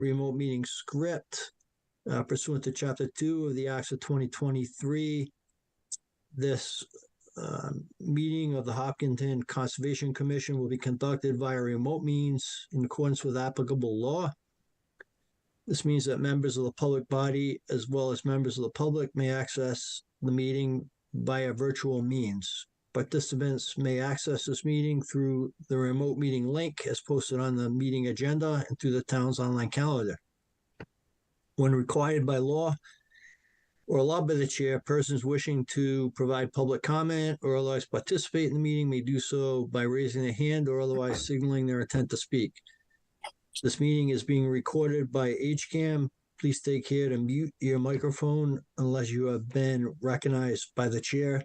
remote meeting script pursuant to Chapter 2 of the Acts of 2023. This meeting of the Hopkinton Conservation Commission will be conducted via remote means in accordance with applicable law. This means that members of the public body, as well as members of the public, may access the meeting via virtual means. Participants may access this meeting through the remote meeting link as posted on the meeting agenda and through the town's online calendar. When required by law or allowed by the chair, persons wishing to provide public comment or otherwise participate in the meeting may do so by raising their hand or otherwise signaling their intent to speak. This meeting is being recorded by HCAM. Please take care to mute your microphone unless you have been recognized by the chair.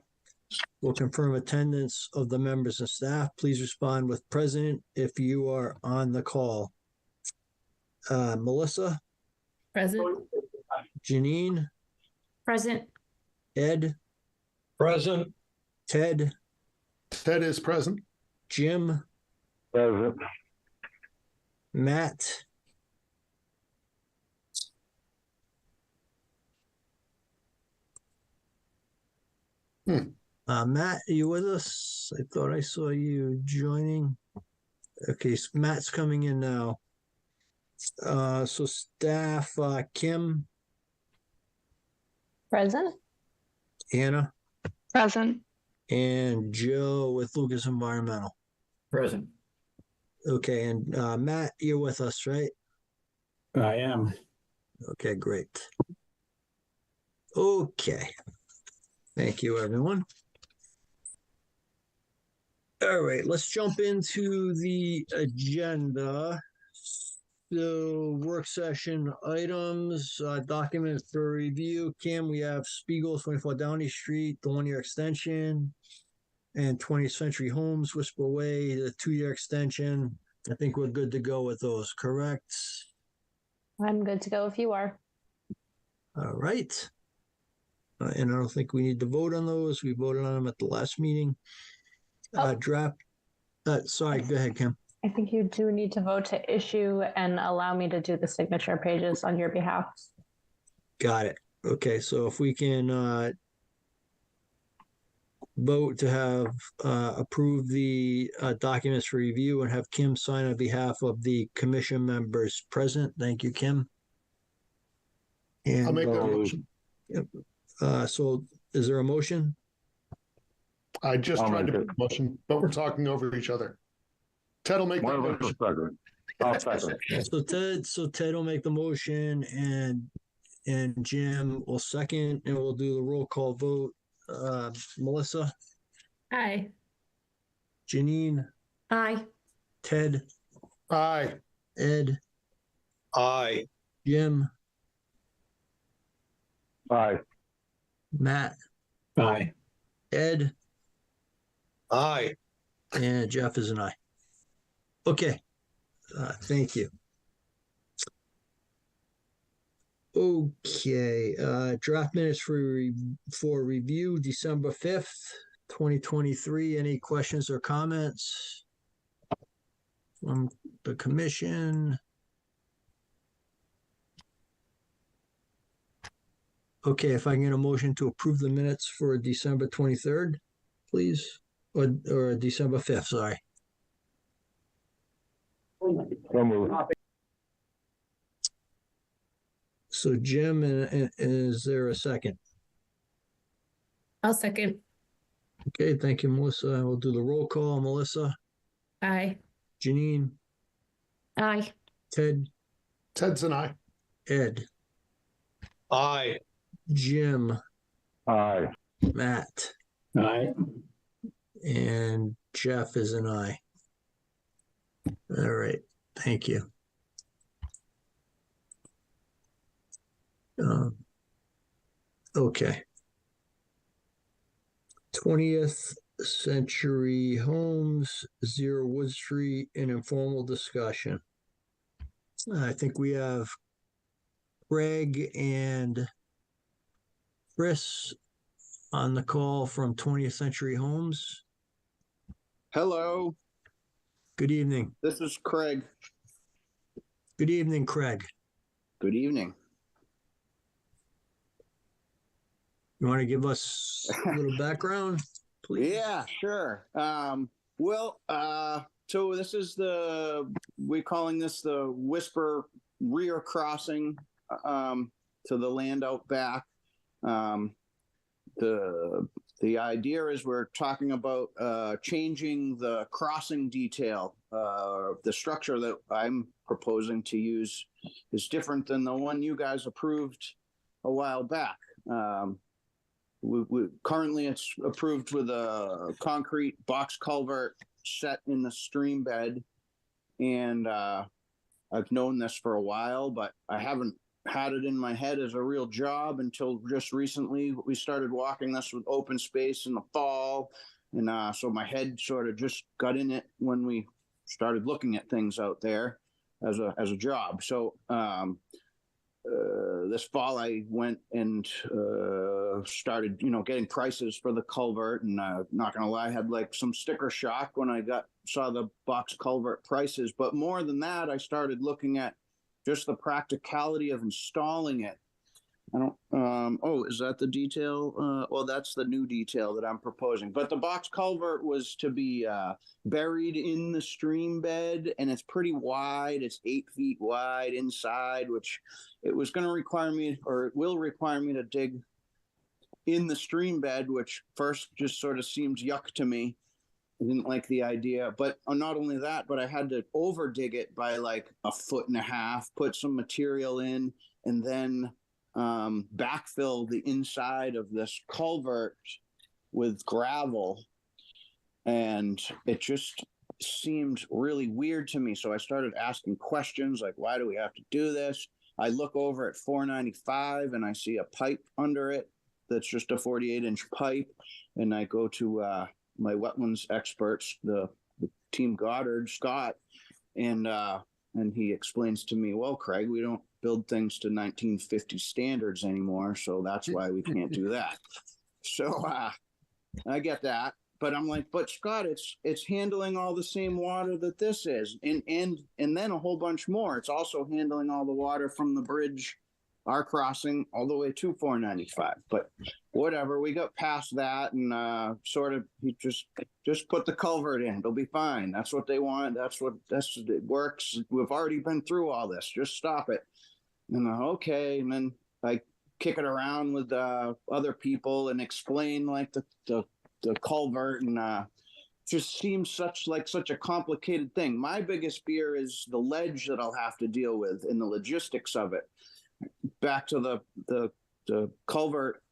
We'll confirm attendance of the members and staff. Please respond with present if you are on the call. Melissa? Present. Janine? Present. Ed? Present. Ted? Ted is present. Jim? Present. Matt? Matt, are you with us? I thought I saw you joining. Okay, so Matt's coming in now. So staff, Kim? Present. Anna? Present. And Joe with Lucas Environmental. Present. Okay, and Matt, you're with us, right? I am. Okay, great. Okay. Thank you, everyone. All right, let's jump into the agenda. So, work session items, document for review. Kim, we have Spiegel, 24 Downey Street, the 1-year extension, and 20th Century Homes, Whisper Way, the 2-year extension. I think we're good to go with those, correct? I'm good to go if you are. All right. And I don't think we need to vote on those. We voted on them at the last meeting. Draft. Sorry, go ahead, Kim. I think you do need to vote to issue and allow me to do the signature pages on your behalf. Got it. Okay, so if we can vote to have approve the documents for review and have Kim sign on behalf of the commission members present. Thank you, Kim. And I'll make that motion. so is there a motion? I just tried to make a motion, but we're talking over each other. Ted will make that motion. I'll second. So Ted will make the motion and Jim will second, and we'll do the roll call vote. Melissa? Aye. Janine? Aye. Ted? Aye. Ed? Aye. Jim? Aye. Matt? Aye. Ed? Aye. And Jeff is an aye. Okay. Thank you. Okay. Draft minutes for review, December 5th, 2023. Any questions or comments from the commission? Okay, if I can get a motion to approve the minutes for December 23rd, please, or December 5th, sorry. So moved. So Jim, and is there a second? I'll second. Okay, thank you, Melissa. We'll do the roll call. Melissa, Aye. Janine, Aye. Ted, Ted's an aye. Ed, Aye. Jim, Aye. Matt, Aye. and Jeff is an aye. All right, thank you. Okay. 20th Century Homes, 0 Wood Street, an informal discussion. I think we have Greg and Chris on the call from 20th Century Homes. Hello, Good evening. this is Craig. Good evening, Craig. Good evening. You want to give us a little background, please? Yeah, sure. So this is we're calling this the Whisper rear crossing to the land out back. The idea is we're talking about changing the crossing detail. The structure that I'm proposing to use is different than the one you guys approved a while back. Currently it's approved with a concrete box culvert set in the stream bed. And I've known this for a while, but I haven't had it in my head as a real job until just recently. We started walking this with open space in the fall. And so my head sort of just got in it when we started looking at things out there as a job. So this fall I went and started, getting prices for the culvert, and not gonna lie, I had like some sticker shock when I saw the box culvert prices. But more than that, I started looking at just the practicality of installing it. I don't, is that the detail? Well, that's the new detail that I'm proposing. But the box culvert was to be buried in the stream bed, and it's pretty wide. It's 8 feet wide inside, which it was going to require me, or it will require me to dig in the stream bed, which first just sort of seemed yuck to me. I didn't like the idea, but not only that, but I had to over dig it by like 1.5 feet, put some material in, and then backfill the inside of this culvert with gravel. And it just seemed really weird to me. So I started asking questions like, why do we have to do this? I look over at 495 and I see a pipe under it that's just a 48-inch pipe. And I go to my wetlands experts, the team Goddard, Scott, and he explains to me, well, Craig, we don't build things to 1950 standards anymore, so that's why we can't do that. So I get that, but I'm like, but Scott, it's handling all the same water that this is, and then a whole bunch more. It's also handling all the water from the bridge, our crossing, all the way to 495. But whatever, we got past that, and he just put the culvert in. It'll be fine. That's what they want. It works. We've already been through all this. Just stop it. And okay, and then I kick it around with other people and explain like the culvert, and just seems such a complicated thing. My biggest fear is the ledge that I'll have to deal with and the logistics of it. Back to the culvert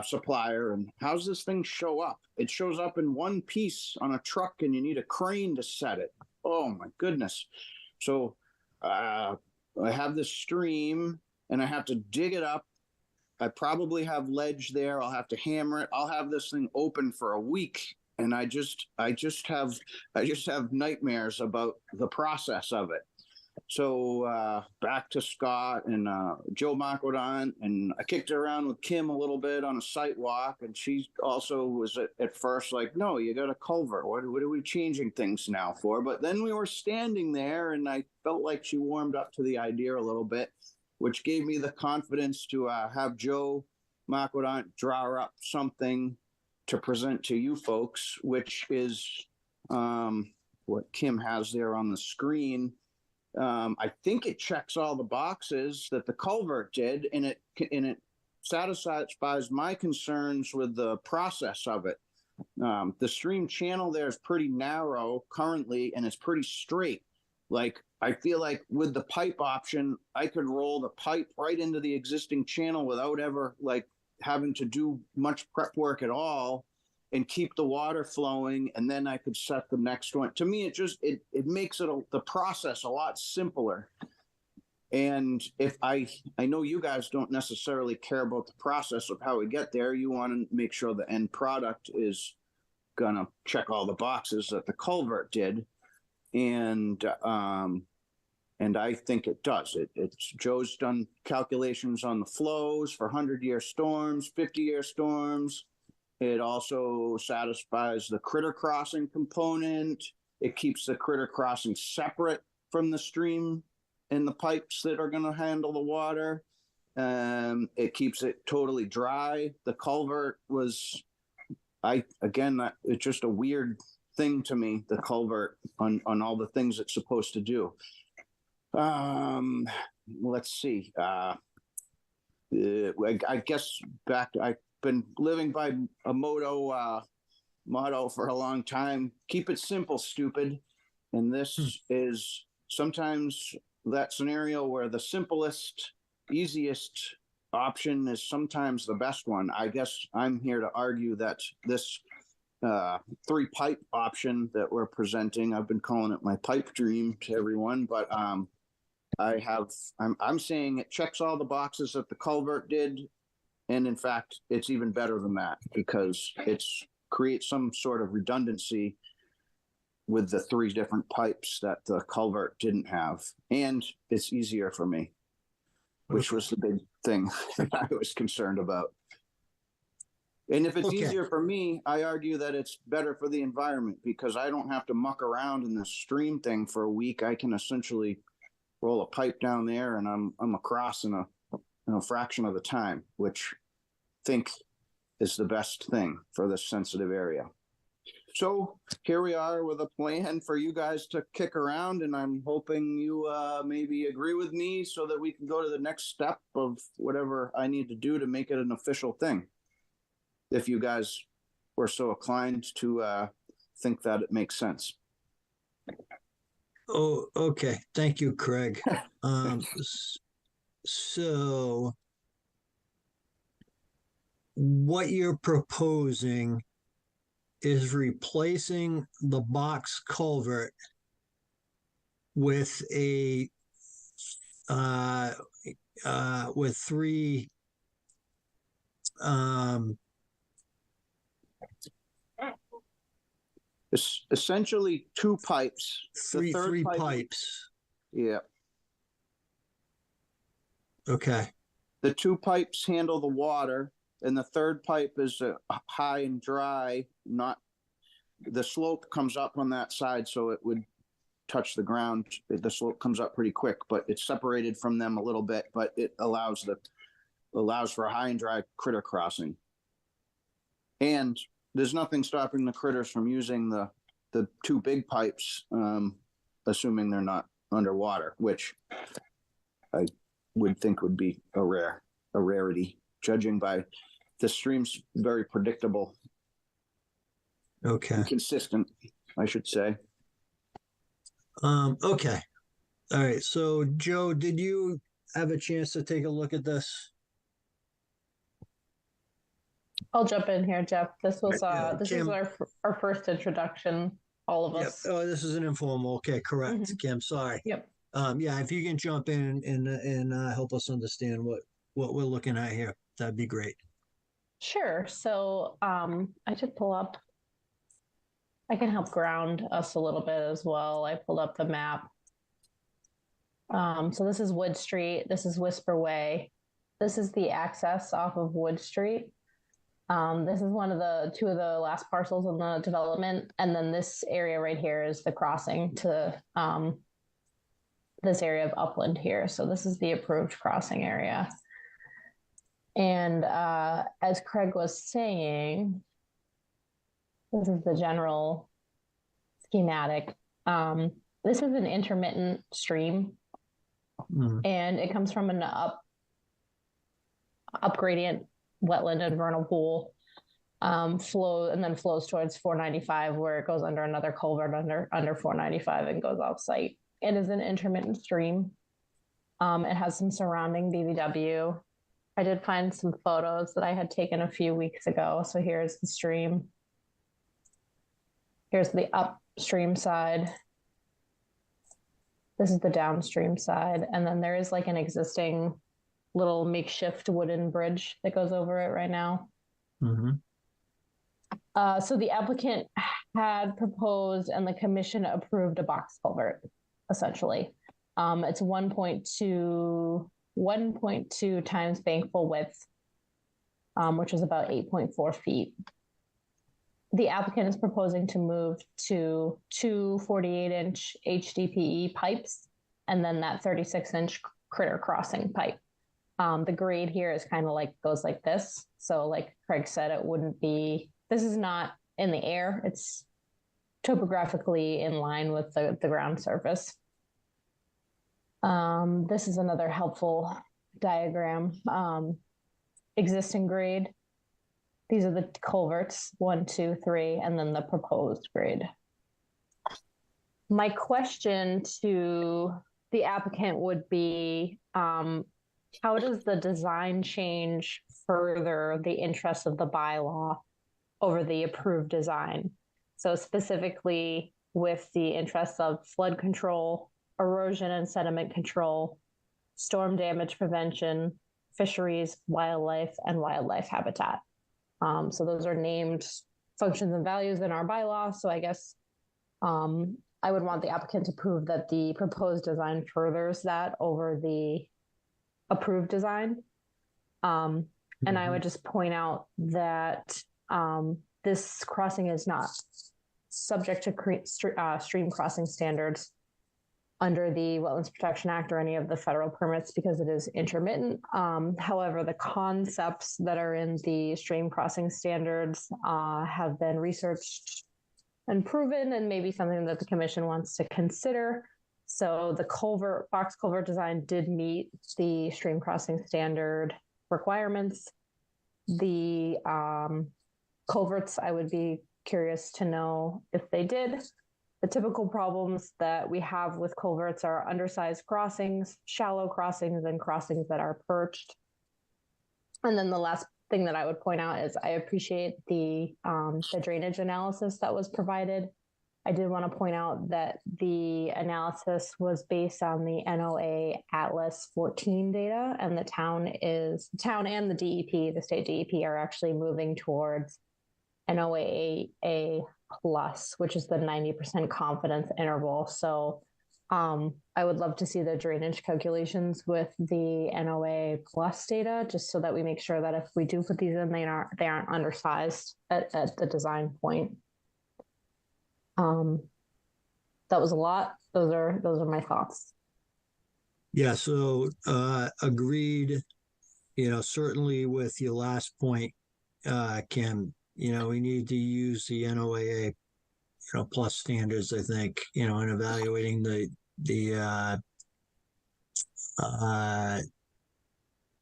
supplier, and how's this thing show up? It shows up in one piece on a truck, and you need a crane to set it. Oh my goodness! So I have this stream, and I have to dig it up. I probably have ledge there. I'll have to hammer it. I'll have this thing open for a week, and I just have nightmares about the process of it. So back to Scott and Joe Macodon, and I kicked it around with Kim a little bit on a site walk, and she also was at first like, no, you got a culvert. What are we changing things now for? But then we were standing there, and I felt like she warmed up to the idea a little bit, which gave me the confidence to have Joe Macodon draw up something to present to you folks, which is what Kim has there on the screen. I think it checks all the boxes that the culvert did, and it satisfies my concerns with the process of it. The stream channel there is pretty narrow currently, and it's pretty straight. Like, I feel like with the pipe option, I could roll the pipe right into the existing channel without ever like having to do much prep work at all, and keep the water flowing, and then I could set the next one. To me, it makes the process a lot simpler. And if I know you guys don't necessarily care about the process of how we get there. You want to make sure the end product is gonna check all the boxes that the culvert did, and I think it does. Joe's done calculations on the flows for 100-year storms, 50-year storms. It also satisfies the critter crossing component. It keeps the critter crossing separate from the stream in the pipes that are going to handle the water. It keeps it totally dry. The culvert was, it's just a weird thing to me, the culvert on all the things it's supposed to do. Let's see. I guess I've been living by a motto for a long time. Keep it simple, stupid. And this is sometimes that scenario where the simplest, easiest option is sometimes the best one. I guess I'm here to argue that this 3-pipe option that we're presenting, I've been calling it my pipe dream to everyone, but I'm saying it checks all the boxes that the culvert did. And in fact, it's even better than that because it's creates some sort of redundancy with the 3 different pipes that the culvert didn't have. And it's easier for me, which was the big thing that I was concerned about. And if it's easier for me, I argue that it's better for the environment because I don't have to muck around in the stream thing for a week. I can essentially roll a pipe down there and I'm across in a fraction of the time, which I think is the best thing for this sensitive area. So here we are with a plan for you guys to kick around, and I'm hoping you maybe agree with me so that we can go to the next step of whatever I need to do to make it an official thing. If you guys were so inclined to think that it makes sense. Oh, okay. Thank you, Craig. So what you're proposing is replacing the box culvert with with 3 essentially 2 pipes. Three pipes. Yeah. Okay. The 2 pipes handle the water, and the 3rd pipe is high and dry. Not the slope comes up on that side, so it would touch the ground. The slope comes up pretty quick, but it's separated from them a little bit. But it allows for a high and dry critter crossing. And there's nothing stopping the critters from using the 2 big pipes, assuming they're not underwater, which I would think would be a rarity, judging by the stream's very predictable. Okay. And consistent, I should say. Okay. All right. So Joe, did you have a chance to take a look at this? I'll jump in here, Jeff. This was this Kim. is our first introduction, all of Yep. us. Oh, this is an informal. Okay, correct. Mhm. Kim, sorry. Yep. Yeah, if you can jump in and help us understand what we're looking at here, that'd be great. Sure. So I did pull up. I can help ground us a little bit as well. I pulled up the map. So this is Wood Street. This is Whisper Way. This is the access off of Wood Street. This is one of the 2 of the last parcels in the development. And then this area right here is the crossing to this area of upland here. So this is the approved crossing area. And as Craig was saying, this is the general schematic. This is an intermittent stream, and it comes from an up gradient wetland and vernal pool, flows towards 495, where it goes under another culvert under 495 and goes off site. It is an intermittent stream. It has some surrounding BVW. I did find some photos that I had taken a few weeks ago. So here's the stream. Here's the upstream side. This is the downstream side. And then there is like an existing little makeshift wooden bridge that goes over it right now. Mm-hmm. So the applicant had proposed and the commission approved a box culvert, essentially. It's 1.2 times bank full width, which is about 8.4 feet. The applicant is proposing to move to 2 48-inch HDPE pipes and then that 36-inch critter crossing pipe. The grade here is kind of like goes like this. So like Craig said, it wouldn't be, this is not in the air. It's topographically in line with the ground surface. This is another helpful diagram. Existing grade. These are the culverts, 1, 2, 3, and then the proposed grade. My question to the applicant would be, how does the design change further the interests of the bylaw over the approved design? So specifically with the interests of flood control, erosion and sediment control, storm damage prevention, fisheries, wildlife, and wildlife habitat. So those are named functions and values in our bylaw. So I guess I would want the applicant to prove that the proposed design furthers that over the approved design. And I would just point out that this crossing is not subject to stream crossing standards under the Wetlands Protection Act or any of the federal permits because it is intermittent. However, the concepts that are in the stream crossing standards have been researched and proven, and maybe something that the commission wants to consider. So the box culvert design did meet the stream crossing standard requirements. The culverts, I would be curious to know if they did. The typical problems that we have with culverts are undersized crossings, shallow crossings, and crossings that are perched. And then the last thing that I would point out is I appreciate the drainage analysis that was provided. I did want to point out that the analysis was based on the NOAA Atlas 14 data, and the town and the DEP, the state DEP, are actually moving towards NOAA plus, which is the 90% confidence interval. So I would love to see the drainage calculations with the NOAA plus data, just so that we make sure that if we do put these in, they aren't undersized at the design point. That was a lot. Those are my thoughts. Yeah, so agreed, certainly with your last point, Kim, we need to use the NOAA, plus standards, I think, in evaluating the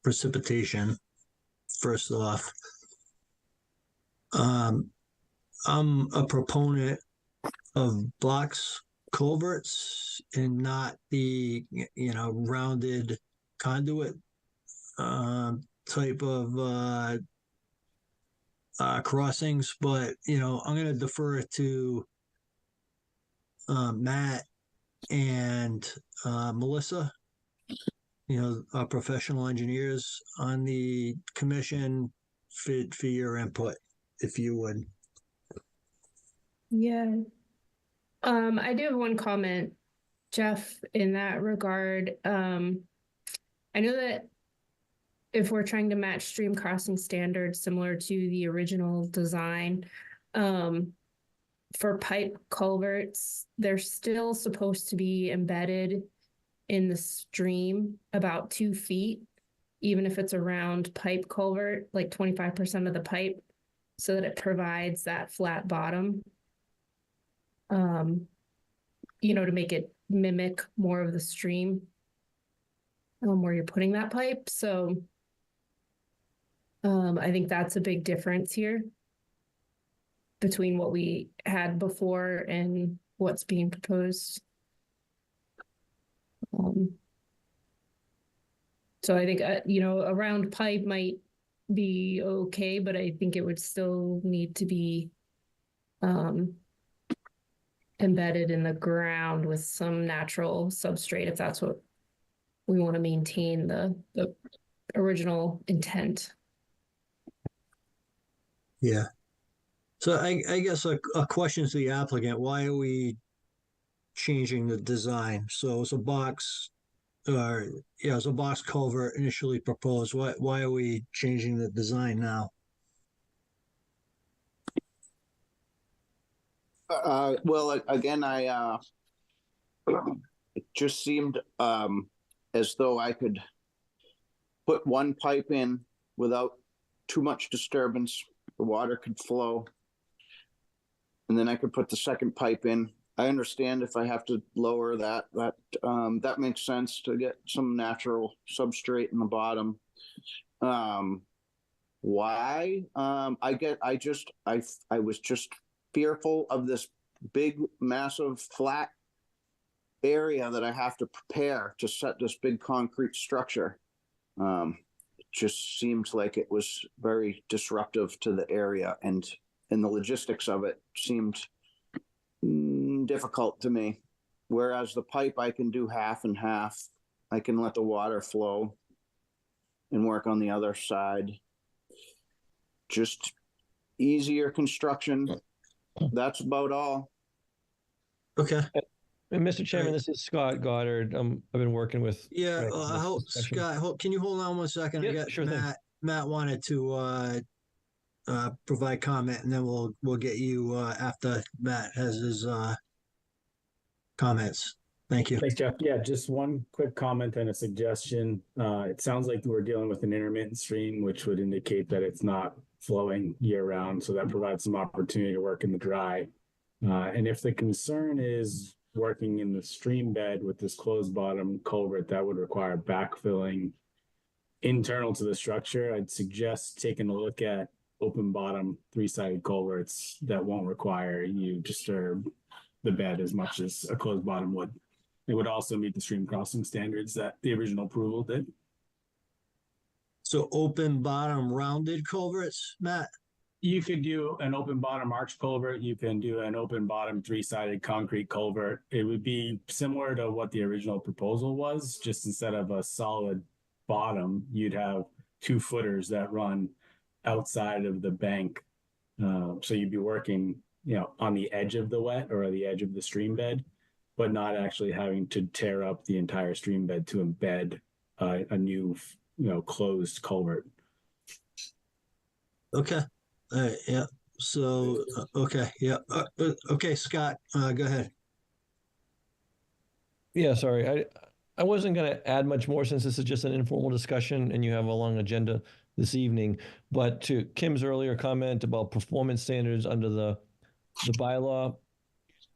precipitation, first off. I'm a proponent of box culverts and not the, rounded conduit type of crossings, but I'm going to defer to Matt and Melissa, our professional engineers on the commission, for your input, if you would. Yeah. I do have one comment, Jeff, in that regard. I know that if we're trying to match stream crossing standards similar to the original design, for pipe culverts, they're still supposed to be embedded in the stream about 2 feet, even if it's a round pipe culvert, like 25% of the pipe, so that it provides that flat bottom, to make it mimic more of the stream where you're putting that pipe. So I think that's a big difference here between what we had before and what's being proposed. So I think, a round pipe might be okay, but I think it would still need to be embedded in the ground with some natural substrate, if that's what we want to maintain the original intent. Yeah. So I guess a question to the applicant: why are we changing the design? So it's a box, it's a box culvert initially proposed. Why are we changing the design now? Well, again, it just seemed as though I could put one pipe in without too much disturbance. The water could flow. And then I could put the second pipe in. I understand if I have to lower that makes sense to get some natural substrate in the bottom. Why? I was just fearful of this big, massive, flat area that I have to prepare to set this big concrete structure. It just seemed like it was very disruptive to the area, and the logistics of it seemed difficult to me. Whereas the pipe, I can do half and half. I can let the water flow and work on the other side. Just easier construction. That's about all. Okay. And Mr. Chairman, this is Scott Goddard. I've been working with. Yeah, Frank on this discussion. Scott, can you hold on 1 second? I Yeah, got sure thing. Matt wanted to provide comment, and then we'll get you after Matt has his comments. Thank you. Thanks, Jeff. Yeah, just one quick comment and a suggestion. It sounds like we're dealing with an intermittent stream, which would indicate that it's not flowing year round. So that provides some opportunity to work in the dry. And if the concern is working in the stream bed with this closed bottom culvert, that would require backfilling internal to the structure. I'd suggest taking a look at open bottom 3-sided culverts that won't require you disturb the bed as much as a closed bottom would. It would also meet the stream crossing standards that the original approval did. So open bottom rounded culverts, Matt? You could do an open bottom arch culvert. You can do an open bottom 3-sided concrete culvert. It would be similar to what the original proposal was, just instead of a solid bottom, you'd have 2 footers that run outside of the bank. So you'd be working, on the edge of the wet or the edge of the stream bed, but not actually having to tear up the entire stream bed to embed a new, closed culvert. Okay. All right. Yeah. So, okay. Yeah. Okay, Scott, go ahead. Yeah, sorry. I wasn't going to add much more since this is just an informal discussion and you have a long agenda this evening. But to Kim's earlier comment about performance standards under the bylaw,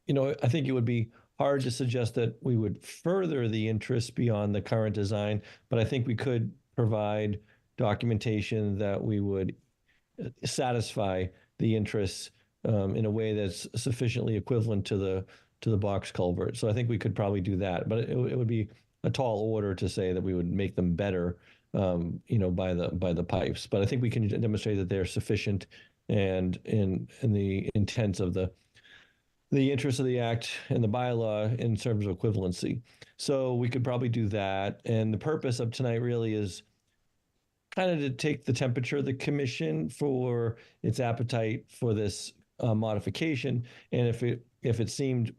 I think it would be hard to suggest that we would further the interest beyond the current design, but I think we could provide documentation that we would satisfy the interests in a way that's sufficiently equivalent to the box culvert. So I think we could probably do that, but it would be a tall order to say that we would make them better, by the pipes. But I think we can demonstrate that they're sufficient and in the intents of the interest of the act and the bylaw in terms of equivalency. So we could probably do that. And the purpose of tonight really is kind of to take the temperature of the commission for its appetite for this modification. And if it seemed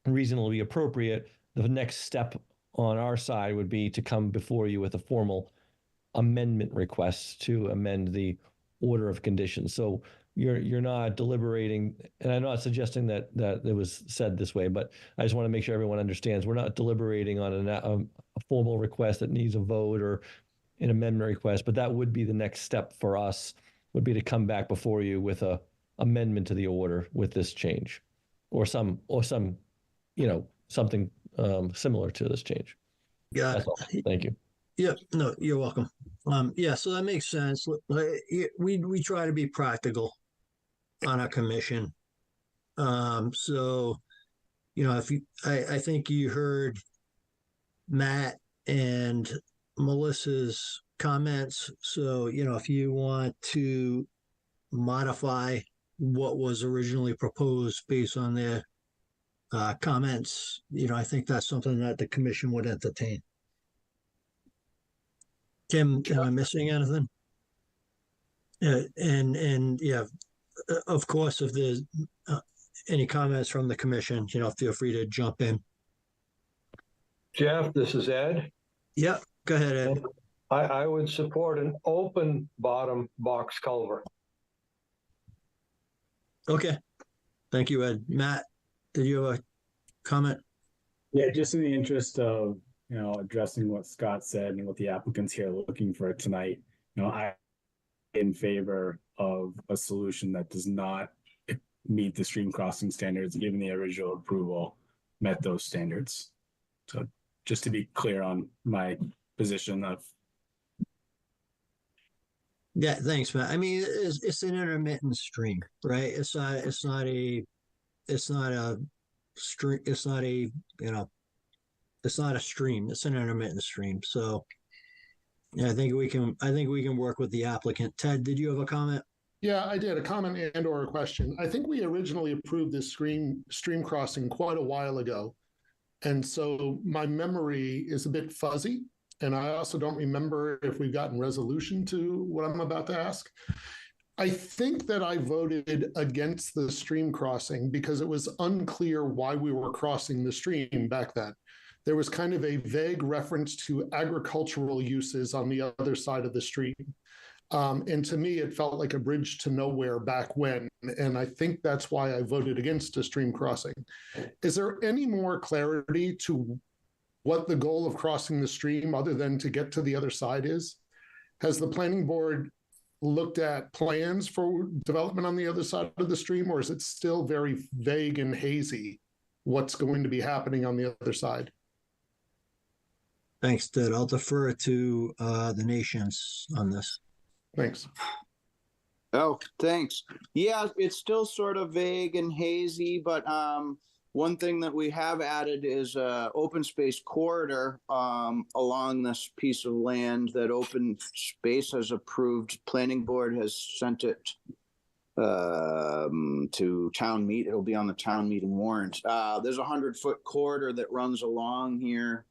reasonably appropriate, the next step on our side would be to come before you with a formal amendment request to amend the order of conditions. So you're not deliberating, and I'm not suggesting that it was said this way, but I just want to make sure everyone understands we're not deliberating on a formal request that needs a vote or an amendment request, but that would be the next step for us, would be to come back before you with a amendment to the order with this change, or some something similar to this change. Yeah. That's all. Thank you. Yeah, no, you're welcome. Yeah, so that makes sense. We try to be practical on our commission. So, I think you heard Matt and Melissa's comments. So, if you want to modify what was originally proposed based on their comments, I think that's something that the commission would entertain. Kim, am I missing anything? And yeah, of course, if there's any comments from the commission, feel free to jump in. Jeff, this is Ed. Yeah, go ahead, Ed. I would support an open bottom box culvert. Okay. Thank you, Ed. Matt, did you have a comment? Yeah, just in the interest of, addressing what Scott said and what the applicants here are looking for tonight, I in favor of a solution that does not meet the stream crossing standards, given the original approval met those standards. So just to be clear on my position of. Yeah, thanks, Matt. I mean, it's an intermittent stream, right? It's not a stream. It's not a, it's not a stream. It's an intermittent stream. So yeah, I think we can work with the applicant. Ted, did you have a comment? Yeah, I did, a comment and or a question. I think we originally approved this stream crossing quite a while ago. And so my memory is a bit fuzzy. And I also don't remember if we've gotten resolution to what I'm about to ask. I think that I voted against the stream crossing because it was unclear why we were crossing the stream back then. There was kind of a vague reference to agricultural uses on the other side of the stream. And to me, it felt like a bridge to nowhere back when. And I think that's why I voted against a stream crossing. Is there any more clarity to what the goal of crossing the stream, other than to get to the other side, is? Has the planning board looked at plans for development on the other side of the stream, or is it still very vague and hazy what's going to be happening on the other side? Thanks, Ted. I'll defer to the nations on this. Thanks. Oh, thanks. Yeah, it's still sort of vague and hazy, but one thing that we have added is a open space corridor along this piece of land that Open Space has approved. Planning board has sent it to town meet. It'll be on the town meeting warrant. There's a 100-foot corridor that runs along here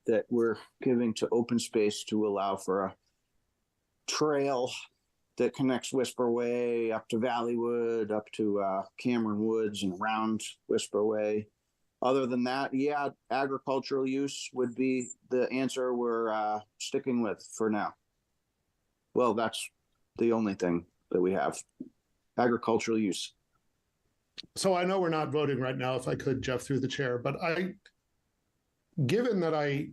that we're giving to Open Space to allow for a trail that connects Whisper Way up to Valleywood, up to Cameron Woods and around Whisper Way. Other than that, yeah, agricultural use would be the answer we're sticking with for now. Well, that's the only thing that we have, agricultural use. So I know we're not voting right now, if I could, Jeff, through the chair, but given that I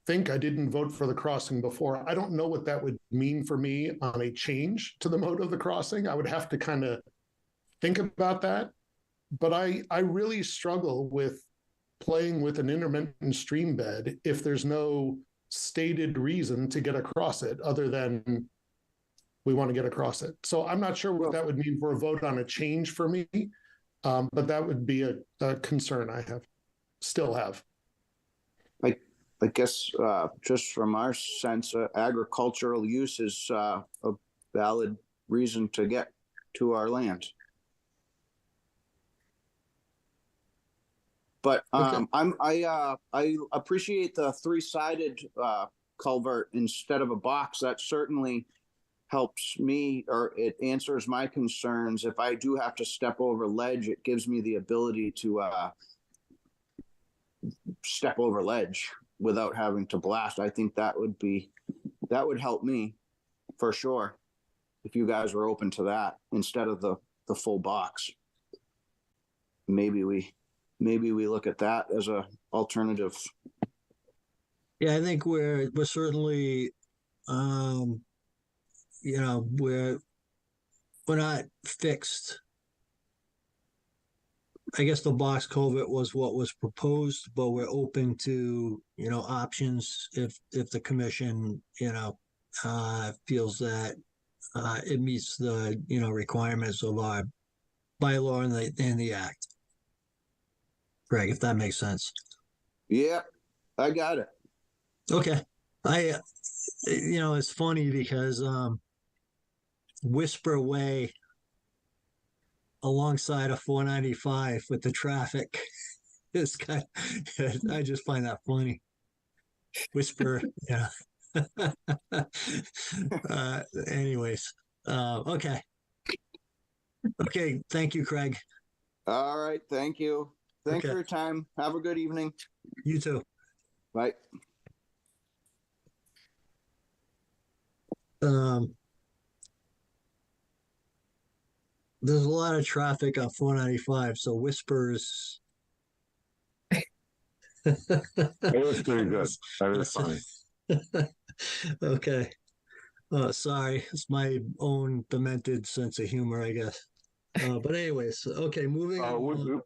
think I didn't vote for the crossing before, I don't know what that would mean for me on a change to the mode of the crossing. I would have to kind of think about that. But I really struggle with playing with an intermittent stream bed if there's no stated reason to get across it other than we want to get across it. So I'm not sure what that would mean for a vote on a change for me, but that would be a concern I still have. I guess just from our sense, agricultural use is a valid reason to get to our land. But Okay. I appreciate the three-sided culvert instead of a box. That certainly helps me, or it answers my concerns. If I do have to step over ledge, it gives me the ability to step over ledge without having to blast. I think that would help me for sure if you guys were open to that instead of the full box. Maybe we look at that as a alternative. Yeah, I think we're certainly, we're not fixed. I guess the box culvert was what was proposed, but we're open to, options if the commission, feels that it meets the, requirements of our bylaw and the act. Greg, if that makes sense. Yeah, I got it. Okay. It's funny because Whisper Way alongside of 495 with the traffic is kind of, I just find that funny. Whisper, yeah. Anyways, okay. Okay, thank you, Craig. All right, thank you. Thanks Okay. for your time. Have a good evening. You too. Bye. There's a lot of traffic on 495, so Whispers It was pretty good. That was funny. Okay. Sorry, it's my own demented sense of humor, I guess. But anyways, okay, moving on.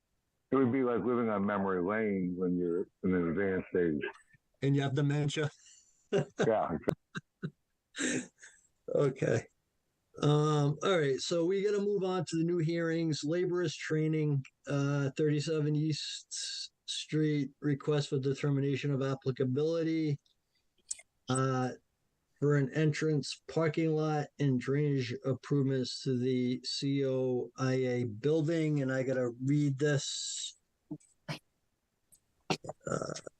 It would be like living on memory lane when you're in an advanced stage. And you have dementia. Yeah. Okay. All right, so we got to move on to the new hearings. Laborers training, 37 East Street, request for determination of applicability for an entrance parking lot and drainage improvements to the COIA building. And I got to read this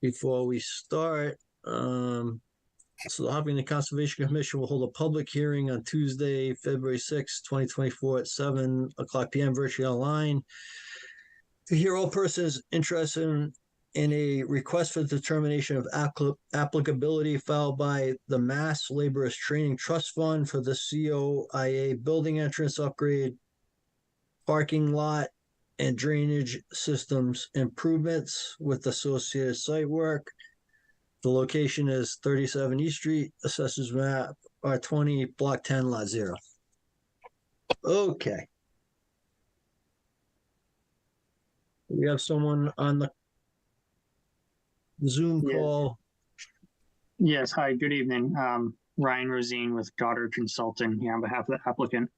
before we start. So the Hopkinton Conservation Commission will hold a public hearing on Tuesday, February 6, 2024 at 7 o'clock p.m. virtually online to hear all persons interested in a request for determination of applicability filed by the Mass Laborers Training Trust Fund for the COIA building entrance upgrade, parking lot, and drainage systems improvements with associated site work. The location is 37 East Street, Assessors Map R20, Block 10, Lot 0. Okay. We have someone on the Zoom call. Yes. Hi, good evening. Ryan Rosine with Goddard Consulting here on behalf of the applicant.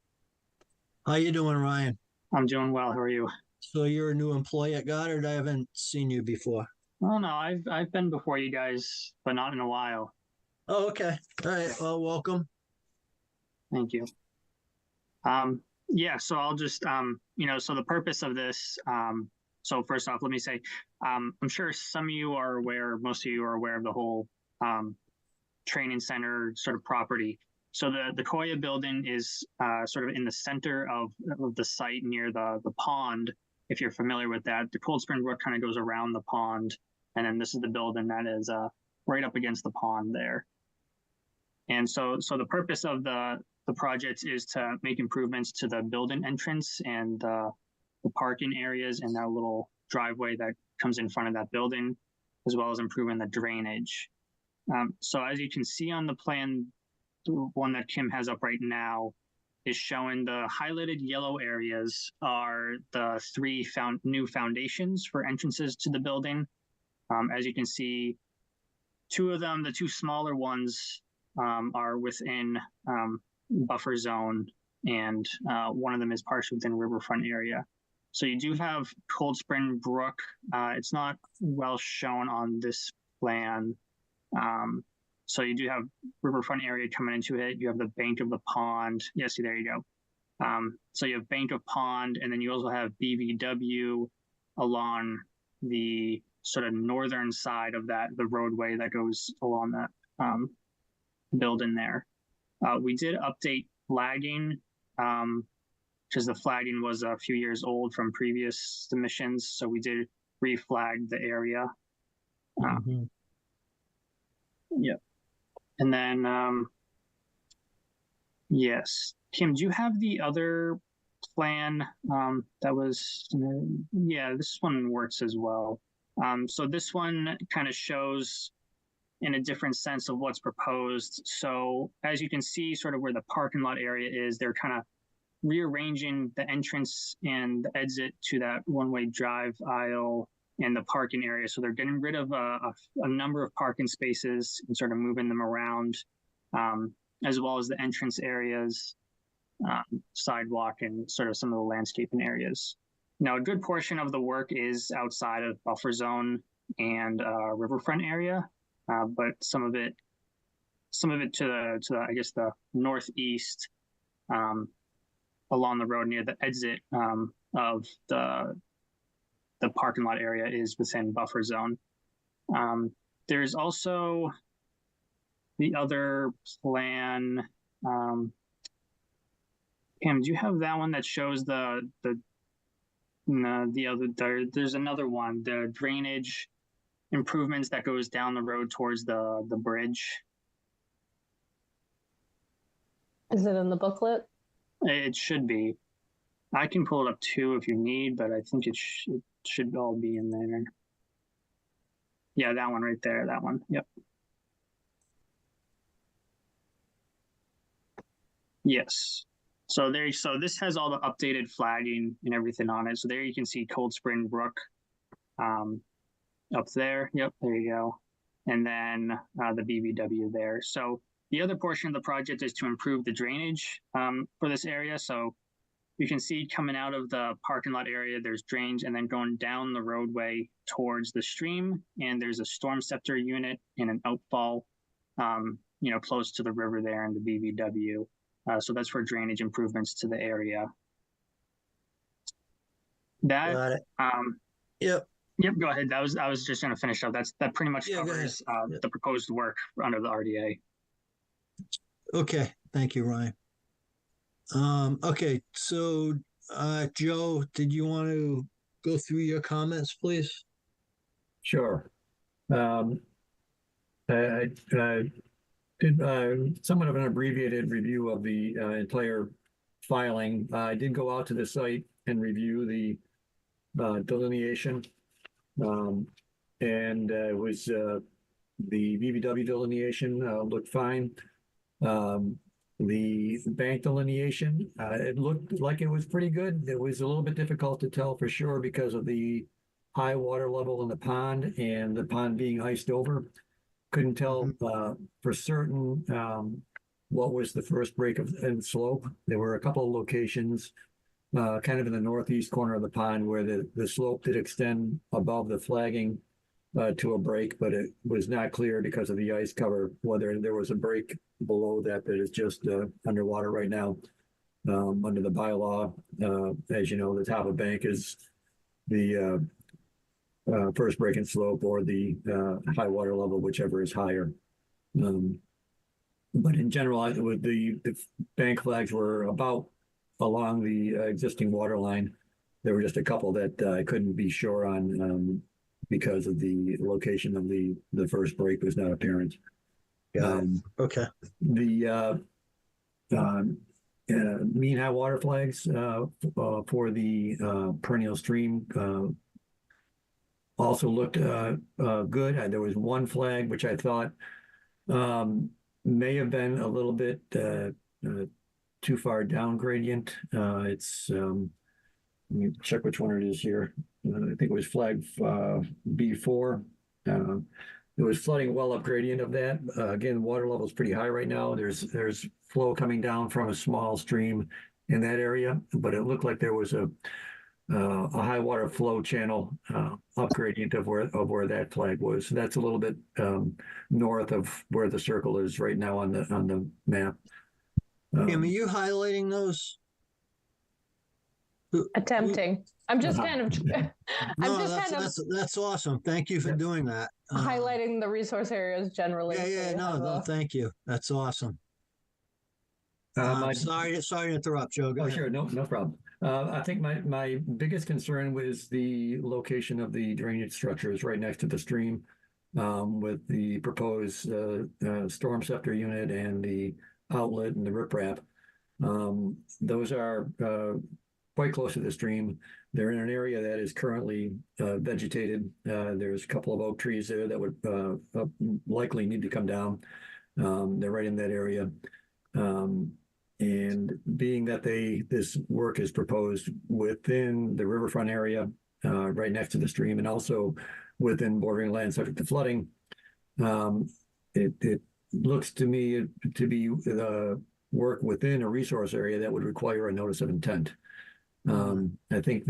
How you doing, Ryan? I'm doing well. How are you? So you're a new employee at Goddard? I haven't seen you before. Oh no, I've been before you guys, but not in a while. Oh, okay. All right. Well, welcome. Thank you. Yeah, so I'll just so the purpose of this, so first off, let me say, I'm sure some of you are aware, most of you are aware of the whole training center sort of property. So the Koya building is sort of in the center of the site near the pond. If you're familiar with that, the Cold Spring Brook kind of goes around the pond. And then this is the building that is right up against the pond there. And so the purpose of the project is to make improvements to the building entrance and the parking areas and that little driveway that comes in front of that building, as well as improving the drainage. So as you can see on the plan, the one that Kim has up right now is showing the highlighted yellow areas are the three new foundations for entrances to the building. As you can see, two of them, the two smaller ones, are within buffer zone, and one of them is partially within riverfront area. So you do have Cold Spring Brook. It's not well shown on this plan. So you do have riverfront area coming into it. You have the bank of the pond. Yes, there you go. So you have bank of pond, and then you also have BVW along the sort of northern side of that, the roadway that goes along that building there. We did update flagging because the flagging was a few years old from previous submissions. So we did reflag the area. Yep. And then, yes, Kim, do you have the other plan that was, yeah, this one works as well. So this one kind of shows in a different sense of what's proposed. So as you can see, sort of where the parking lot area is, they're kind of rearranging the entrance and the exit to that one-way drive aisle and the parking area. So they're getting rid of a number of parking spaces and sort of moving them around, as well as the entrance areas, sidewalk, and sort of some of the landscaping areas. Now, a good portion of the work is outside of buffer zone and riverfront area, but some of it to the I guess the northeast, along the road near the exit of the parking lot area is within buffer zone. There's also the other plan. Pam, do you have that one that shows there's another one, the drainage improvements that goes down the road towards the bridge? Is it in the booklet? It should be. I can pull it up too if you need, but I think it should all be in there. Yeah, that one right there, that one. Yep. Yes. So this has all the updated flagging and everything on it. So there you can see Cold Spring Brook up there. Yep, there you go. And then the BBW there. So the other portion of the project is to improve the drainage for this area. So you can see coming out of the parking lot area, there's drains, and then going down the roadway towards the stream. And there's a storm scepter unit and an outfall, close to the river there in the BBW. So that's for drainage improvements to the area. That, Got it. Yep. Yep, go ahead. I was just going to finish up. That pretty much covers the proposed work under the RDA. Okay, thank you, Ryan. Okay, so Joe, did you want to go through your comments, please? Sure. I did somewhat of an abbreviated review of the entire filing. I did go out to the site and review the delineation, and it was the BBW delineation looked fine. The bank delineation, it looked like it was pretty good. It was a little bit difficult to tell for sure because of the high water level in the pond and the pond being iced over. Couldn't tell for certain what was the first break in slope. There were a couple of locations kind of in the northeast corner of the pond where the slope did extend above the flagging to a break, but it was not clear because of the ice cover whether there was a break below that is just underwater right now. Under the bylaw, as you know, the top of bank is the first break in slope or the high water level, whichever is higher. But in general, the bank flags were about along the existing water line. There were just a couple that I couldn't be sure on because of the location of the first break was not apparent. Okay. The mean high water flags for the perennial stream also looked good. There was one flag which I thought may have been a little bit too far down gradient. It's let me check which one it is here. I think it was flag B4. There was flooding well up gradient of that. Again, water level is pretty high right now. There's flow coming down from a small stream in that area, but it looked like there was a high water flow channel up gradient of where that flag was. So that's a little bit north of where the circle is right now on the map. Kim, are you highlighting those? Attempting. I'm just kind of. That's awesome. Thank you for doing that. Highlighting the resource areas generally. Yeah. No, thank you. That's awesome. Sorry to interrupt, Joe. Go ahead. Sure, no problem. I think my biggest concern was the location of the drainage structures right next to the stream, with the proposed storm scepter unit and the outlet and the riprap. Those are quite close to the stream. They're in an area that is currently vegetated. There's a couple of oak trees there that would likely need to come down. They're right in that area. And being that this work is proposed within the riverfront area, right next to the stream, and also within bordering land subject to flooding, it looks to me to be the work within a resource area that would require a notice of intent. I think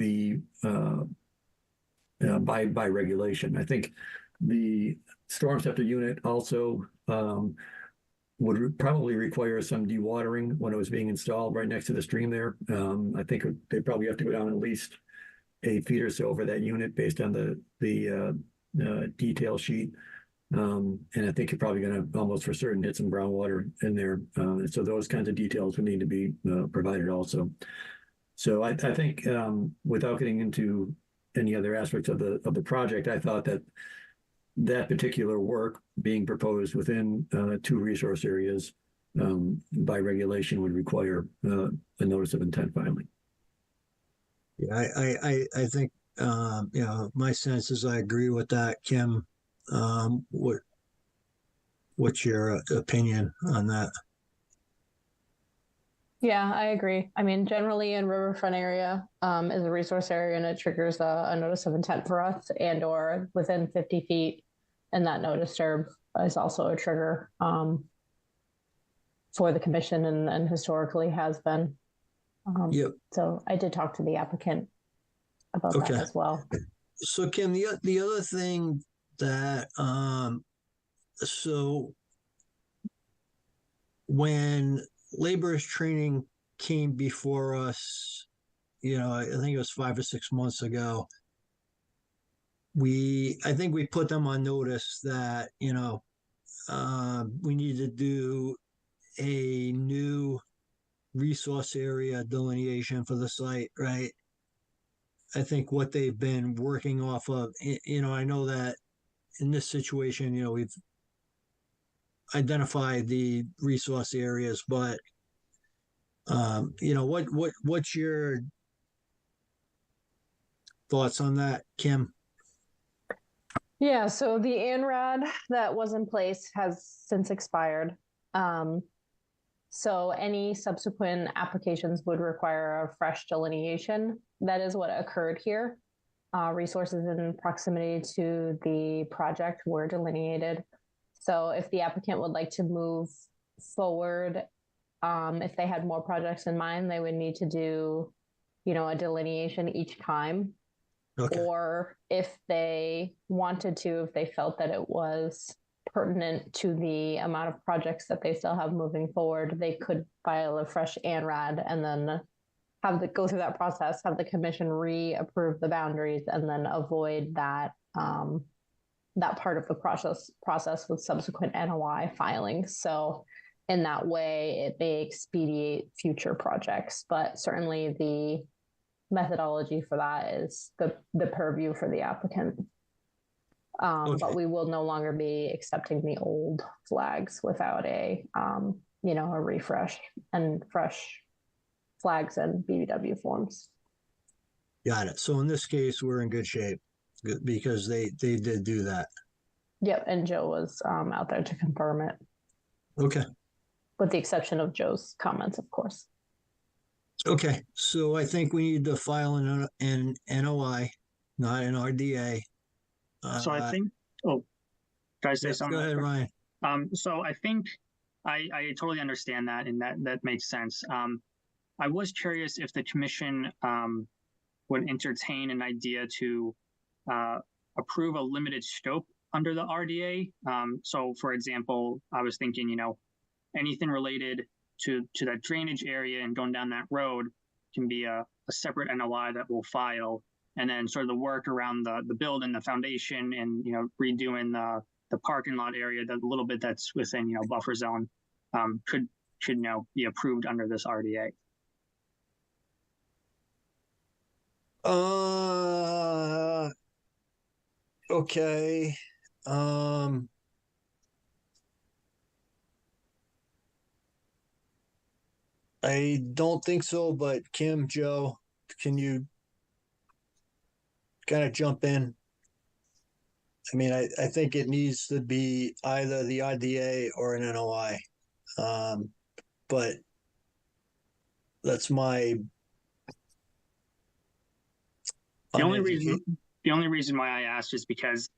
by regulation, I think the storm scepter unit also would probably require some dewatering when it was being installed right next to the stream there. I think they probably have to go down at least 8 feet or so over that unit based on the detail sheet. And I think you're probably going to almost for certain hit some groundwater in there. So those kinds of details would need to be provided also. So I think without getting into any other aspects of the project, I thought that particular work being proposed within 2 resource areas by regulation would require a notice of intent filing. Yeah, I think my sense is I agree with that, Kim. What's your opinion on that? Yeah, I agree. I mean, generally in riverfront area is a resource area, and it triggers a notice of intent for us, and or within 50 feet, and that no disturb is also a trigger for the commission, and historically has been. Yep. So I did talk to the applicant about that as well. So Kim, the other thing that so when laborers training came before us, I think it was 5 or 6 months ago, I think we put them on notice that, we need to do a new resource area delineation for the site, right? I think what they've been working off of, I know that in this situation, we've identified the resource areas, but what's your thoughts on that, Kim? Yeah, so the ANRAD that was in place has since expired. So any subsequent applications would require a fresh delineation. That is what occurred here. Resources in proximity to the project were delineated. So if the applicant would like to move forward, if they had more projects in mind, they would need to do, a delineation each time. Okay. Or if they wanted to, if they felt that it was pertinent to the amount of projects that they still have moving forward, they could file a fresh ANRAD and then go through that process, have the commission reapprove the boundaries, and then avoid that that part of the process with subsequent NOI filings. So in that way, it may expedite future projects, but certainly the methodology for that is the purview for the applicant. Okay. But we will no longer be accepting the old flags without a refresh and fresh flags and BBW forms. Got it. So in this case, we're in good shape because they did do that. Yep, and Joe was out there to confirm it. Okay. With the exception of Joe's comments, of course. Okay, so I think we need to file an NOI, not an RDA. So I think, can I say something? Go ahead, Ryan. So I think I totally understand that, and that makes sense. I was curious if the commission would entertain an idea to approve a limited scope under the RDA. So for example, I was thinking, anything related to that drainage area and going down that road can be a separate NOI that we'll file, and then sort of the work around the building, the foundation, and redoing the parking lot area, the little bit that's within buffer zone, could be approved under this RDA. Okay. I don't think so, but Kim, Joe, can you kind of jump in? I mean, I think it needs to be either the RDA or an NOI. But that's my... The only reason why I asked is because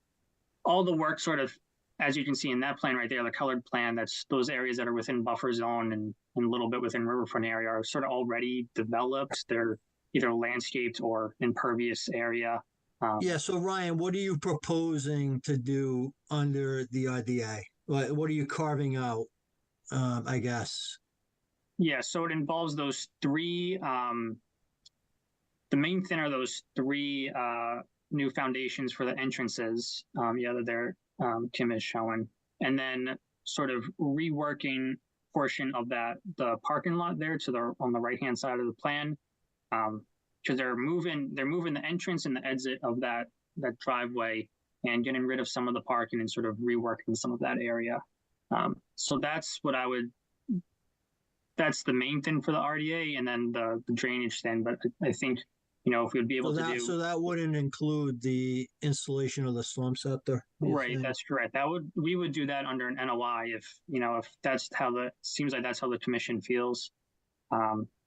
all the work sort of, as you can see in that plan right there, the colored plan, that's those areas that are within buffer zone and a little bit within riverfront area are sort of already developed. They're either landscaped or impervious area. Yeah. So Ryan, what are you proposing to do under the RDA? What are you carving out? I guess. Yeah. So it involves those three. The main thing are those three new foundations for the entrances. That there Kim is showing, and then sort of reworking portion of the parking lot there on the right hand side of the plan, because they're moving the entrance and the exit of that driveway and getting rid of some of the parking and sort of reworking some of that area. So that's the main thing for the RDA, and then the drainage thing. But I think if we'd be able to do. So that wouldn't include the installation of the storm scepter. you're Right, saying? that's correct. We would do that under an NOI if that's how seems like that's how the commission feels.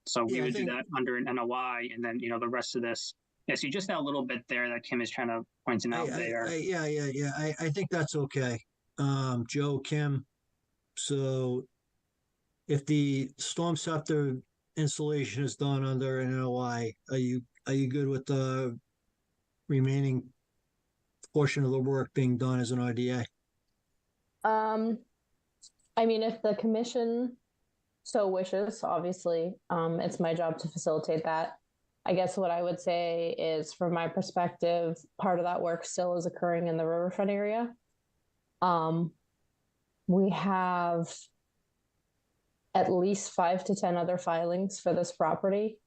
So we Yeah, I would do think- that under an NOI, and then the rest of this. Yeah, so just that little bit there that Kim is trying to pointing out there. Yeah. I think that's okay. Joe, Kim. So if the storm scepter installation is done under an NOI, are you good with the remaining portion of the work being done as an RDA? I mean, if the commission so wishes, obviously, it's my job to facilitate that. I guess what I would say is, from my perspective, part of that work still is occurring in the riverfront area. We have at least 5 to 10 other filings for this property.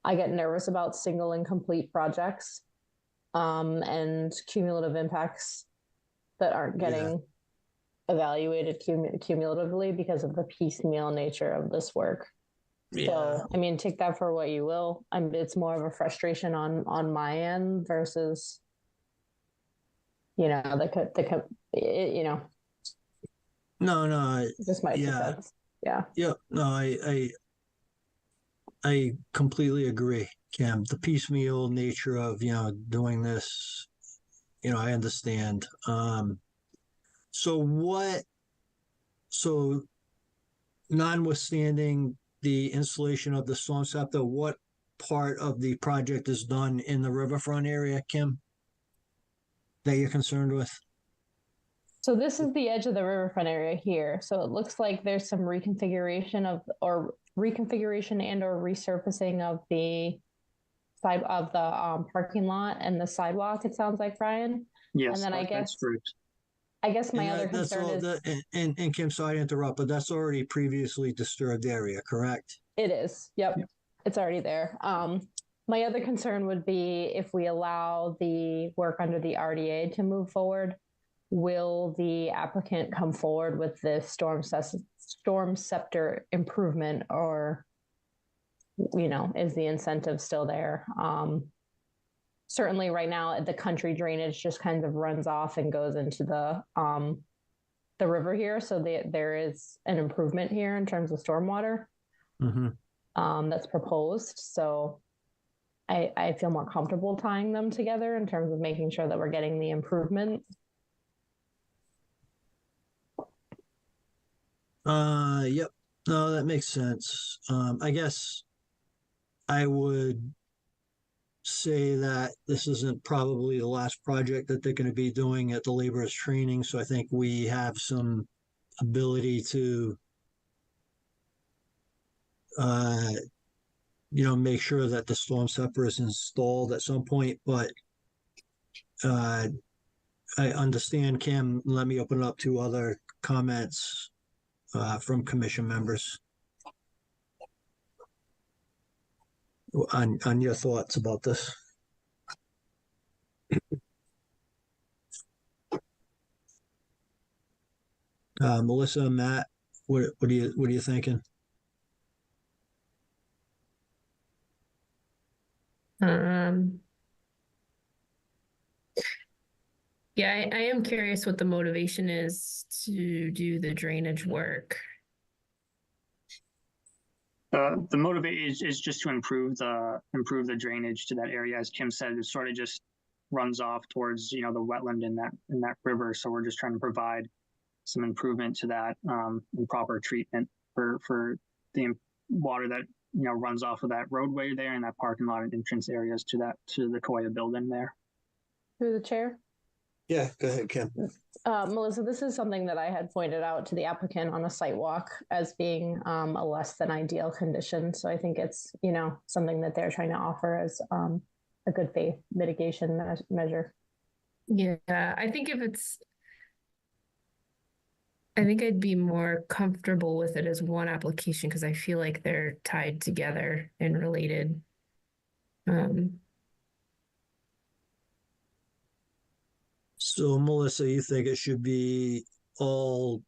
I get nervous about single incomplete projects, and cumulative impacts that aren't getting evaluated cumulatively because of the piecemeal nature of this work. So, I mean, take that for what you will. It's more of a frustration on my end versus, No, just my 2 cents. Yeah. Yeah, no, I completely agree, Kim. The piecemeal nature of, doing this, I understand. So notwithstanding the installation of the storm scepter, what part of the project is done in the riverfront area, Kim, that you're concerned with? So this is the edge of the riverfront area here. So it looks like there's some reconfiguration and or resurfacing of the side of the parking lot and the sidewalk. It sounds like, Brian. Yes, and then that's correct. I guess my And other that's concern all is and Kim, sorry to interrupt, but that's already previously disturbed area, correct? it is. Yep. It's already there. My other concern would be if we allow the work under the RDA to move forward, will the applicant come forward with the storm scepter improvement, or, is the incentive still there? Certainly right now the country drainage just kind of runs off and goes into the river here. So there is an improvement here in terms of stormwater that's proposed. So I feel more comfortable tying them together in terms of making sure that we're getting the improvement. Yep. No, that makes sense. I guess I would say that this isn't probably the last project that they're going to be doing at the laborers training. So I think we have some ability to, make sure that the storm scepter is installed at some point. But I understand, Kim. Let me open it up to other comments from commission members on your thoughts about this. Melissa, Matt, what are you thinking? Yeah, I am curious what the motivation is to do the drainage work. The motivation is just to improve the drainage to that area. As Kim said, it sort of just runs off towards the wetland in that river. So we're just trying to provide some improvement to that and proper treatment for the water that runs off of that roadway there and that parking lot and entrance areas to the Koya building there. Through the chair. Yeah, go ahead, Kim. Melissa, this is something that I had pointed out to the applicant on a site walk as being a less than ideal condition. So I think it's, something that they're trying to offer as a good faith mitigation measure. Yeah, I think I'd be more comfortable with it as one application because I feel like they're tied together and related. So, Melissa, you think it should be all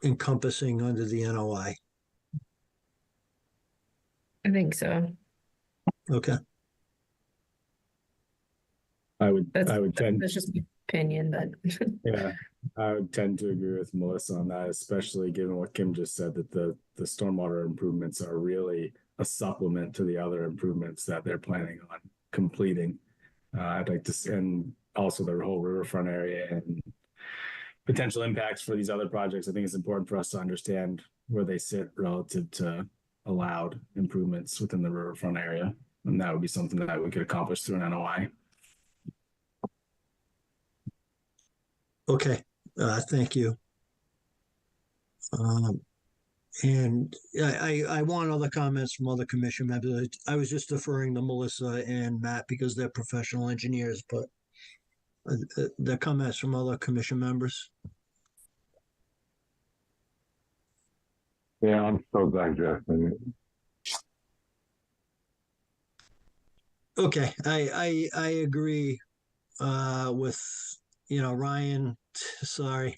encompassing under the NOI? I think so. Okay. I would tend, That's just my opinion, but yeah, I would tend to agree with Melissa on that, especially given what Kim just said, that the stormwater improvements are really a supplement to the other improvements that they're planning on completing. I'd like to, and also the whole riverfront area and potential impacts for these other projects. I think it's important for us to understand where they sit relative to allowed improvements within the riverfront area. And that would be something that we could accomplish through an NOI. Okay. Thank you. And I want other comments from other commission members. I was just deferring to Melissa and Matt because they're professional engineers, but the comments from other commission members. Yeah, I'm still digesting it. Okay, I agree with Ryan. Sorry,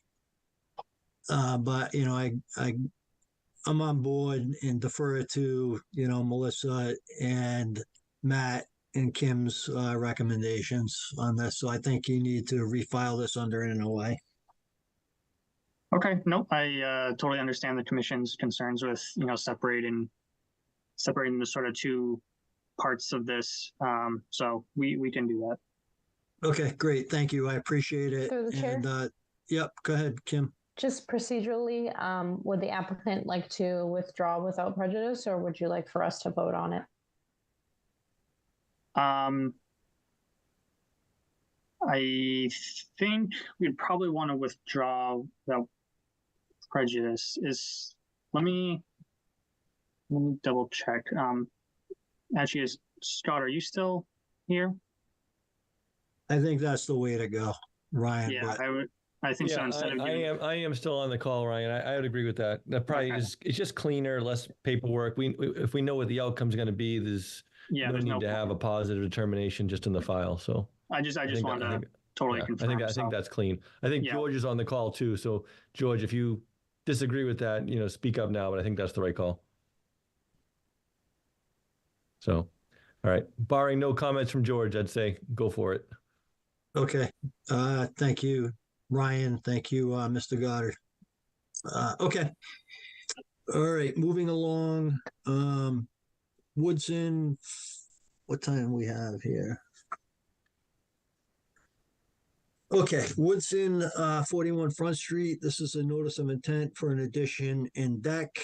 but I'm on board and defer to Melissa and Matt and Kim's recommendations on this. So I think you need to refile this under an NOI. Okay, no, I totally understand the commission's concerns with separating the sort of two parts of this. So we can do that. Okay, great. Thank you. I appreciate it. Through the chair? And yep, go ahead, Kim. Just procedurally, would the applicant like to withdraw without prejudice, or would you like for us to vote on it? I think we'd probably want to withdraw without prejudice. Let me double check. Actually, Scott, are you still here? I think that's the way to go, Ryan. Yeah, but... I think so. Instead of I am still on the call, Ryan. I would agree with that. That probably is. It's just cleaner, less paperwork. If we know what the outcome is going to be, there's no need to have a positive determination just in the file. So I just wanted to totally confirm. I think that's clean. I think George is on the call too. So George, if you disagree with that, speak up now. But I think that's the right call. So, all right. Barring no comments from George, I'd say go for it. Okay. Thank you, Ryan. Thank you, Mr. Goddard. Okay. All right. Moving along. Woodson, what time we have here? Okay. Woodson, 41 Front Street. This is a notice of intent for an addition and deck.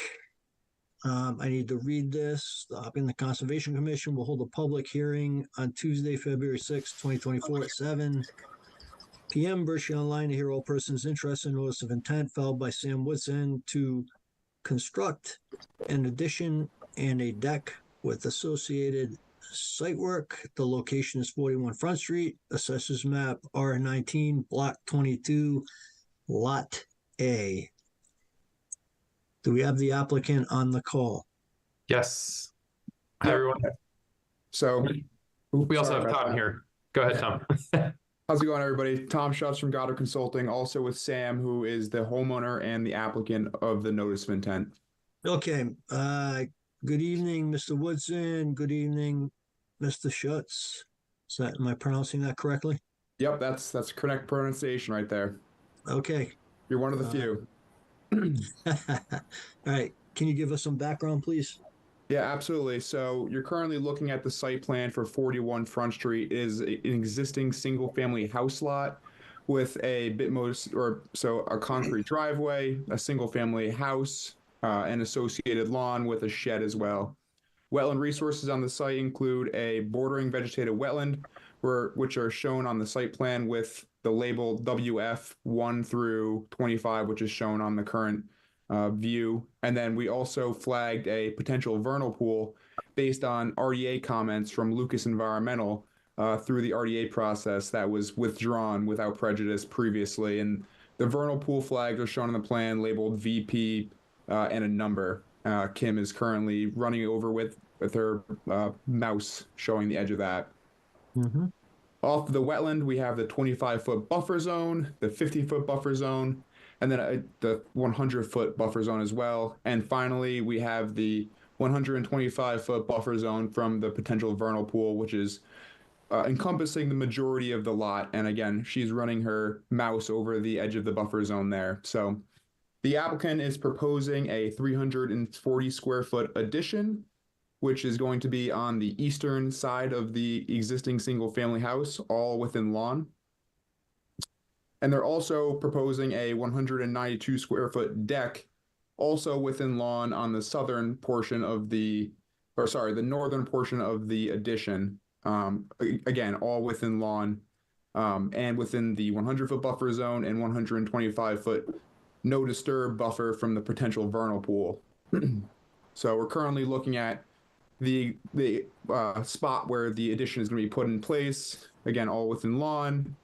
I need to read this. The Hopkins Conservation Commission will hold a public hearing on Tuesday, February 6, 2024 at 7 p.m. virtually online to hear all persons interested in notice of intent filed by Sam Woodson to construct an addition and a deck with associated site work. The location is 41 Front Street, Assessors Map R19, Block 22, Lot A. Do we have the applicant on the call? Yes. Hi, everyone. So we also have Tom here. Go ahead, Tom. How's it going, everybody? Tom Schutz from Goddard Consulting, also with Sam, who is the homeowner and the applicant of the notice of intent. Okay. Good evening, Mr. Woodson. Good evening, Mr. Schutz. Am I pronouncing that correctly? Yep, that's correct pronunciation right there. Okay. You're one of the few. All right. Can you give us some background, please? Yeah, absolutely. So you're currently looking at the site plan for 41 Front Street. It is an existing single-family house lot with a concrete driveway, a single-family house, an associated lawn with a shed as well. Wetland resources on the site include a bordering vegetated wetland, which are shown on the site plan with the label WF 1 through 25, which is shown on the current view. And then we also flagged a potential vernal pool based on RDA comments from Lucas Environmental through the RDA process that was withdrawn without prejudice previously. And the vernal pool flags are shown on the plan labeled VP and a number. Kim is currently running over with her mouse showing the edge of that. Mm-hmm. Off the wetland, we have the 25-foot buffer zone, the 50-foot buffer zone, and then the 100-foot buffer zone as well. And finally, we have the 125-foot buffer zone from the potential vernal pool, which is encompassing the majority of the lot. And again, she's running her mouse over the edge of the buffer zone there. So the applicant is proposing a 340 square foot addition, which is going to be on the eastern side of the existing single family house, all within lawn. And they're also proposing a 192 square foot deck, also within lawn on the southern portion of the northern portion of the addition. Again, all within lawn, and within the 100-foot buffer zone and 125-foot no disturb buffer from the potential vernal pool. So we're currently looking at the spot where the addition is going to be put in place. Again, all within lawn.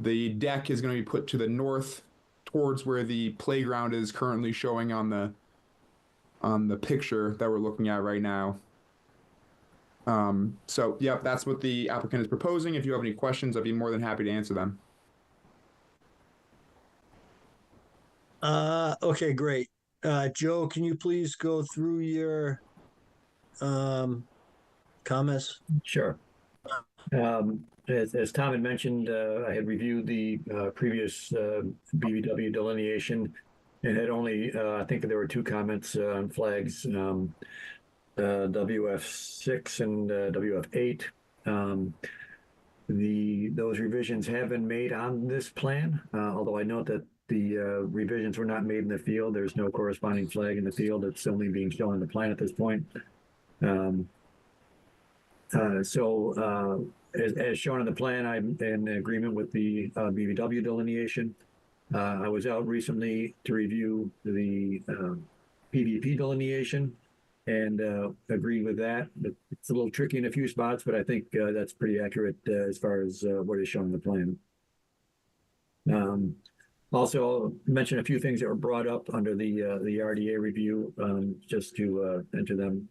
The deck is going to be put to the north, towards where the playground is currently showing on the picture that we're looking at right now. So, yep, that's what the applicant is proposing. If you have any questions, I'd be more than happy to answer them. Okay, great. Joe, can you please go through your comments? Sure. As Tom had mentioned, I had reviewed the previous BBW delineation and had only, I think there were 2 comments on flags, WF6 and WF8. Those revisions have been made on this plan, although I note that the revisions were not made in the field. There's no corresponding flag in the field. It's only being shown on the plan at this point. As shown in the plan, I'm in agreement with the BBW delineation. I was out recently to review the PVP delineation and agree with that. It's a little tricky in a few spots, but I think that's pretty accurate as far as what is shown in the plan. Also, I'll mention a few things that were brought up under the RDA review, just to enter them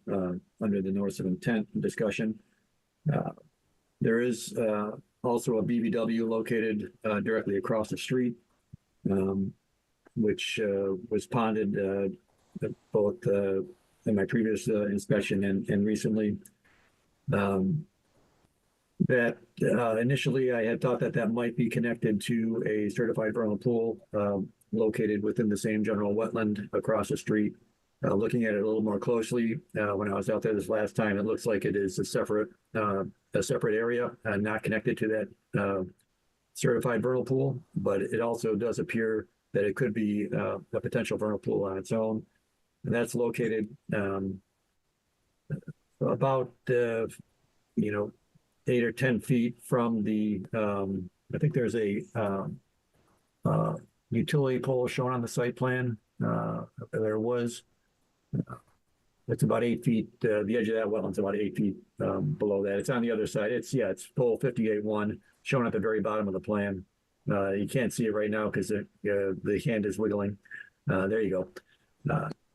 under the notice of intent discussion. There is also a BBW located directly across the street, which was ponded both in my previous inspection and recently. That initially I had thought that might be connected to a certified vernal pool located within the same general wetland across the street. Looking at it a little more closely, when I was out there this last time, it looks like it is a separate area, not connected to that certified vernal pool, but it also does appear that it could be a potential vernal pool on its own. And that's located about 8 or 10 feet from the, I think there's a utility pole shown on the site plan. There was, it's about 8 feet, the edge of that wetland's about 8 feet below that. It's on the other side. It's pole 58-1, shown at the very bottom of the plan. You can't see it right now because the hand is wiggling. There you go.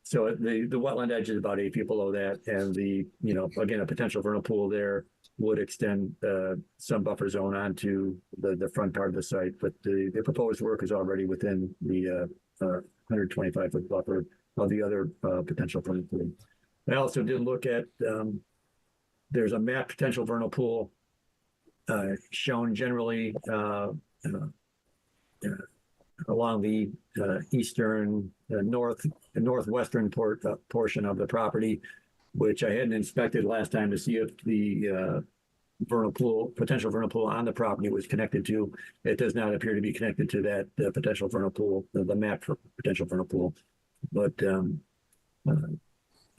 So the wetland edge is about 8 feet below that, and again, a potential vernal pool there would extend some buffer zone onto the front part of the site, but the proposed work is already within the 125-foot buffer of the other potential vernal pool. I also did look at, there's a mapped potential vernal pool shown generally along the eastern, northwestern portion of the property, which I hadn't inspected last time to see if the potential vernal pool on the property was connected to. It does not appear to be connected to that potential vernal pool, the map for potential vernal pool. But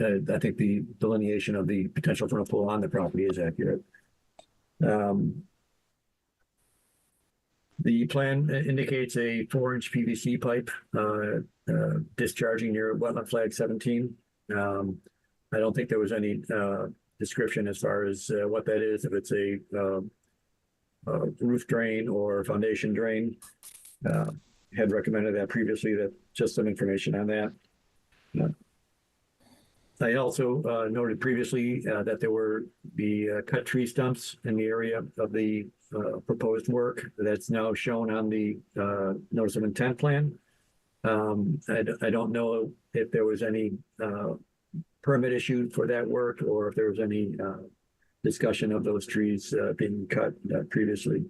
I think the delineation of the potential vernal pool on the property is accurate. The plan indicates a 4-inch PVC pipe discharging near wetland flag 17. I don't think there was any description as far as what that is, if it's a roof drain or foundation drain. Had recommended that previously, that just some information on that. I also noted previously that there were the cut tree stumps in the area of the proposed work. That's now shown on the notice of intent plan. I don't know if there was any permit issued for that work, or if there was any discussion of those trees being cut previously.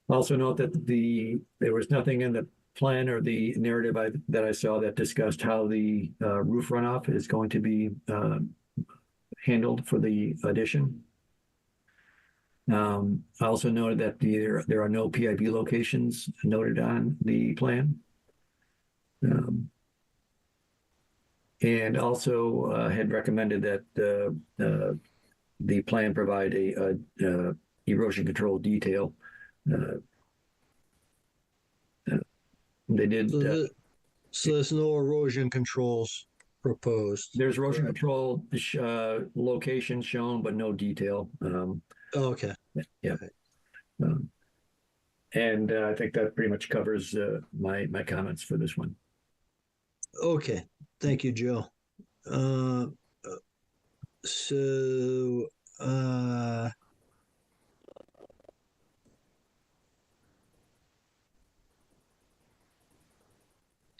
Also note that there was nothing in the plan or the narrative that I saw that discussed how the roof runoff is going to be handled for the addition. I also noted that there are no PIB locations noted on the plan. And also had recommended that the plan provide a erosion control detail. They did. So there's no erosion controls proposed. There's erosion control location shown, but no detail. Okay. Yeah. And I think that pretty much covers my comments for this one. Okay. Thank you, Joe.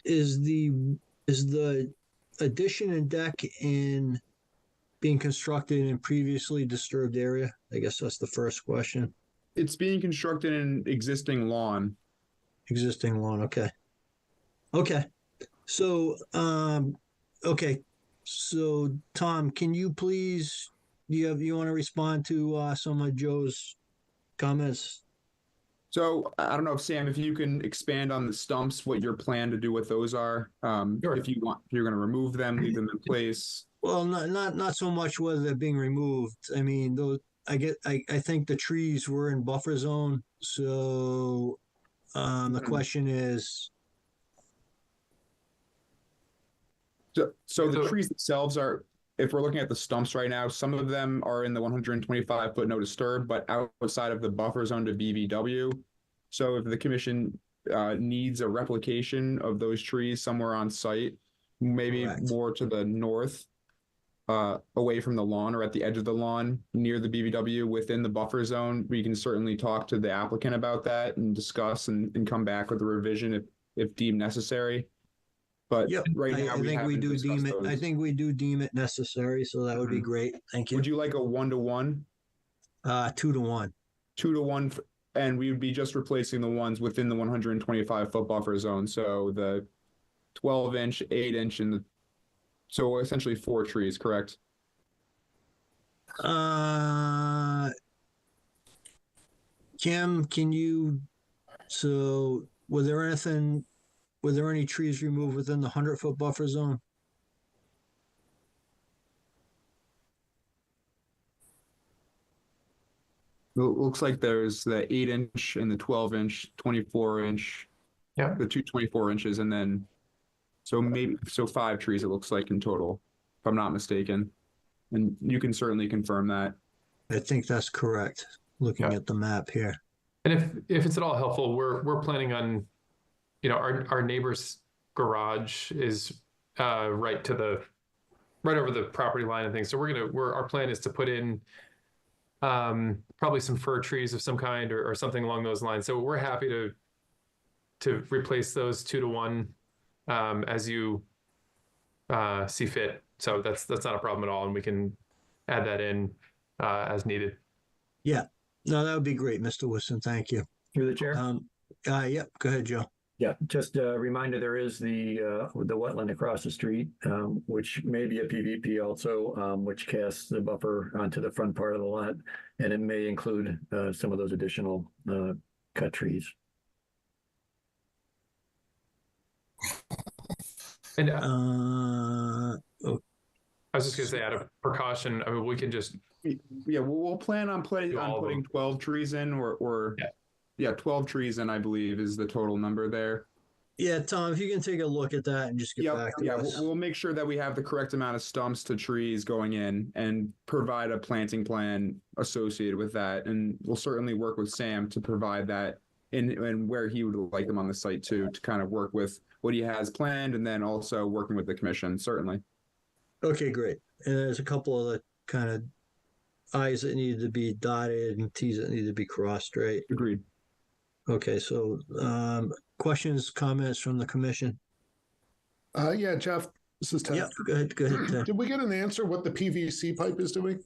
Is the addition and deck being constructed in previously disturbed area? I guess that's the first question. It's being constructed in existing lawn. Existing lawn. Okay. Okay. So, okay. So, Tom, can you please, you want to respond to some of Joe's comments? So I don't know if Sam, if you can expand on the stumps, what your plan to do with those are. Sure. If you want, you're going to remove them, leave them in place. Well, not so much whether they're being removed. I mean, those, I think the trees were in buffer zone. So, the question is. So the trees themselves are, if we're looking at the stumps right now, some of them are in the 125-foot no disturb, but outside of the buffer zone to BVW. So if the commission needs a replication of those trees somewhere on site, maybe more to the north, away from the lawn or at the edge of the lawn near the BVW within the buffer zone, we can certainly talk to the applicant about that and discuss and come back with a revision if deemed necessary. But yep, right now, I think we do deem it. I think we do deem it necessary, so that would be great. Thank you. Would you like a 1-to-1? 2-to-1. 2-to-1, and we would be just replacing the ones within the 125-foot buffer zone. So the 12-inch, 8-inch, and so essentially 4 trees, correct? Kim, can you? So, was there any trees removed within the 100-foot buffer zone? It looks like there's the 8-inch and the 12-inch, 24-inch. Yeah. The 2 24 inches, and then so 5 trees it looks like in total, if I'm not mistaken. And you can certainly confirm that. I think that's correct. Looking at the map here. And if it's at all helpful, we're planning on, our neighbor's garage is right over the property line and things. So our plan is to put in probably some fir trees of some kind or something along those lines. So we're happy to replace those 2-to-1 as you see fit. So that's not a problem at all, and we can add that in as needed. Yeah, no, that would be great, Mr. Wilson. Thank you. Through the chair. Yep. Go ahead, Joe. Yeah, just a reminder, there is the wetland across the street, which may be a PVP also, which casts the buffer onto the front part of the lot, and it may include some of those additional cut trees. And I was just gonna say, out of precaution, I mean, we can just we'll plan on putting 12 trees in, or 12 trees in, I believe, is the total number there. Yeah, Tom, if you can take a look at that and just get back to us. We'll make sure that we have the correct amount of stumps to trees going in and provide a planting plan associated with that. And we'll certainly work with Sam to provide that and where he would like them on the site too, to kind of work with what he has planned, and then also working with the commission, certainly. Okay, great. And there's a couple of the kind of I's that need to be dotted and T's that need to be crossed, right? Agreed. Okay, so questions, comments from the commission? Yeah, Jeff, this is Ted. Yep, go ahead, Ted. Did we get an answer what the PVC pipe is doing?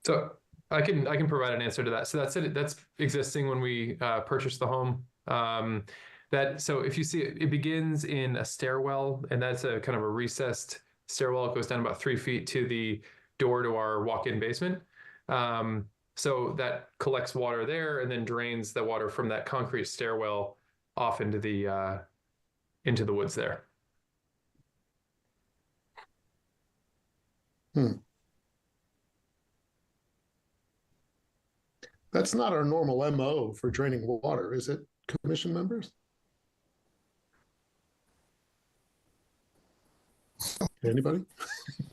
So I can provide an answer to that. So that's it. That's existing when we purchased the home. So if you see it, it begins in a stairwell, and that's a kind of a recessed stairwell. It goes down about 3 feet to the door to our walk-in basement. So that collects water there and then drains the water from that concrete stairwell off into the woods there. That's not our normal MO for draining water, is it, commission members? Anybody?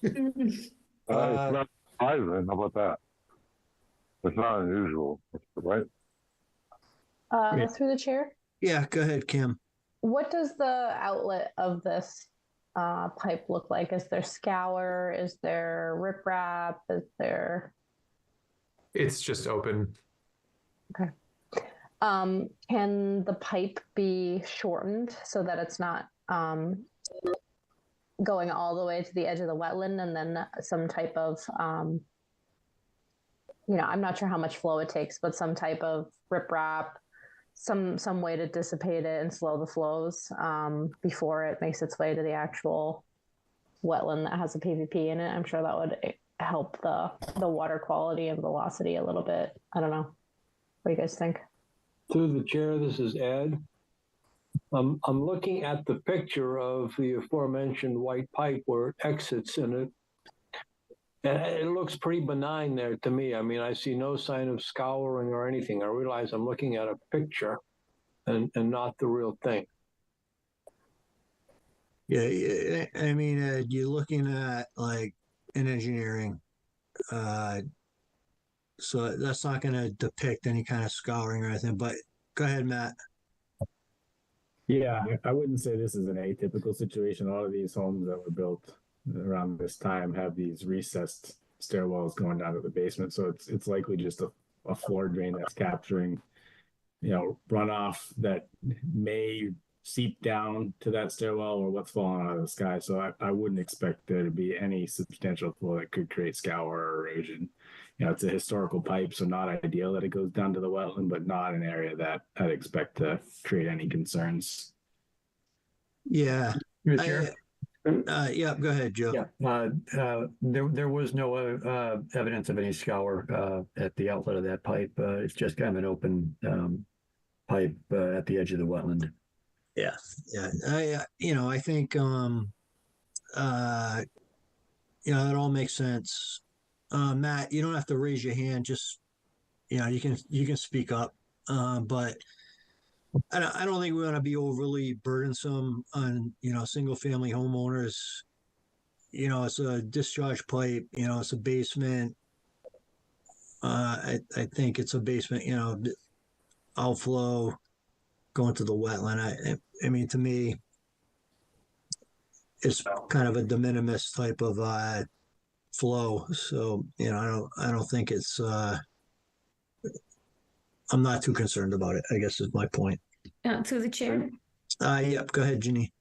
It's not surprising. How about that? It's not unusual, right? Through the chair. Yeah, go ahead, Kim. What does the outlet of this pipe look like? Is there scour? Is there riprap? Is there? It's just open. Okay. Can the pipe be shortened so that it's not going all the way to the edge of the wetland, and then some type of, I'm not sure how much flow it takes, but some type of riprap, some way to dissipate it and slow the flows before it makes its way to the actual wetland that has a PVP in it? I'm sure that would help the water quality and velocity a little bit. I don't know. What do you guys think? Through the chair, this is Ed. I'm looking at the picture of the aforementioned white pipe where it exits, and it looks pretty benign there to me. I mean, I see no sign of scouring or anything. I realize I'm looking at a picture and not the real thing. Yeah, I mean, you're looking at like an engineering, so that's not going to depict any kind of scouring or anything. But go ahead, Matt. Yeah, I wouldn't say this is an atypical situation. A lot of these homes that were built around this time have these recessed stairwells going down to the basement. So it's likely just a floor drain that's capturing, runoff that may seep down to that stairwell or what's falling out of the sky. So I wouldn't expect there to be any substantial flow that could create scour or erosion. It's a historical pipe, so not ideal that it goes down to the wetland, but not an area that I'd expect to create any concerns. Yeah. Mr. Chair? Yeah, go ahead, Joe. Yeah, there was no evidence of any scour at the outlet of that pipe. It's just kind of an open pipe at the edge of the wetland. Yeah. I think it all makes sense. Matt, you don't have to raise your hand. Just you can speak up. But I don't think we want to be overly burdensome on single family homeowners. It's a discharge pipe. It's a basement. I think it's a basement. Outflow going to the wetland. I mean, to me, it's kind of a de minimis type of flow. So I don't think it's. I'm not too concerned about it, I guess is my point. Through the chair. Yep. Go ahead, Ginny.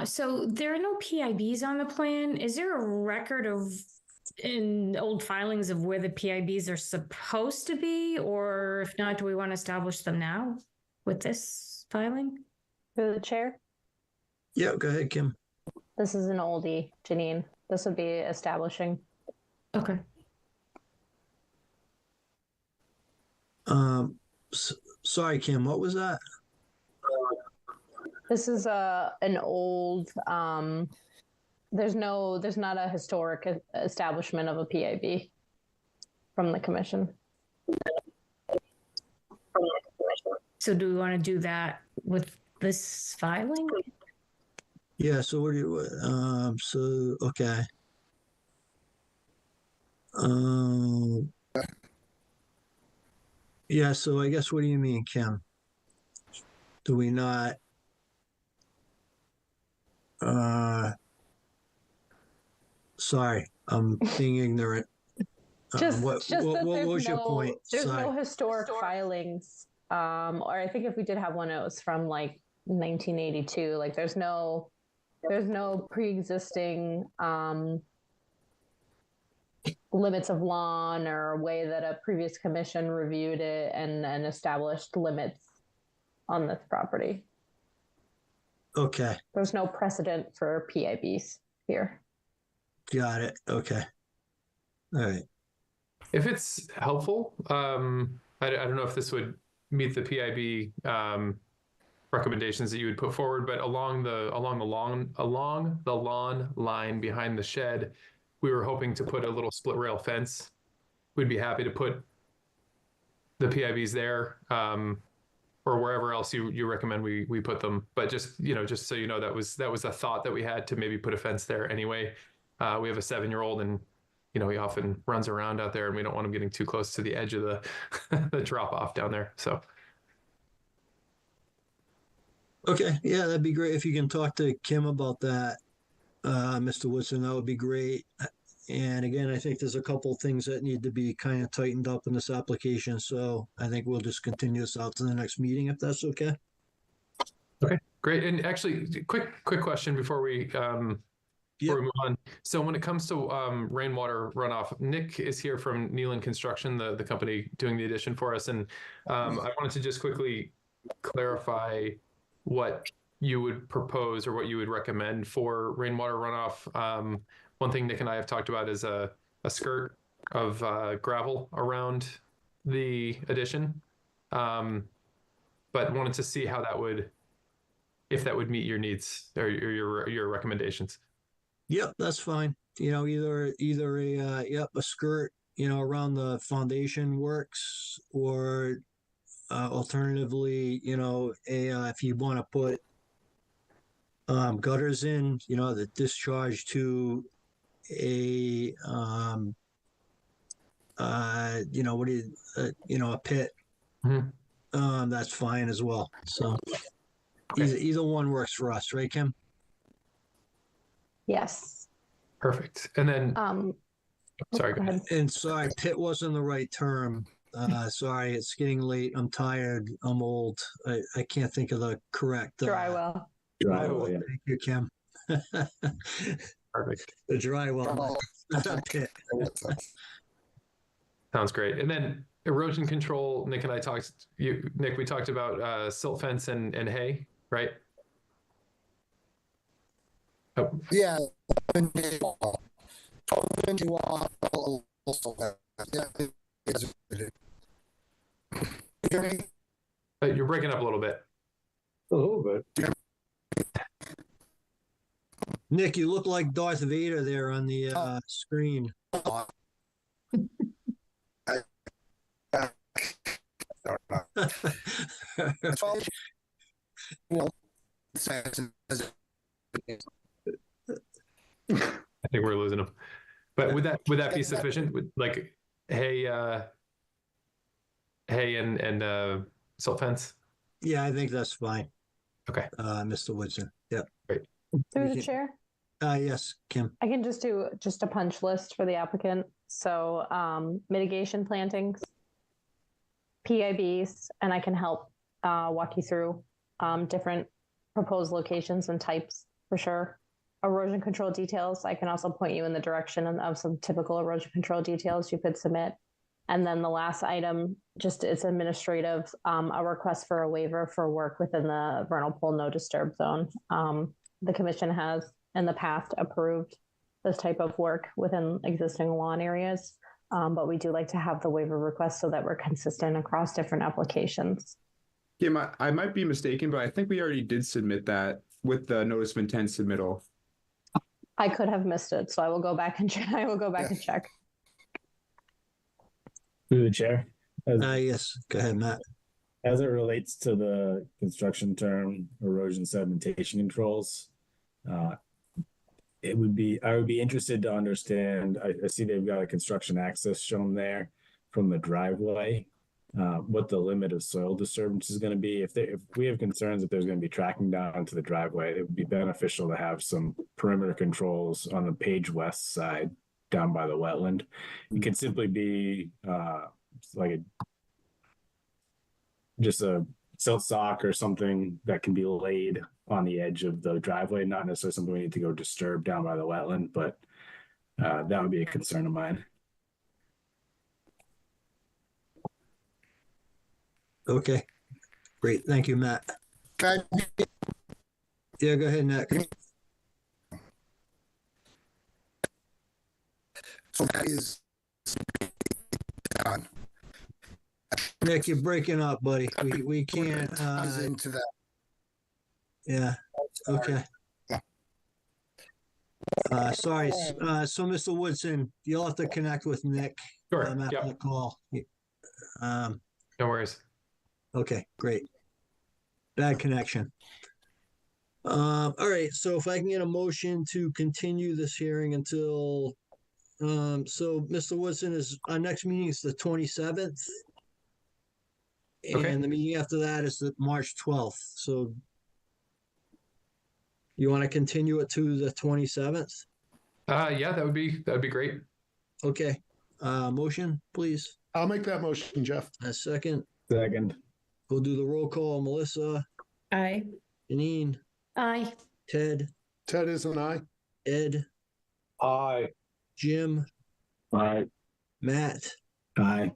So there are no PIBs on the plan. Is there a record in old filings of where the PIBs are supposed to be? Or if not, do we want to establish them now with this filing? Through the chair. Yeah, go ahead, Kim. This is an oldie, Janine. This would be establishing. Okay. Sorry, Kim, what was that? This is an old, there's not a historic establishment of a PIB from the commission. So do we want to do that with this filing? Yeah, so what do you, okay. Yeah, so I guess what do you mean, Kim? Do we not sorry, I'm being ignorant. What was your point? There's no historic filings. Or I think if we did have one, it was from like 1982. Like there's no There's no pre-existing limits of lawn or way that a previous commission reviewed it and established limits on this property. Okay, There's no precedent for PIBs here. got it. Okay. All right. If it's helpful, I don't know if this would meet the PIB recommendations that you would put forward, but along the lawn line behind the shed, we were hoping to put a little split rail fence. We'd be happy to put the PIBs there, or wherever else you recommend we put them. But just so you know, that was a thought that we had to maybe put a fence there anyway. We have a 7-year-old, and he often runs around out there, and we don't want him getting too close to the edge of the the drop off down there. So. Okay, yeah, that'd be great if you can talk to Kim about that, Mr. Woodson. That would be great. And again, I think there's a couple things that need to be kind of tightened up in this application. So I think we'll just continue this out to the next meeting if that's okay. Okay, great. And actually, quick question before we move on. So when it comes to rainwater runoff, Nick is here from Neelan Construction, the company doing the addition for us, and I wanted to just quickly clarify what you would propose or what you would recommend for rainwater runoff. One thing Nick and I have talked about is a skirt of gravel around the addition, but wanted to see how that would, if that would meet your needs or your recommendations. Yep, that's fine. Either a skirt, around the foundation works, or alternatively, if you want to put gutters in, that discharge to a a pit. Mm-hmm. That's fine as well. So either one works for us, right, Kim? Yes. Perfect. And then sorry, go ahead. And sorry, pit wasn't the right term. Sorry, it's getting late. I'm tired. I'm old. I can't think of the correct Dry well. Dry well, yeah. Thank you, Kim. Perfect. The dry well. Not pit. Sounds great. And then erosion control, Nick and I talked. Nick, we talked about silt fence and hay, right? Oh. Yeah. You're breaking up a little bit. A little bit. Nick, you look like Darth Vader there on the screen. I think we're losing him. But would that be sufficient? Would like hay and silt fence? Yeah, I think that's fine. Okay. Mr. Woodson. Yep. Great. Through the chair. Yes, Kim. I can just do a punch list for the applicant. So mitigation plantings, PIBs, and I can help walk you through different proposed locations and types for sure. Erosion control details, I can also point you in the direction of some typical erosion control details you could submit. And then the last item, just it's administrative, a request for a waiver for work within the vernal pool no disturb zone. The commission has in the past approved this type of work within existing lawn areas, but we do like to have the waiver request so that we're consistent across different applications. Kim, I might be mistaken, but I think we already did submit that with the notice of intent submittal. I could have missed it, so I will go back and check. And check. Through the chair. Yes, go ahead, Matt. As it relates to the construction term erosion sedimentation controls, I would be interested to understand. I see they've got a construction access shown there from the driveway. What the limit of soil disturbance is going to be. If we have concerns that there's going to be tracking down to the driveway, it would be beneficial to have some perimeter controls on the Page West side down by the wetland. It could simply be like just a silt sock or something that can be laid on the edge of the driveway, not necessarily something we need to go disturb down by the wetland, but that would be a concern of mine. Okay, great. Thank you, Matt. Yeah, go ahead, Nick. So that is done. Nick, you're breaking up, buddy. We can't. Into that. Yeah. Okay. Sorry. So, Mr. Woodson, you'll have to connect with Nick. Sure. After Yep. the call. No worries. Okay, great. Bad connection. All right. So, if I can get a motion to continue this hearing until, so Mr. Woodson, is our next meeting is the 27th. Okay. And the meeting after that is the March 12th. So you want to continue it to the 27th? Yeah, that would be great. Okay. Motion, please. I'll make that motion, Jeff. A second. Second. We'll do the roll call. Melissa, Aye. Janine, Aye. Ted, Ted is an aye. Ed, Aye. Jim, Aye. Matt, Aye.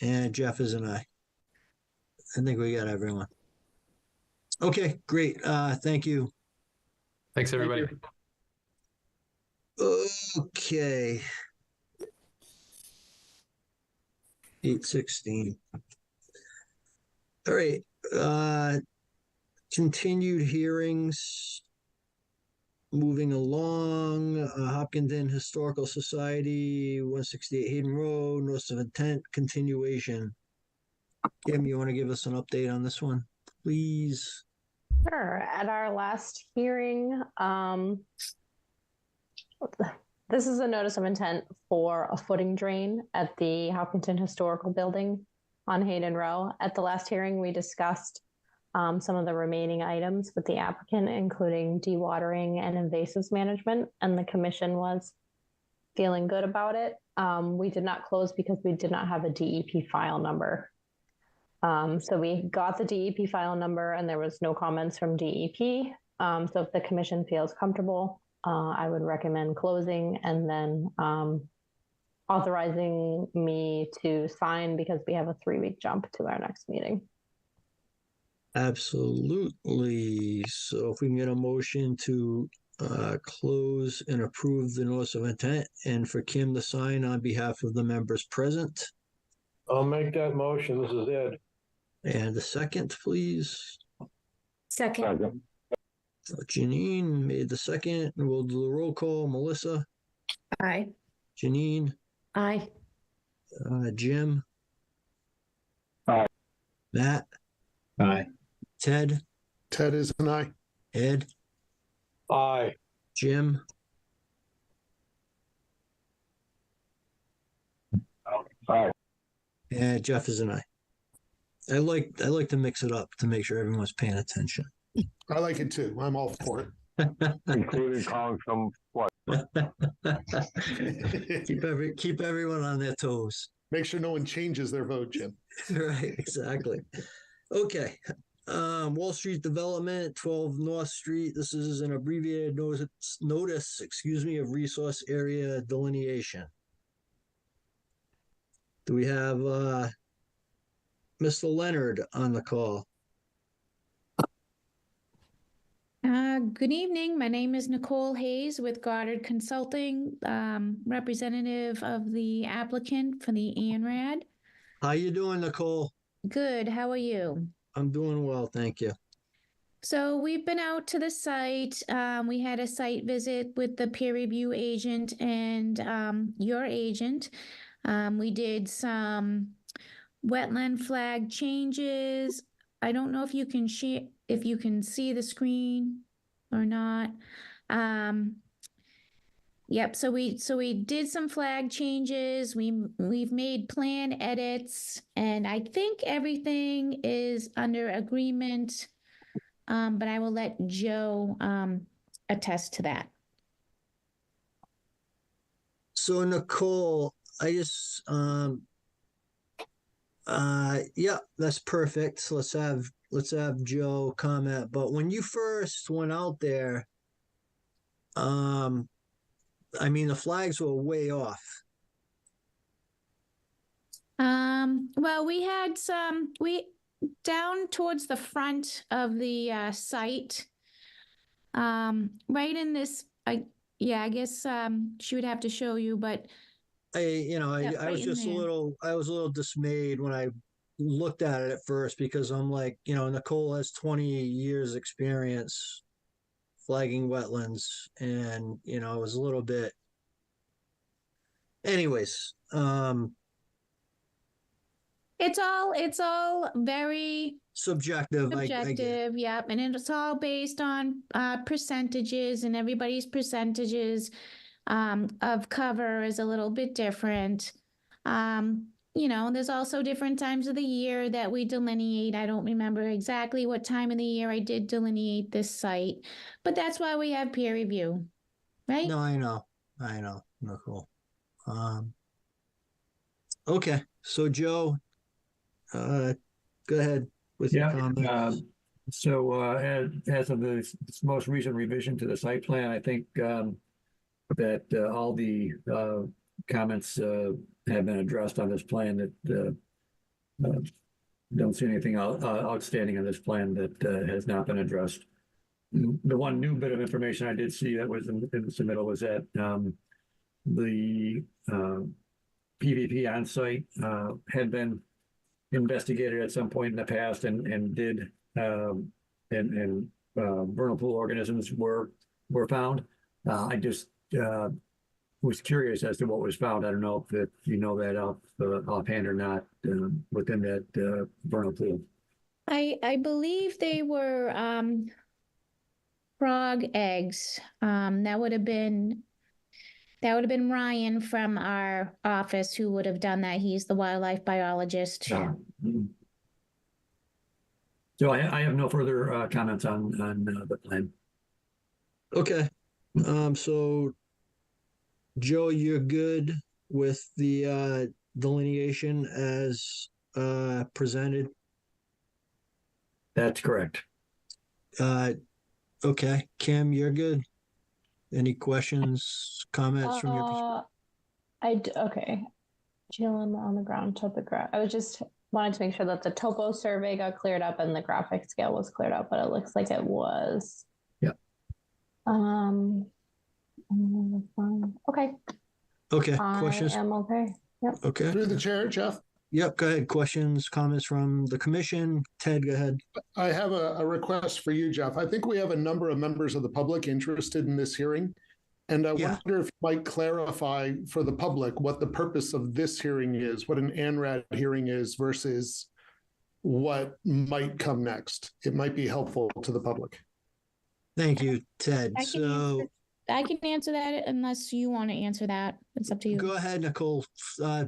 and Jeff is an aye. I think we got everyone. Okay, great. Thank you. Thanks, everybody. Okay. 8:16. All right. Continued hearings. Moving along. Hopkinton Historical Society, 168 Hayden Road, notice of intent, continuation. Kim, you want to give us an update on this one, please? Sure. At our last hearing, this is a notice of intent for a footing drain at the Hopkinton Historical Building on Hayden Row. At the last hearing, we discussed some of the remaining items with the applicant, including dewatering and invasives management, and the commission was feeling good about it. We did not close because we did not have a DEP file number. So we got the DEP file number and there was no comments from DEP. So if the commission feels comfortable, I would recommend closing and then authorizing me to sign because we have a 3-week jump to our next meeting. Absolutely. So if we can get a motion to close and approve the notice of intent and for Kim to sign on behalf of the members present. I'll make that motion. This is Ed. And a second, please. Second. Janine made the second, and we'll do the roll call. Melissa, Aye. Janine, Aye. Jim, Aye. Matt, Aye. Ted, Ted is an aye. Ed, Aye. Jim, Aye. and Jeff is an aye. I like to mix it up to make sure everyone's paying attention. I like it too. I'm all for it. Including calling some what? keep everyone on their toes. Make sure no one changes their vote, Jim. Right, exactly. Okay. Wall Street Development, 12 North Street. This is an abbreviated notice, of resource area delineation. Do we have Mr. Leonard on the call? Good evening. My name is Nicole Hayes with Goddard Consulting, representative of the applicant for the ANRAD. How you doing, Nicole? Good. How are you? I'm doing well, thank you. So we've been out to the site. We had a site visit with the peer review agent and your agent. We did some wetland flag changes. I don't know if you can see the screen or not. Yep. So we did some flag changes. We've made plan edits, and I think everything is under agreement. But I will let Joe attest to that. So Nicole, I Yeah, that's perfect. So let's have Joe comment. But when you first went out there, I mean, the flags were way off. Well, we had down towards the front of the site, right in this, I guess she would have to show you, but I right was in just there. I was a little dismayed when I looked at it at first because I'm like, Nicole has 20 years experience flagging wetlands, and I was a little bit. Anyways, it's all very subjective. I get it. subjective, yep, and it's all based on percentages, and everybody's percentages of cover is a little bit different. There's also different times of the year that we delineate. I don't remember exactly what time of the year I did delineate this site, but that's why we have peer review, right? No, I know. Nicole. Okay, so Joe, go ahead with your comments. As of this most recent revision to the site plan, I think that all the comments have been addressed on this plan. That don't see anything outstanding on this plan that has not been addressed. The one new bit of information I did see that was in the submittal was that the PVP on site had been investigated at some point in the past and did vernal pool organisms were found. I just was curious as to what was found. I don't know if you know that offhand or not within that vernal pool. I believe they were frog eggs. That would have been Ryan from our office who would have done that. He's the wildlife biologist. So I have no further comments on the plan. Okay. So Joe, you're good with the delineation as presented? That's correct. Okay. Kim, you're good? Any questions, comments from your perspective? Okay. GLM on the ground topograph. I was just wanted to make sure that the topo survey got cleared up and the graphic scale was cleared up, but it looks like it was. Yeah. Okay. Okay. Questions? I am okay. Yep. Okay. Through the chair, Jeff. Yep. Go ahead. Questions, comments from the commission? Ted, go ahead. I have a request for you, Jeff. I think we have a number of members of the public interested in this hearing. And I wonder if you might clarify for the public what the purpose of this hearing is, what an ANRAD hearing is versus what might come next. It might be helpful to the public. Thank you, Ted. I can answer that unless you want to answer that. It's up to you. Go ahead, Nicole.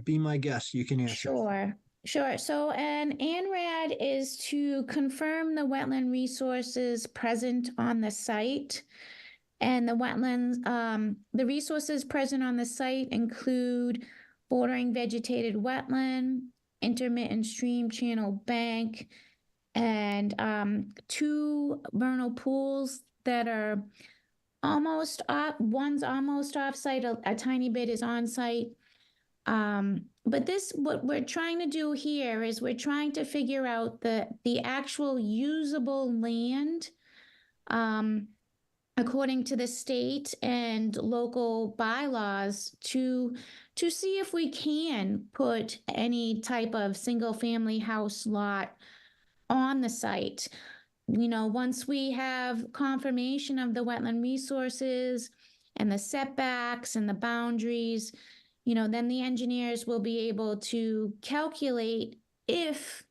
Be my guest. You can answer. Sure. So an ANRAD is to confirm the wetland resources present on the site. And the wetlands, the resources present on the site include bordering vegetated wetland, intermittent stream channel bank, and 2 vernal pools that are almost off. One's almost off site, a tiny bit is on site. But what we're trying to do here is we're trying to figure out the actual usable land, according to the state and local bylaws, to see if we can put any type of single family house lot on the site. Once we have confirmation of the wetland resources and the setbacks and the boundaries, then the engineers will be able to calculate if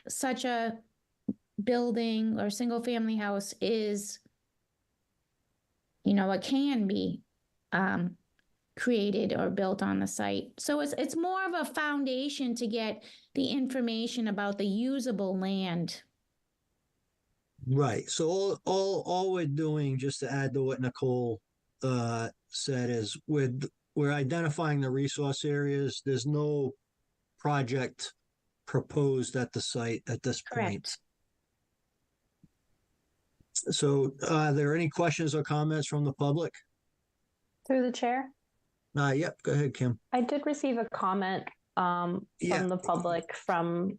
such a building or single family house is, it can be created or built on the site. So it's more of a foundation to get the information about the usable land. Right. So all we're doing, just to add to what Nicole said, is we're identifying the resource areas. There's no project proposed at the site at this point. Correct. So, are there any questions or comments from the public? Through the chair, Yep, go ahead, Kim. I did receive a comment from the public from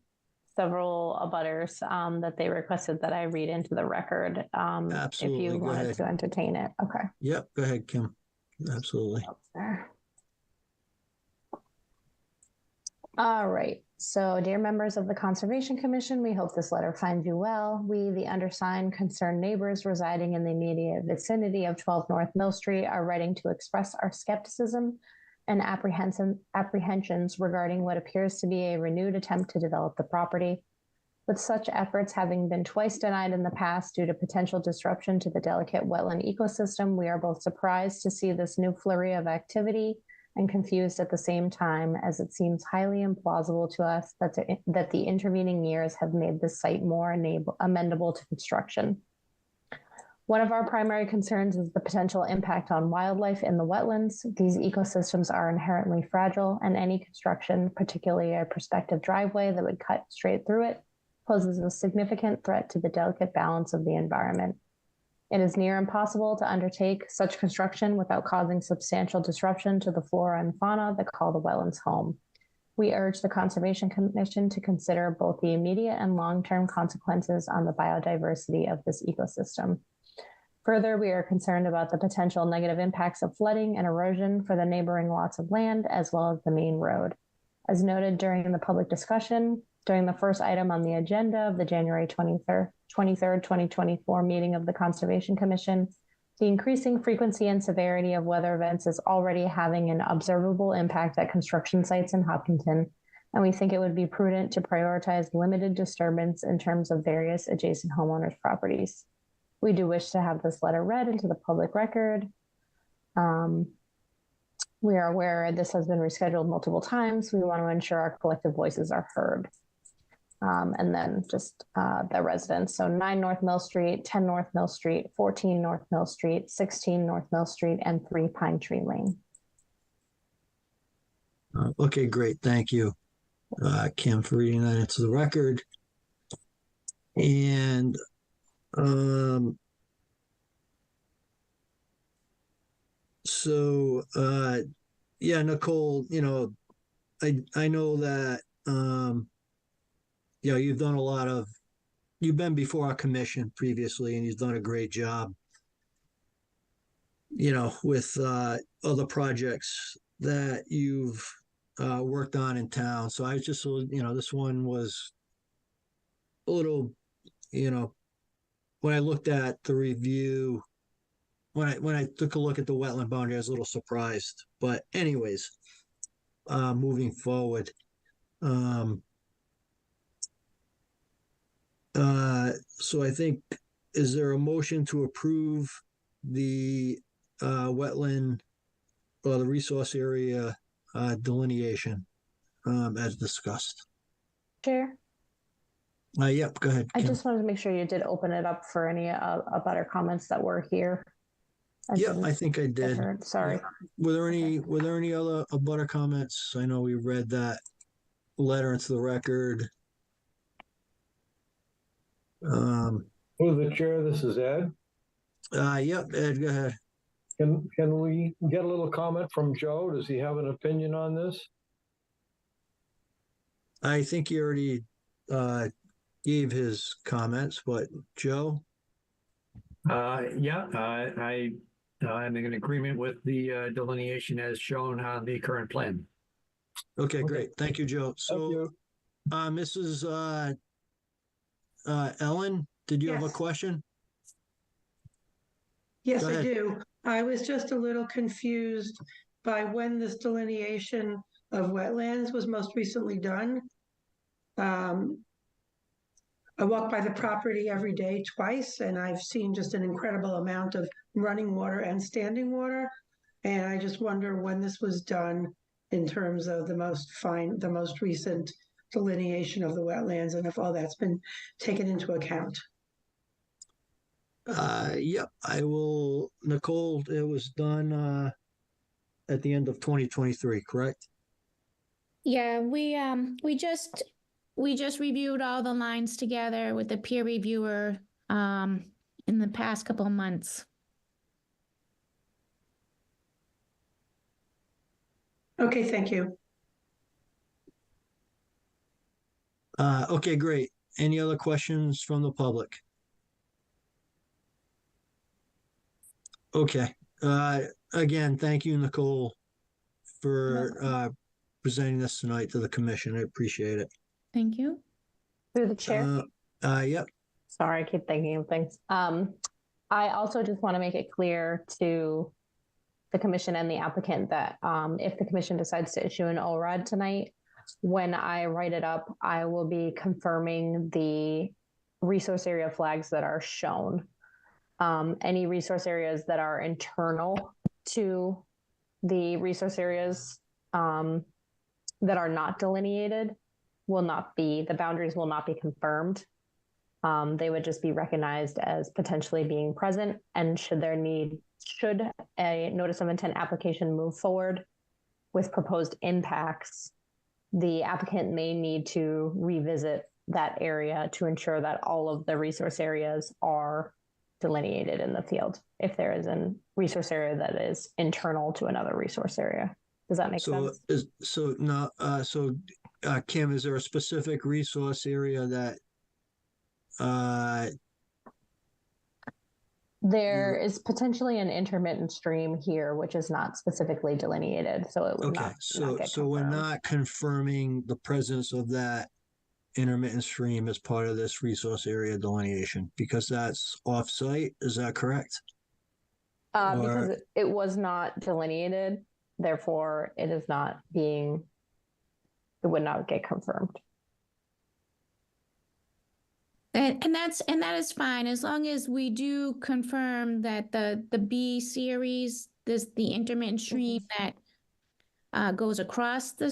several abutters that they requested that I read into the record. Absolutely, if you go wanted ahead. to entertain it. Okay. Yep, go ahead, Kim. Absolutely. All right. So, dear members of the Conservation Commission, we hope this letter finds you well. We, the undersigned, concerned neighbors residing in the immediate vicinity of 12 North Mill Street, are writing to express our skepticism and apprehensions regarding what appears to be a renewed attempt to develop the property. With such efforts having been twice denied in the past due to potential disruption to the delicate wetland ecosystem, we are both surprised to see this new flurry of activity and confused at the same time, as it seems highly implausible to us that the intervening years have made this site more amenable to construction. One of our primary concerns is the potential impact on wildlife in the wetlands. These ecosystems are inherently fragile, and any construction, particularly a prospective driveway that would cut straight through it, poses a significant threat to the delicate balance of the environment. It is near impossible to undertake such construction without causing substantial disruption to the flora and fauna that call the wetlands home. We urge the Conservation Commission to consider both the immediate and long-term consequences on the biodiversity of this ecosystem. Further, we are concerned about the potential negative impacts of flooding and erosion for the neighboring lots of land, as well as the main road. As noted during the public discussion, during the first item on the agenda of the January 23rd, 2024 meeting of the Conservation Commission, the increasing frequency and severity of weather events is already having an observable impact at construction sites in Hopkinton, and we think it would be prudent to prioritize limited disturbance in terms of various adjacent homeowners' properties. We do wish to have this letter read into the public record. We are aware this has been rescheduled multiple times. We want to ensure our collective voices are heard. And then just the residents. So 9 North Mill Street, 10 North Mill Street, 14 North Mill Street, 16 North Mill Street, and 3 Pine Tree Lane. Okay, great. Thank you, Kim, for reading that into the record. And yeah, Nicole, I know that you've done you've been before our commission previously, and you've done a great job, with other projects that you've worked on in town. So I was just, this one was a little, when I looked at the review, when I took a look at the wetland boundary, I was a little surprised. But anyways, moving forward, so I think, is there a motion to approve the wetland or the resource area delineation as discussed? Chair? Yep, go ahead, I Kim. just wanted to make sure you did open it up for any abutter comments that were here. Yeah, I think I did. Sorry. Yeah. Were there any other abutter comments? I know we read that letter into the record. Through the chair, this is Ed. Yep, Ed, go ahead. Can we get a little comment from Joe? Does he have an opinion on this? I think he already gave his comments, but Joe? I'm in agreement with the delineation as shown on the current plan. Okay, great. Thank you, Joe. So, Mrs. Ellen, did you have a question? Yes, I do. I was just a little confused by when this delineation of wetlands was most recently done. I walk by the property every day twice, and I've seen just an incredible amount of running water and standing water. And I just wonder when this was done in terms of the most recent delineation of the wetlands, and if all that's been taken into account. Yep, I will. Nicole, it was done at the end of 2023, correct? Yeah, we just reviewed all the lines together with the peer reviewer in the past couple of months. Okay, thank you. Okay, great. Any other questions from the public? Okay. Again, thank you, Nicole, for presenting this tonight to the commission. I appreciate it. Thank you. Through the chair. Yep. Sorry, I keep thinking of things. I also just want to make it clear to the commission and the applicant that if the commission decides to issue an ORAD tonight, when I write it up, I will be confirming the resource area flags that are shown. Any resource areas that are internal to the resource areas that are not delineated will not be, the boundaries will not be confirmed. They would just be recognized as potentially being present, and should a notice of intent application move forward with proposed impacts, the applicant may need to revisit that area to ensure that all of the resource areas are delineated in the field if there is a resource area that is internal to another resource area. Does that make sense? Kim, is there a specific resource area that there is potentially an intermittent stream here, which is not specifically delineated, so it would not get so we're not confirming the presence of that intermittent stream as part of this resource area delineation because that's off-site. Is that correct? Because it was not delineated, therefore it is not being, it would not get confirmed. And that is fine as long as we do confirm that the B series, the intermittent stream that goes across the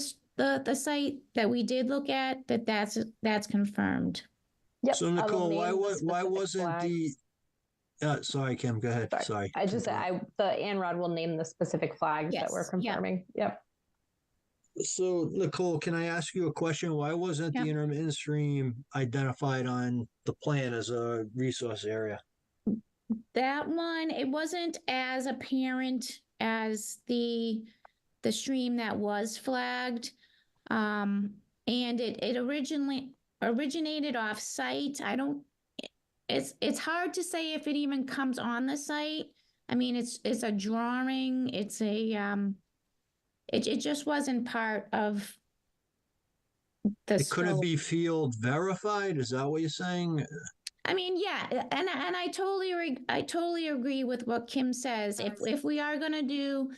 site that we did look at, that's confirmed. Yep. So Nicole, why wasn't the sorry, Kim, go ahead. Sorry. I just said the ANRAD will name the specific flags that we're confirming. Yep. So Nicole, can I ask you a question? Why wasn't the intermittent stream identified on the plan as a resource area? That one, it wasn't as apparent as the stream that was flagged. And it originally originated off site. It's hard to say if it even comes on the site. I mean, it's a drawing, it's a it just wasn't part of the It couldn't be field verified. Is that what you're saying? I mean, yeah, and I totally agree with what Kim says. If we are gonna do,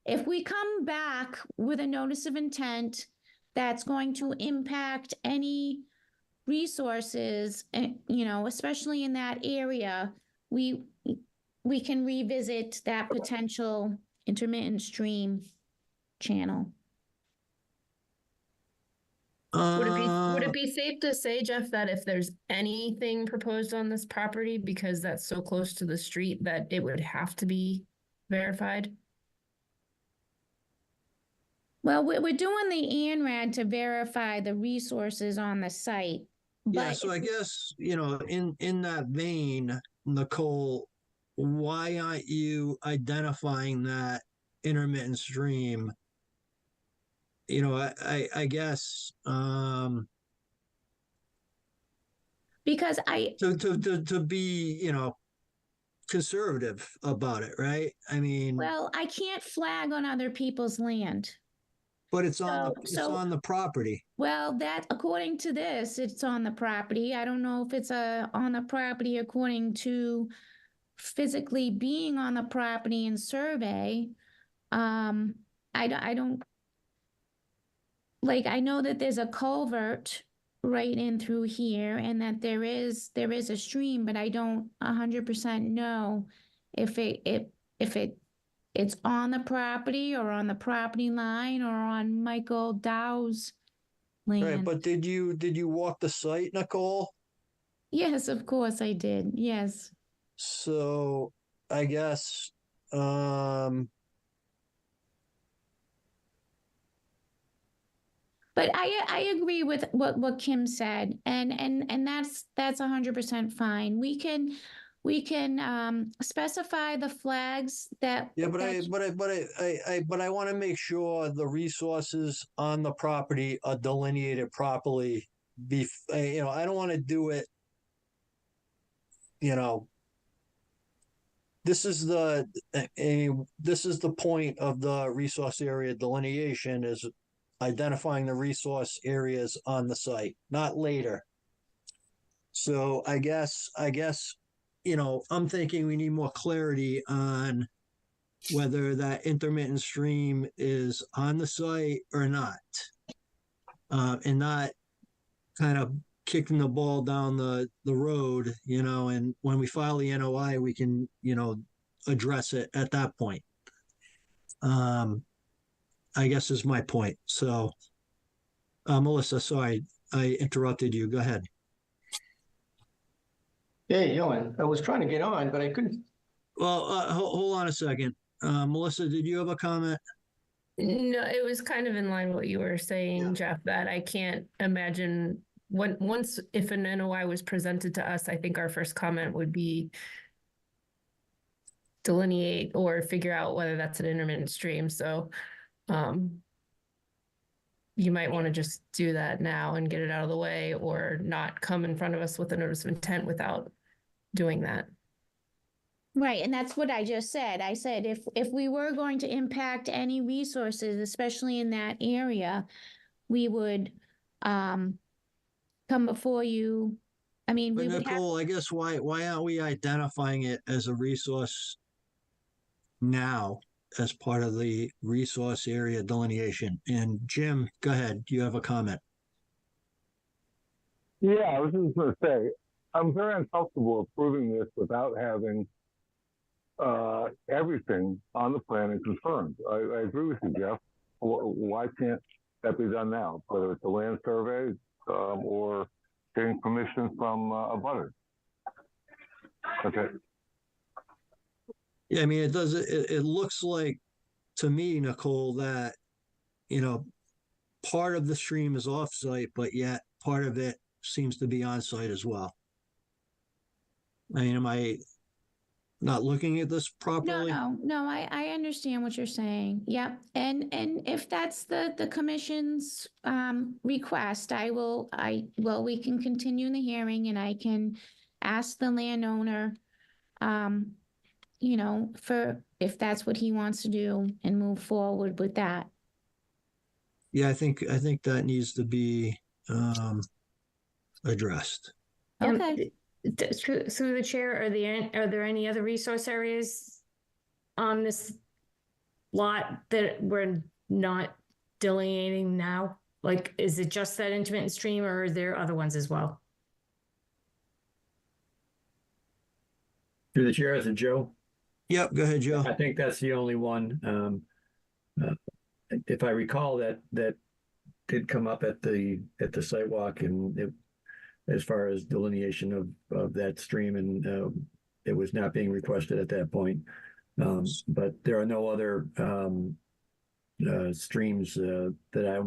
if we come back with a notice of intent that's going to impact any resources, especially in that area, we can revisit that potential intermittent stream channel. Would it be safe to say, Jeff, that if there's anything proposed on this property, because that's so close to the street, that it would have to be verified? Well, we're doing the ANRAD to verify the resources on the site. Yeah, so I guess, in that vein, Nicole, why aren't you identifying that intermittent stream? I guess because to be conservative about it, right? I mean, well, I can't flag on other people's land, but it's on the property. Well, that according to this, it's on the property. I don't know if it's on the property according to physically being on the property and survey. I don't. Like, I know that there's a culvert right in through here and that there is a stream, but I don't 100% know if it's on the property or on the property line or on Michael Dow's land. Right, but did you walk the site, Nicole? Yes, of course I did. Yes. So I guess But I agree with what Kim said, and that's 100% fine. We can specify the flags that. Yeah, but I want to make sure the resources on the property are delineated properly. I don't want to do it. This is the point of the resource area delineation, is identifying the resource areas on the site, not later. So I guess, I'm thinking we need more clarity on whether that intermittent stream is on the site or not. And not kind of kicking the ball down the road, and when we file the NOI, we can, address it at that point. I guess is my point. So, Melissa, sorry, I interrupted you. Go ahead. Hey, Ellen, I was trying to get on, but I couldn't. Well, hold on a second. Melissa, did you have a comment? No, it was kind of in line with what you were saying, Jeff, that I can't imagine if an NOI was presented to us, I think our first comment would be delineate or figure out whether that's an intermittent stream. So you might want to just do that now and get it out of the way, or not come in front of us with a notice of intent without doing that. Right, and that's what I just said. I said if we were going to impact any resources, especially in that area, we would come before you. I mean, But we would Nicole, I guess why aren't we identifying it as a resource now as part of the resource area delineation? And Jim, go ahead. Do you have a comment? Yeah, I was just going to say, I'm very uncomfortable approving this without having everything on the plan and confirmed. I agree with you, Jeff. Why can't that be done now? Whether it's a land survey or getting permission from a butter. Okay. Yeah, I mean, it looks like to me, Nicole, that, part of the stream is off-site, but yet part of it seems to be on-site as well. I mean, am I not looking at this properly? No, I understand what you're saying. Yep. And if that's the commission's request, we can continue the hearing, and I can ask the landowner, for if that's what he wants to do, and move forward with that. Yeah, I think that needs to be addressed. Okay. Through the chair, are there any other resource areas on this lot that we're not delineating now? Like, is it just that intermittent stream, or are there other ones as well? Through the chair, is it Joe? Yep, go ahead, Joe. I think that's the only one. If I recall, that did come up at the sidewalk, and as far as delineation of that stream, and it was not being requested at that point. But there are no other streams that I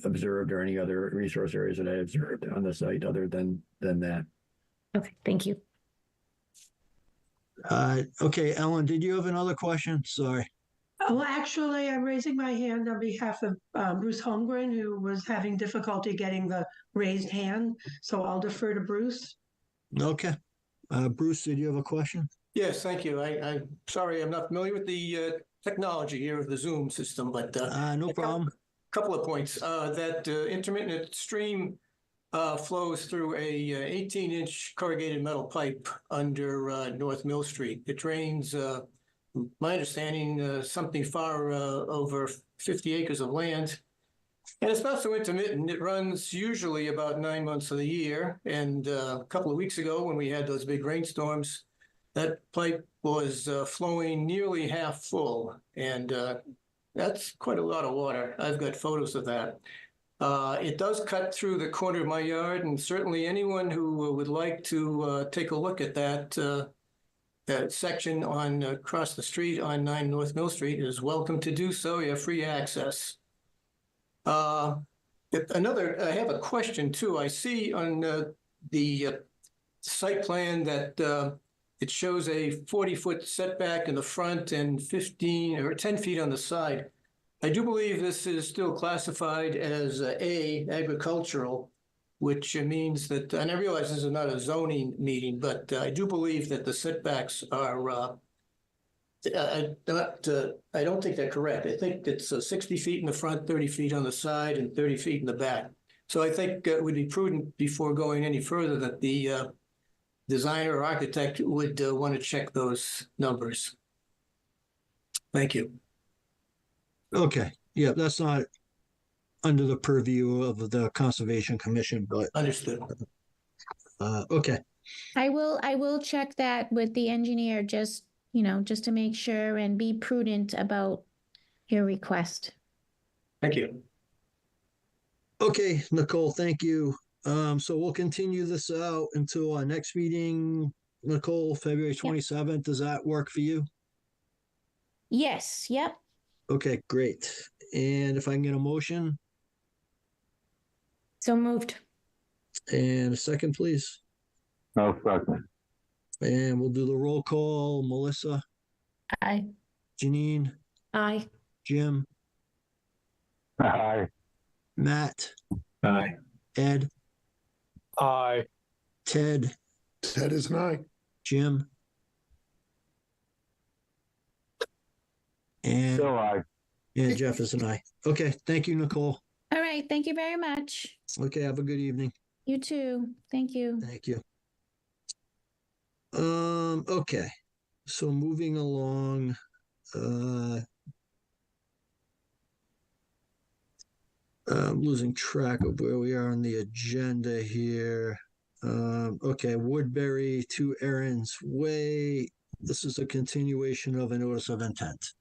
observed, or any other resource areas that I observed on the site other than that. Okay, thank you. Okay, Ellen, did you have another question? Sorry. Oh, actually, I'm raising my hand on behalf of Bruce Holmgren, who was having difficulty getting the raised hand. So I'll defer to Bruce. Okay. Bruce, did you have a question? Yes, thank you. I'm sorry, I'm not familiar with the technology here of the Zoom system, but no problem. Couple of points. That intermittent stream flows through a 18-inch corrugated metal pipe under North Mill Street. It drains, my understanding, something far over 50 acres of land. And it's not so intermittent. It runs usually about 9 months of the year. And a couple of weeks ago, when we had those big rainstorms, that pipe was flowing nearly half full. And that's quite a lot of water. I've got photos of that. It does cut through the corner of my yard, and certainly anyone who would like to take a look at that section on across the street on 9 North Mill Street is welcome to do so. You have free access. I have a question too. I see on the site plan that it shows a 40-foot setback in the front and 15 or 10 feet on the side. I do believe this is still classified as agricultural, which means that, and I realize this is not a zoning meeting, but I do believe that the setbacks are I don't think they're correct. I think it's 60 feet in the front, 30 feet on the side, and 30 feet in the back. So I think it would be prudent before going any further that the designer or architect would want to check those numbers. Thank you. Okay, yeah, that's not under the purview of the Conservation Commission, but understood. Okay. I will check that with the engineer, just to make sure and be prudent about your request. Thank you. Okay, Nicole, thank you. So we'll continue this out until our next meeting, Nicole, February 27th. Does that work for you? Yes, yep. Okay, great. And if I can get a motion? So moved. And a second, please. No second. And we'll do the roll call. Melissa? Aye. Janine? Aye. Jim? Aye. Matt? Aye. Ed? Aye. Ted? Ted is an aye. Jim? And, Still aye. and Jeff is an aye. Okay, thank you, Nicole. All right, thank you very much. Okay, have a good evening. You too. Thank you. Thank you. Okay. So moving along, I'm losing track of where we are on the agenda here. Okay, Woodbury to Aaron's Way. This is a continuation of a notice of intent.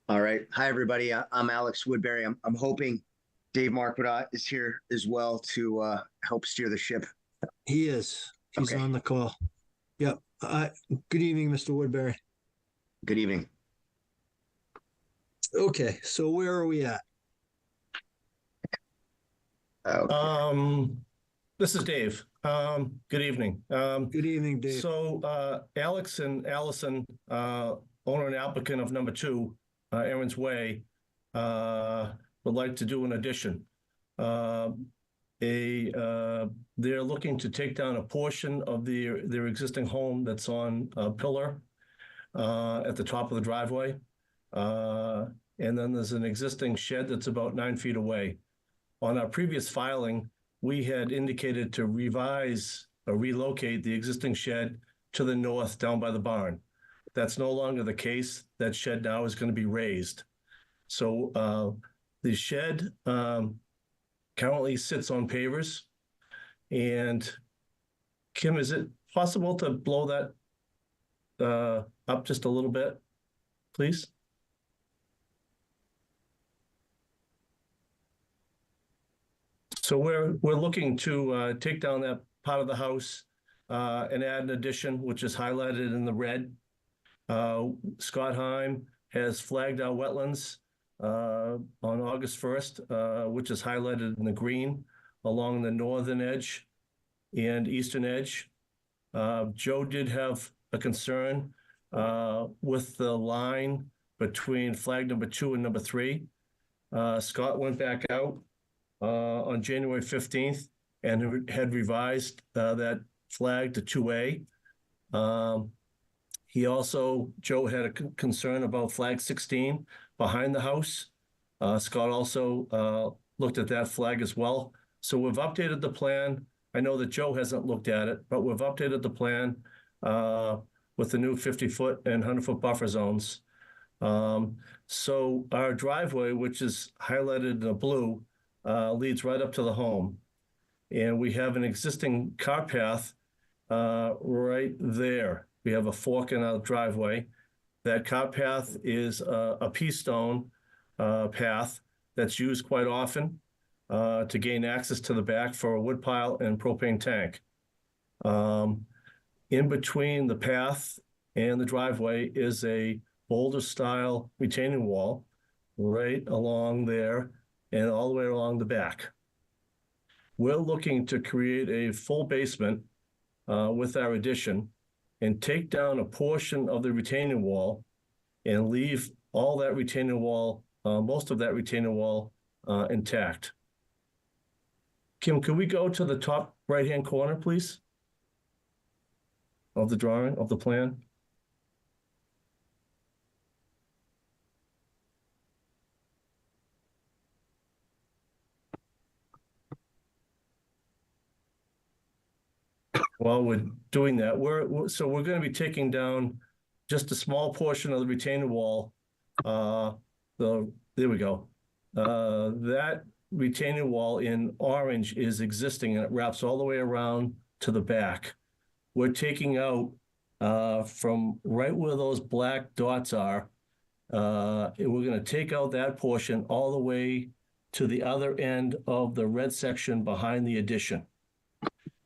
All right. Hi, everybody. I'm Alex Woodbury. I'm hoping Dave Marquardt is here as well to help steer the ship. He is. He's on the call. Yep. Good evening, Mr. Woodbury. Good evening. Okay, so where are we at? This is Dave. Good evening. Good evening, Dave. So Alex and Allison, owner and applicant of number 2, Aaron's Way, would like to do an addition. They're looking to take down a portion of their existing home that's on a pillar at the top of the driveway. And then there's an existing shed that's about 9 feet away. On our previous filing, we had indicated to revise or relocate the existing shed to the north down by the barn. That's no longer the case. That shed now is going to be raised. So the shed currently sits on pavers. And Kim, is it possible to blow that up just a little bit, please? So we're looking to take down that part of the house and add an addition, which is highlighted in the red. Scott Heim has flagged our wetlands on August 1st, which is highlighted in the green along the northern edge and eastern edge. Joe did have a concern with the line between flag number 2 and number 3. Scott went back out on January 15th and had revised that flag to 2A. Joe had a concern about flag 16 behind the house. Scott also looked at that flag as well. So we've updated the plan. I know that Joe hasn't looked at it, but we've updated the plan with the new 50-foot and 100-foot buffer zones. So our driveway, which is highlighted in blue, leads right up to the home. And we have an existing car path right there. We have a fork in our driveway. That car path is a pea stone path that's used quite often to gain access to the back for a wood pile and propane tank. In between the path and the driveway is a boulder-style retaining wall right along there and all the way along the back. We're looking to create a full basement with our addition and take down a portion of the retaining wall and leave all that retaining wall, most of that retaining wall intact. Kim, can we go to the top right-hand corner, please? Of the drawing, of the plan? While we're doing that, we're going to be taking down just a small portion of the retaining wall. There we go. That retaining wall in orange is existing and it wraps all the way around to the back. We're taking out from right where those black dots are, we're going to take out that portion all the way to the other end of the red section behind the addition.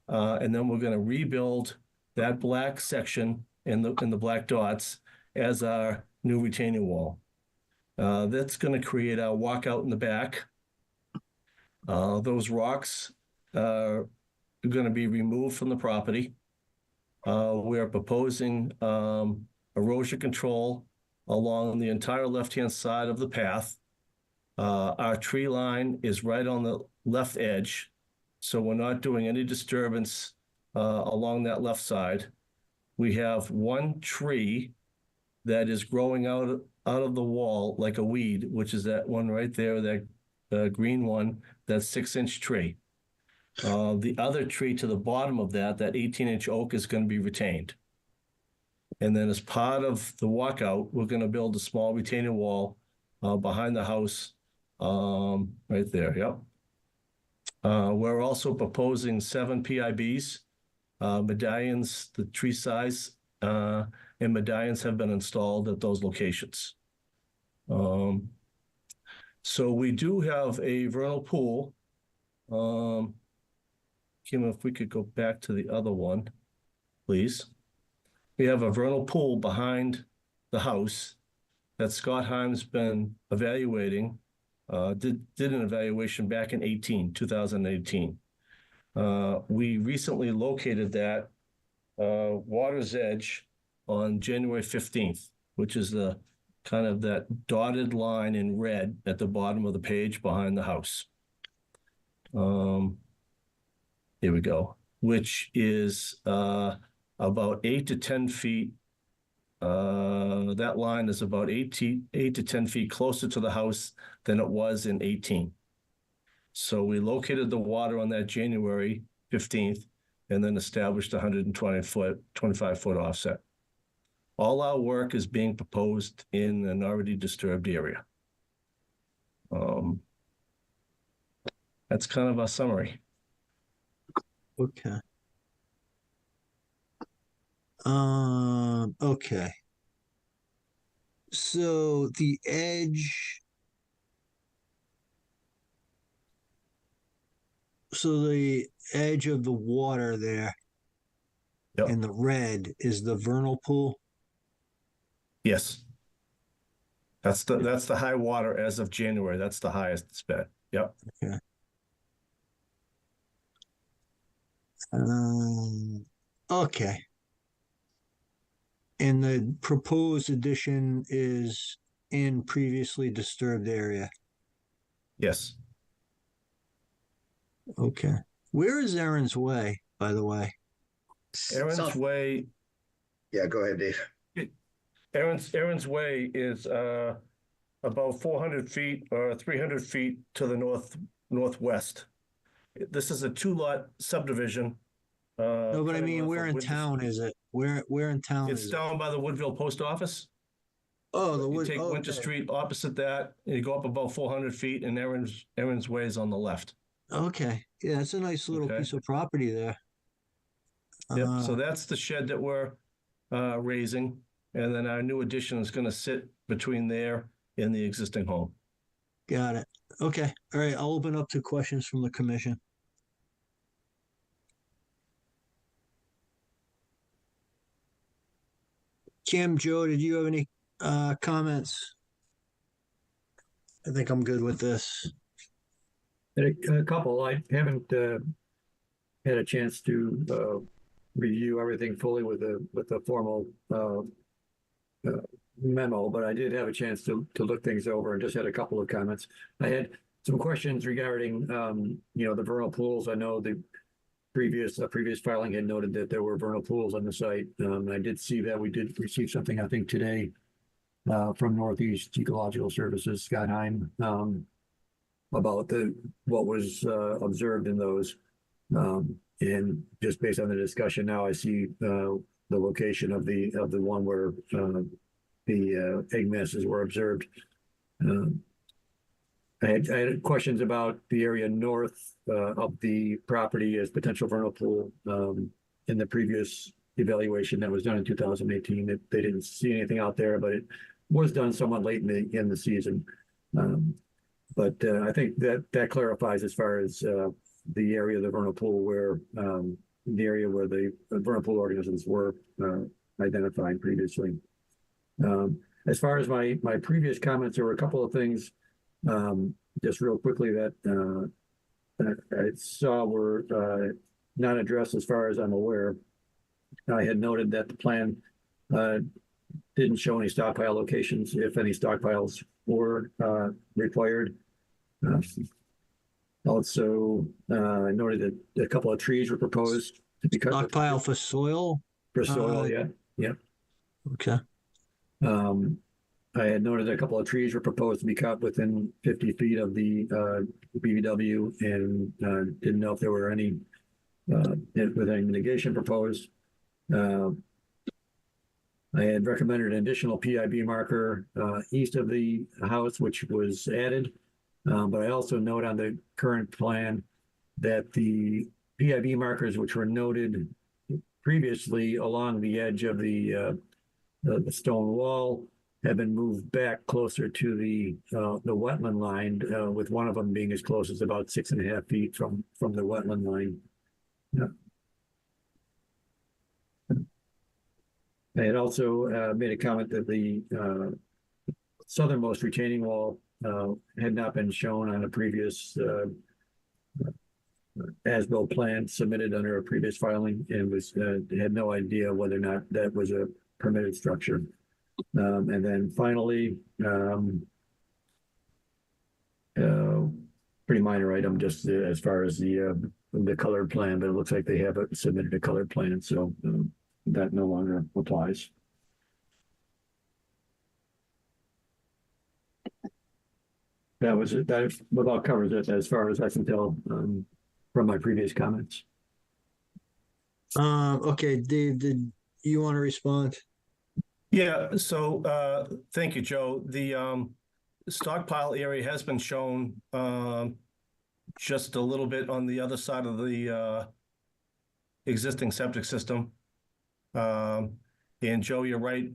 And then we're going to rebuild that black section in the black dots as our new retaining wall. That's going to create our walkout in the back. Those rocks are going to be removed from the property. We're proposing erosion control along the entire left-hand side of the path. Our tree line is right on the left edge, so we're not doing any disturbance along that left side. We have one tree that is growing out of the wall like a weed, which is that one right there, that green one, that 6-inch tree. The other tree to the bottom of that 18-inch oak, is going to be retained. And then as part of the walkout, we're going to build a small retaining wall behind the house right there, yep. We're also proposing 7 PIBs, medallions, the tree size, and medallions have been installed at those locations. So we do have a vernal pool. Kim, if we could go back to the other one, please. We have a vernal pool behind the house that Scott Heim's been evaluating, did an evaluation back in 2018. We recently located that water's edge on January 15th, which is the kind of that dotted line in red at the bottom of the page behind the house. Here we go, which is about 8 to 10 feet. That line is about 8 to 10 feet closer to the house than it was in 18. So we located the water on that January 15th and then established a 25-foot offset. All our work is being proposed in an already disturbed area. That's kind of our summary. Okay. Okay. So the edge. So the edge of the water there, yep, in the red is the vernal pool. Yes. That's the high water as of January. That's the highest it's been. Yep. Okay. Okay. And the proposed addition is in previously disturbed area. Yes. Okay. Where is Aaron's Way, by the way? Aaron's Way. Yeah, go ahead, Dave. Aaron's Way is about 400 feet or 300 feet to the northwest. This is a 2-lot subdivision. No, but I mean, where in town is it? Where in town is it? It's down by the Woodville Post Office. Oh, the You take Winter Street opposite that, and you go up about 400 feet, and Aaron's Way is on the left. Okay. Yeah, it's a nice little piece of property there. Yep. So that's the shed that we're raising, and then our new addition is going to sit between there and the existing home. Got it. Okay. All right. I'll open up to questions from the commission. Kim, Joe, did you have any comments? I think I'm good with this. A couple, I haven't had a chance to review everything fully with a formal memo, but I did have a chance to look things over and just had a couple of comments. I had some questions regarding, the vernal pools. I know the previous filing had noted that there were vernal pools on the site. I did see that we did receive something, I think, today from Northeast Ecological Services, Scott Heim, about what was observed in those. And just based on the discussion now, I see the location of the one where the egg masses were observed. I had questions about the area north of the property as potential vernal pool. In the previous evaluation that was done in 2018, they didn't see anything out there, but it was done somewhat late in the season. But I think that clarifies as far as the area of the vernal pool where the area where the vernal pool organisms were identified previously. As far as my previous comments, there were a couple of things just real quickly that I saw were not addressed as far as I'm aware. I had noted that the plan didn't show any stockpile locations, if any stockpiles were required. Also, I noted that a couple of trees were proposed to be cut. Stockpile for soil? For soil, yeah. Okay. I had noted a couple of trees were proposed to be cut within 50 feet of the BVW and didn't know if there were any with any mitigation proposed. I had recommended an additional PIB marker east of the house, which was added. But I also note on the current plan that the PIB markers, which were noted previously along the edge of the stone wall, have been moved back closer to the wetland line, with one of them being as close as about 6.5 feet from the wetland line. Yeah. I had also made a comment that the southernmost retaining wall had not been shown on a previous as-built plan submitted under a previous filing, and had no idea whether or not that was a permitted structure. And then finally, pretty minor item, just as far as the colored plan, but it looks like they have submitted a colored plan, so that no longer applies. That was it. That about covers it as far as I can tell from my previous comments. Okay, Dave, did you want to respond? Yeah, so thank you, Joe. The stockpile area has been shown just a little bit on the other side of the existing septic system. And Joe, you're right.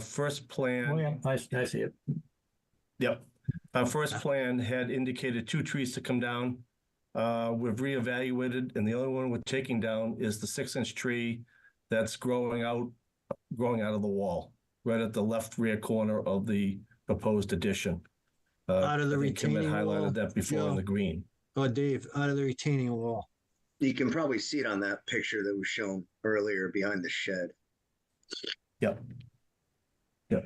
First plan. Oh yeah, I see it. Yep. Our first plan had indicated 2 trees to come down. We've reevaluated, and the other one we're taking down is the 6-inch tree that's growing out of the wall, right at the left rear corner of the proposed addition. Out of the retaining Tim had wall. highlighted that before in the green. Oh, Dave, out of the retaining wall. You can probably see it on that picture that was shown earlier behind the shed. Yep. Yep.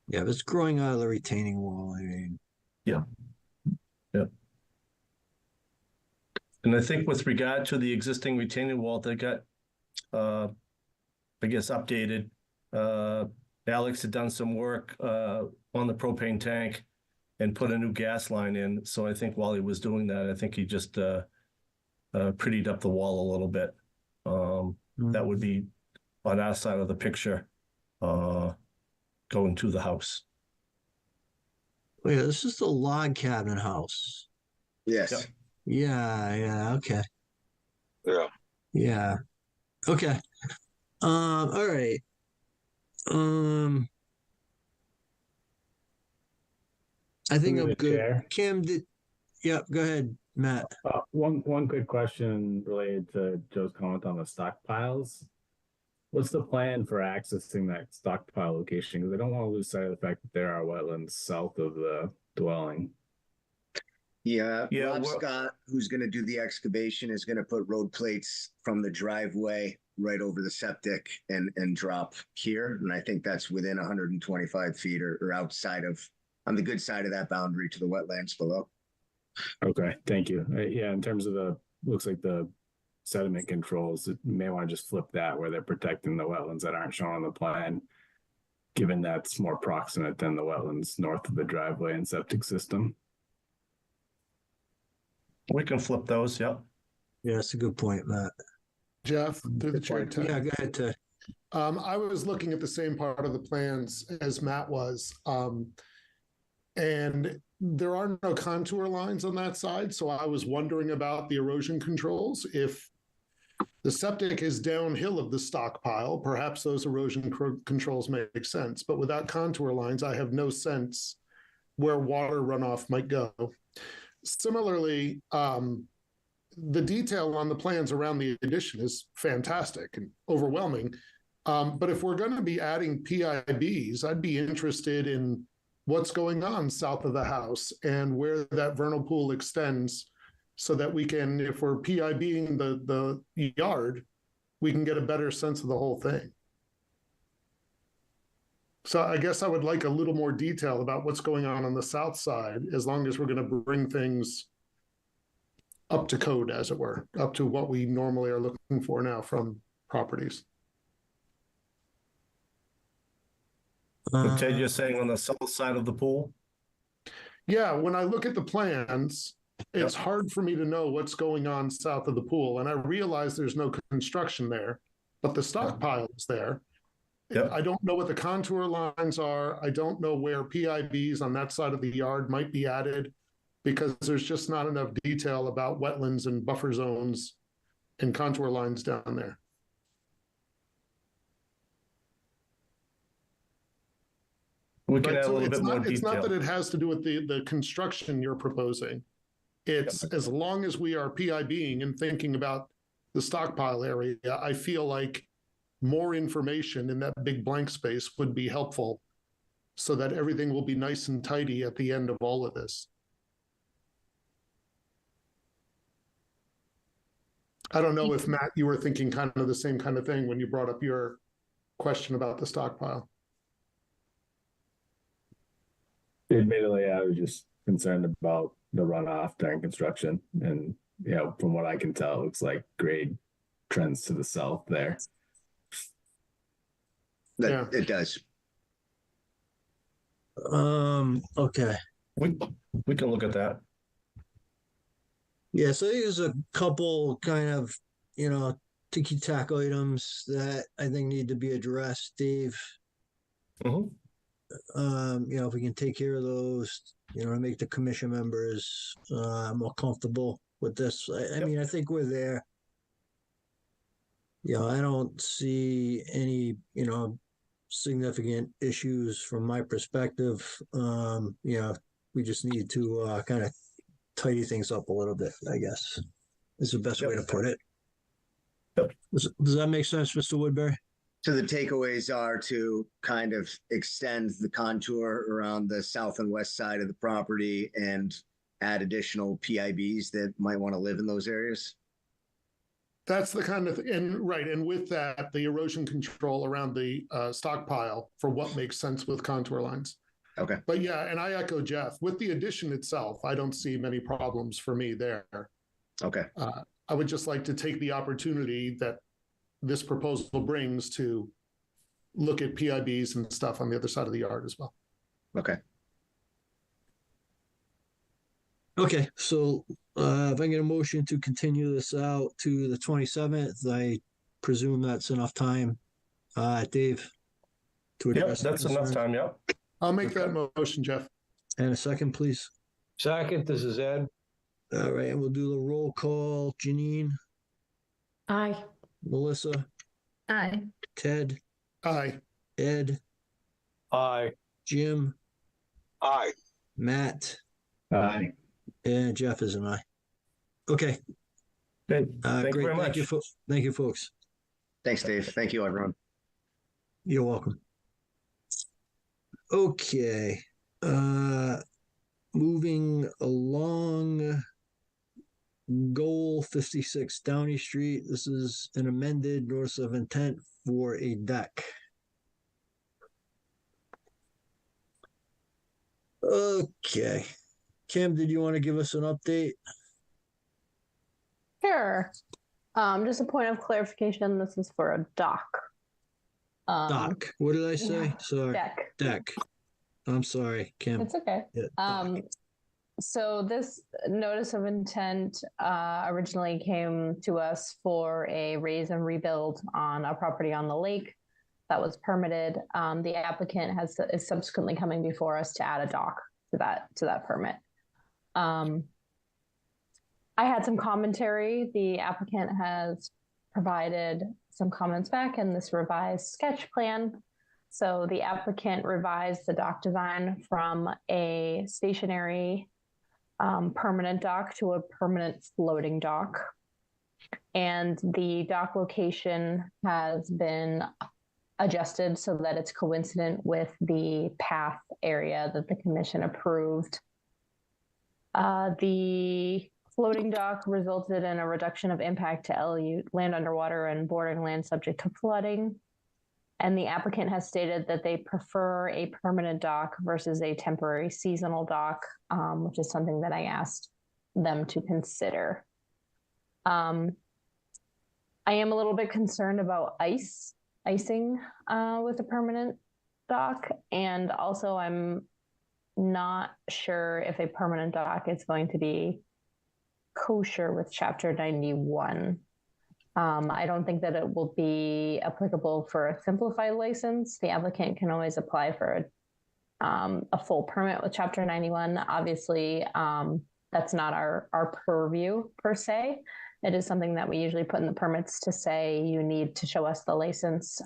Yeah, if it's growing out of the retaining wall, I mean. Yeah. Yep. And I think with regard to the existing retaining wall that got, I guess, updated, Alex had done some work on the propane tank and put a new gas line in. So I think while he was doing that, I think he just prettied up the wall a little bit. That would be on our side of the picture going to the house. Wait, this is the log cabin house. Yes. Yep. Yeah, okay. Yeah. Yeah. Okay. All right. I think I'm good. Chair. Kim, yeah, go ahead, Matt. One quick question related to Joe's comment on the stockpiles. what's the plan for accessing that stockpile location? Because I don't want to lose sight of the fact that there are wetlands south of the dwelling. Yeah, Yeah, Rob well- Scott, who's going to do the excavation, is going to put road plates from the driveway right over the septic and drop here. And I think that's within 125 feet or outside of, on the good side of that boundary to the wetlands below. Okay, thank you. Yeah, in terms of looks like the sediment controls, you may want to just flip that where they're protecting the wetlands that aren't shown on the plan, given that's more proximate than the wetlands north of the driveway and septic system. We can flip those, yep. Yeah, that's a good point, Matt. Jeff, through the chair. Ted. Yeah, go ahead, Ted. I was looking at the same part of the plans as Matt was. And there are no contour lines on that side. So I was wondering about the erosion controls. If the septic is downhill of the stockpile, perhaps those erosion controls make sense. But without contour lines, I have no sense where water runoff might go. Similarly, the detail on the plans around the addition is fantastic and overwhelming. But if we're going to be adding PIBs, I'd be interested in what's going on south of the house and where that vernal pool extends so that we can, if we're PIBing the yard, we can get a better sense of the whole thing. So I guess I would like a little more detail about what's going on the south side, as long as we're going to bring things up to code, as it were, up to what we normally are looking for now from properties. So Ted, you're saying on the south side of the pool? Yeah, when I look at the plans, it's hard for me to know what's going on south of the pool. And I realize there's no construction there, but the stockpile is there. Yep. I don't know what the contour lines are. I don't know where PIBs on that side of the yard might be added, because there's just not enough detail about wetlands and buffer zones and contour lines down there. We can add a little bit more It's not detail. that it has to do with the construction you're proposing. It's as long as we are PIBing and thinking about the stockpile area, I feel like more information in that big blank space would be helpful so that everything will be nice and tidy at the end of all of this. I don't know if, Matt, you were thinking kind of the same kind of thing when you brought up your question about the stockpile. Admittedly, I was just concerned about the runoff during construction. And, you know, from what I can tell, it looks like grade trends to the south there. It does. Okay. We can look at that. Yeah, so there's a couple kind of, ticky-tack items that I think need to be addressed, Dave. If we can take care of those, to make the commission members more comfortable with this. I mean, I think we're there. I don't see any, significant issues from my perspective. We just need to kind of tidy things up a little bit, I guess, is the best way to put it. Does that make sense, Mr. Woodbury? So the takeaways are to kind of extend the contour around the south and west side of the property and add additional PIBs that might want to live in those areas? That's the kind of, and with that, the erosion control around the stockpile for what makes sense with contour lines. Okay. But yeah, and I echo Jeff, with the addition itself, I don't see many problems for me there. Okay. I would just like to take the opportunity that this proposal brings to look at PIBs and stuff on the other side of the yard as well. Okay. Okay, so if I get a motion to continue this out to the 27th, I presume that's enough time, Dave, to address Yep, that's enough time, yep. I'll make that motion, Jeff. And a second, please. Second, this is Ed. All right, and we'll do the roll call. Janine? Aye. Melissa? Aye. Ted? Aye. Ed? Aye. Jim? Aye. Matt? Aye. And Jeff is an aye. Okay. Good. Thank you Great. very much. Thank you, folks. Thank Thanks, Dave. Thank you, everyone. You're welcome. Okay. Moving along, Goal 56 Downey Street. This is an amended notice of intent for a deck. Okay. Kim, did you want to give us an update? Sure. Just a point of clarification. This is for a dock. Dock. What did I say? Yeah. Sorry. Deck. I'm sorry, Kim. It's okay. Yeah, so this notice of intent originally came to us for a raise and rebuild on a property on the lake that was permitted. The applicant is subsequently coming before us to add a dock to that permit. I had some commentary. The applicant has provided some comments back in this revised sketch plan. So the applicant revised the dock design from a stationary permanent dock to a permanent floating dock. And the dock location has been adjusted so that it's coincident with the path area that the commission approved. The floating dock resulted in a reduction of impact to LU, land underwater and bordering land subject to flooding. And the applicant has stated that they prefer a permanent dock versus a temporary seasonal dock, which is something that I asked them to consider. I am a little bit concerned about icing with a permanent dock. And also I'm not sure if a permanent dock is going to be kosher with Chapter 91. I don't think that it will be applicable for a simplified license. The applicant can always apply for a full permit with Chapter 91. Obviously, that's not our purview per se. It is something that we usually put in the permits to say you need to show us the license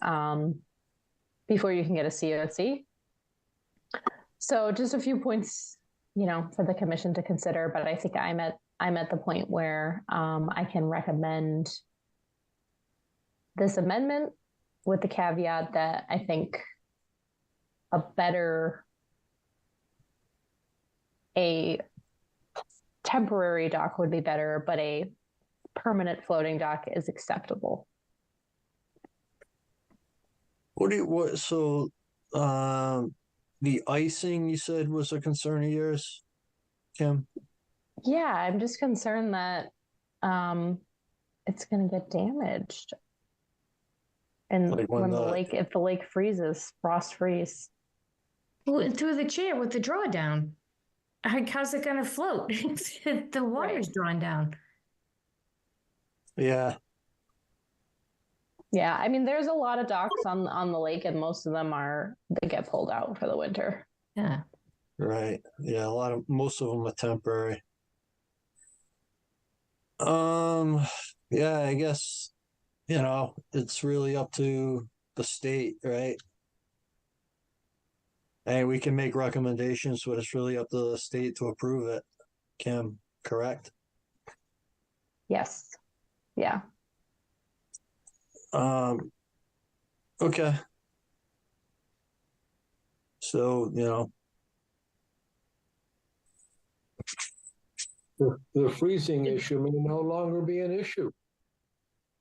before you can get a COC. So just a few points, for the commission to consider, but I think I'm at the point where I can recommend this amendment with the caveat that I think a temporary dock would be better, but a permanent floating dock is acceptable. The icing you said was a concern of yours, Kim? Yeah, I'm just concerned that it's going to get damaged. And Like if the lake freezes, frost freeze. Well, through the chair with the drawdown. How's it going to float? The water's drawn down. Yeah. Yeah, I mean, there's a lot of docks on the lake, and most of them they get pulled out for the winter. Yeah. Right. Yeah, most of them are temporary. Yeah, I guess, it's really up to the state, right? And we can make recommendations, but it's really up to the state to approve it. Kim, correct? Yes. Yeah. Okay. So, the freezing issue may no longer be an issue.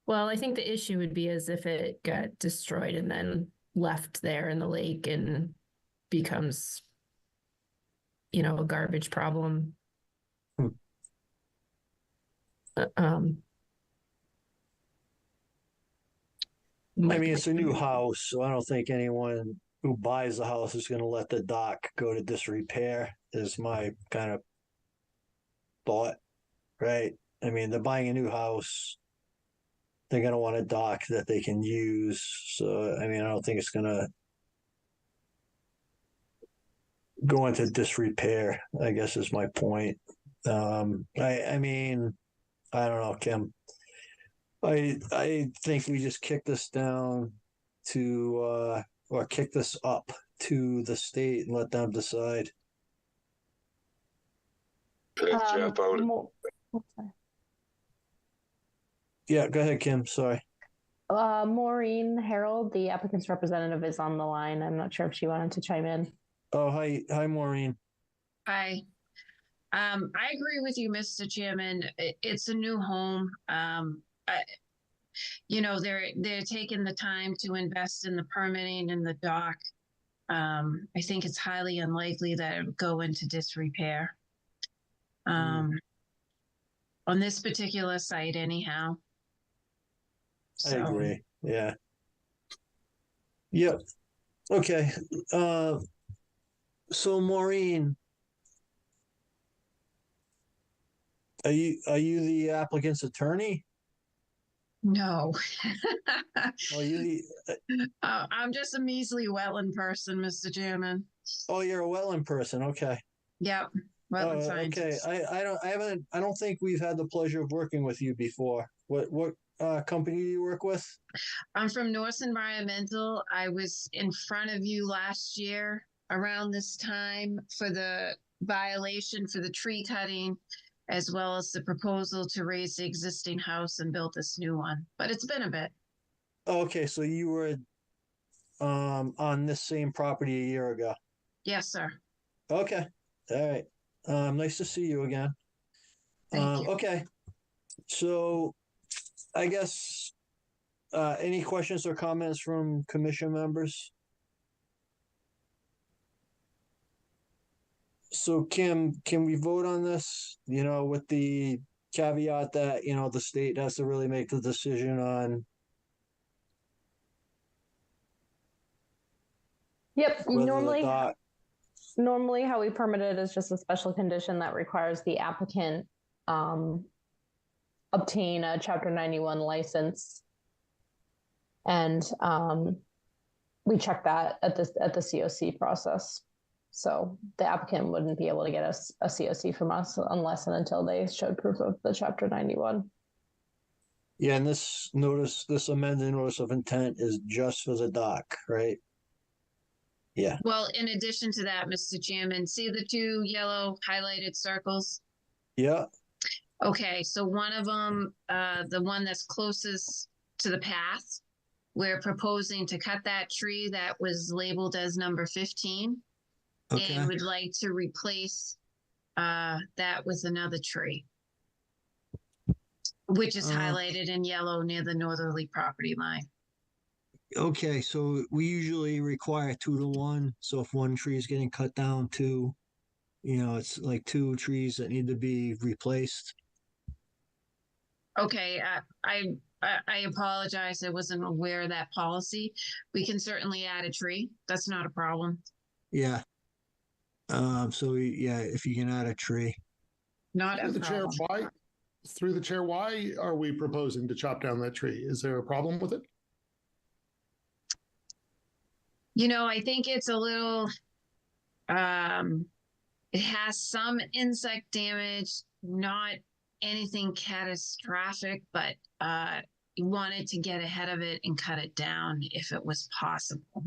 Well, I think the issue would be as if it got destroyed and then left there in the lake and becomes, a garbage problem. I mean, it's a new house, so I don't think anyone who buys the house is going to let the dock go to disrepair, is my kind of thought, right? I mean, they're buying a new house. They're going to want a dock that they can use. So, I mean, I don't think it's going to go into disrepair, I guess is my point. I mean, I don't know, Kim. I think we just kick this down to, or kick this up to the state and let them decide. Jeff, Yeah, go ahead, Kim. Sorry. Maureen Harold, the applicant's representative, is on the line. I'm not sure if she wanted to chime in. Oh, hi, Maureen. Hi. I agree with you, Mr. Chairman. It's a new home. They're taking the time to invest in the permitting and the dock. I think it's highly unlikely that it would go into disrepair. On this particular site, anyhow. I agree. Yeah. Yep. Okay. So Maureen, are you the applicant's attorney? No. Are you the? I'm just a measly wetland person, Mr. Chairman. Oh, you're a wetland person. Okay. Yep. Wetland scientist. Okay. I don't think we've had the pleasure of working with you before. What company do you work with? I'm from Norse Environmental. I was in front of you last year around this time for the violation for the tree cutting, as well as the proposal to raise the existing house and build this new one. But it's been a bit. Okay, so you were on this same property a year ago. Yes, sir. Okay. All right. Nice to see you again. Thank you. Okay. So I guess any questions or comments from commission members? So Kim, can we vote on this, with the caveat that, the state has to really make the decision on Yep. whether the dock. Normally how we permit it is just a special condition that requires the applicant obtain a Chapter 91 license. And we check that at the COC process. So the applicant wouldn't be able to get a COC from us unless and until they showed proof of the Chapter 91. Yeah, and this amended notice of intent is just for the dock, right? Yeah. Well, in addition to that, Mr. Chairman, see the two yellow highlighted circles? Yeah. Okay, so one of them, the one that's closest to the path, we're proposing to cut that tree that was labeled as number 15. Okay. And would like to replace that with another tree, which is highlighted in yellow near the northerly property line. Okay, so we usually require 2-to-1. So if one tree is getting cut down, it's like 2 trees that need to be replaced. Okay, I apologize. I wasn't aware of that policy. We can certainly add a tree. That's not a problem. Yeah. If you can add a tree. Not Through a the chair, problem. through the chair, why are we proposing to chop down that tree? Is there a problem with it? I think it's a little, it has some insect damage, not anything catastrophic, but you wanted to get ahead of it and cut it down if it was possible.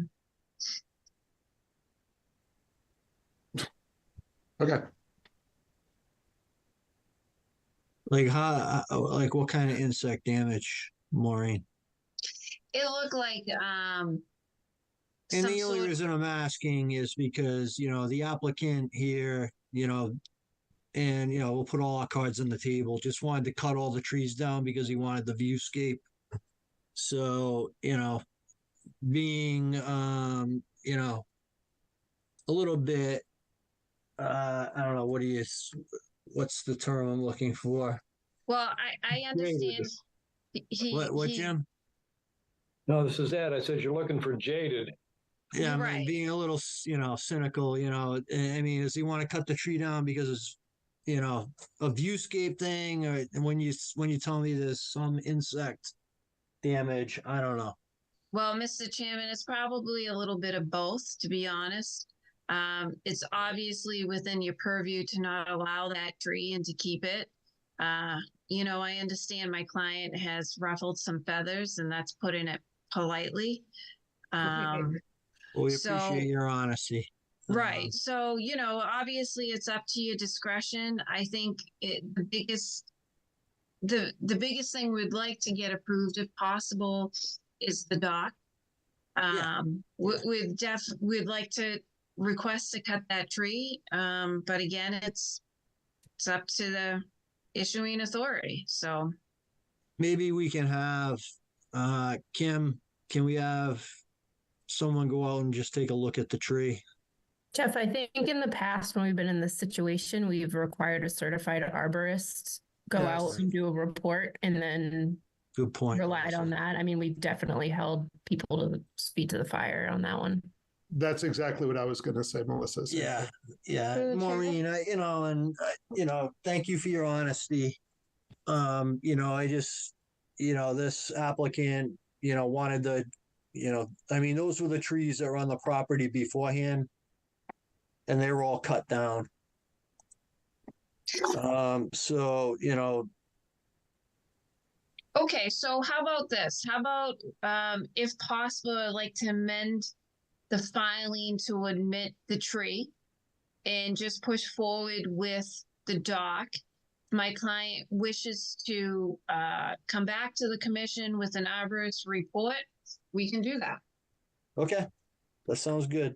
Okay. Like what kind of insect damage, Maureen? It looked like and the only reason I'm asking is because the applicant here, and we'll put all our cards on the table, just wanted to cut all the trees down because he wanted the viewscape. So being a little bit I don't know, what's the term I'm looking for? Well, I understand. What, Jim? No, this is Ed. I said you're looking for jaded. Yeah, I mean, being a little, cynical, I mean, does he want to cut the tree down because it's, a viewscape thing, or when you tell me there's some insect damage, I don't know. Well, Mr. Chairman, it's probably a little bit of both, to be honest. It's obviously within your purview to not allow that tree and to keep it. I understand my client has ruffled some feathers, and that's putting it politely. Well, we appreciate your honesty. Right. So, obviously it's up to your discretion. I think the biggest the biggest thing we'd like to get approved, if possible, is the dock. We'd like to request to cut that tree. But again, it's up to the issuing authority. So maybe we can have, Kim, can we have someone go out and just take a look at the tree? Jeff, I think in the past, when we've been in this situation, we've required a certified arborist go out and do a report and then good point. Relied on that. I mean, we've definitely held people to the feet to the fire on that one. That's exactly what I was going to say, Melissa. Yeah. Maureen, thank you for your honesty. I just, this applicant, wanted the, those were the trees that were on the property beforehand, and they were all cut down. Okay, so how about this? How about, if possible, I'd like to amend the filing to admit the tree and just push forward with the dock. My client wishes to come back to the commission with an arborist report, we can do that. Okay, that sounds good.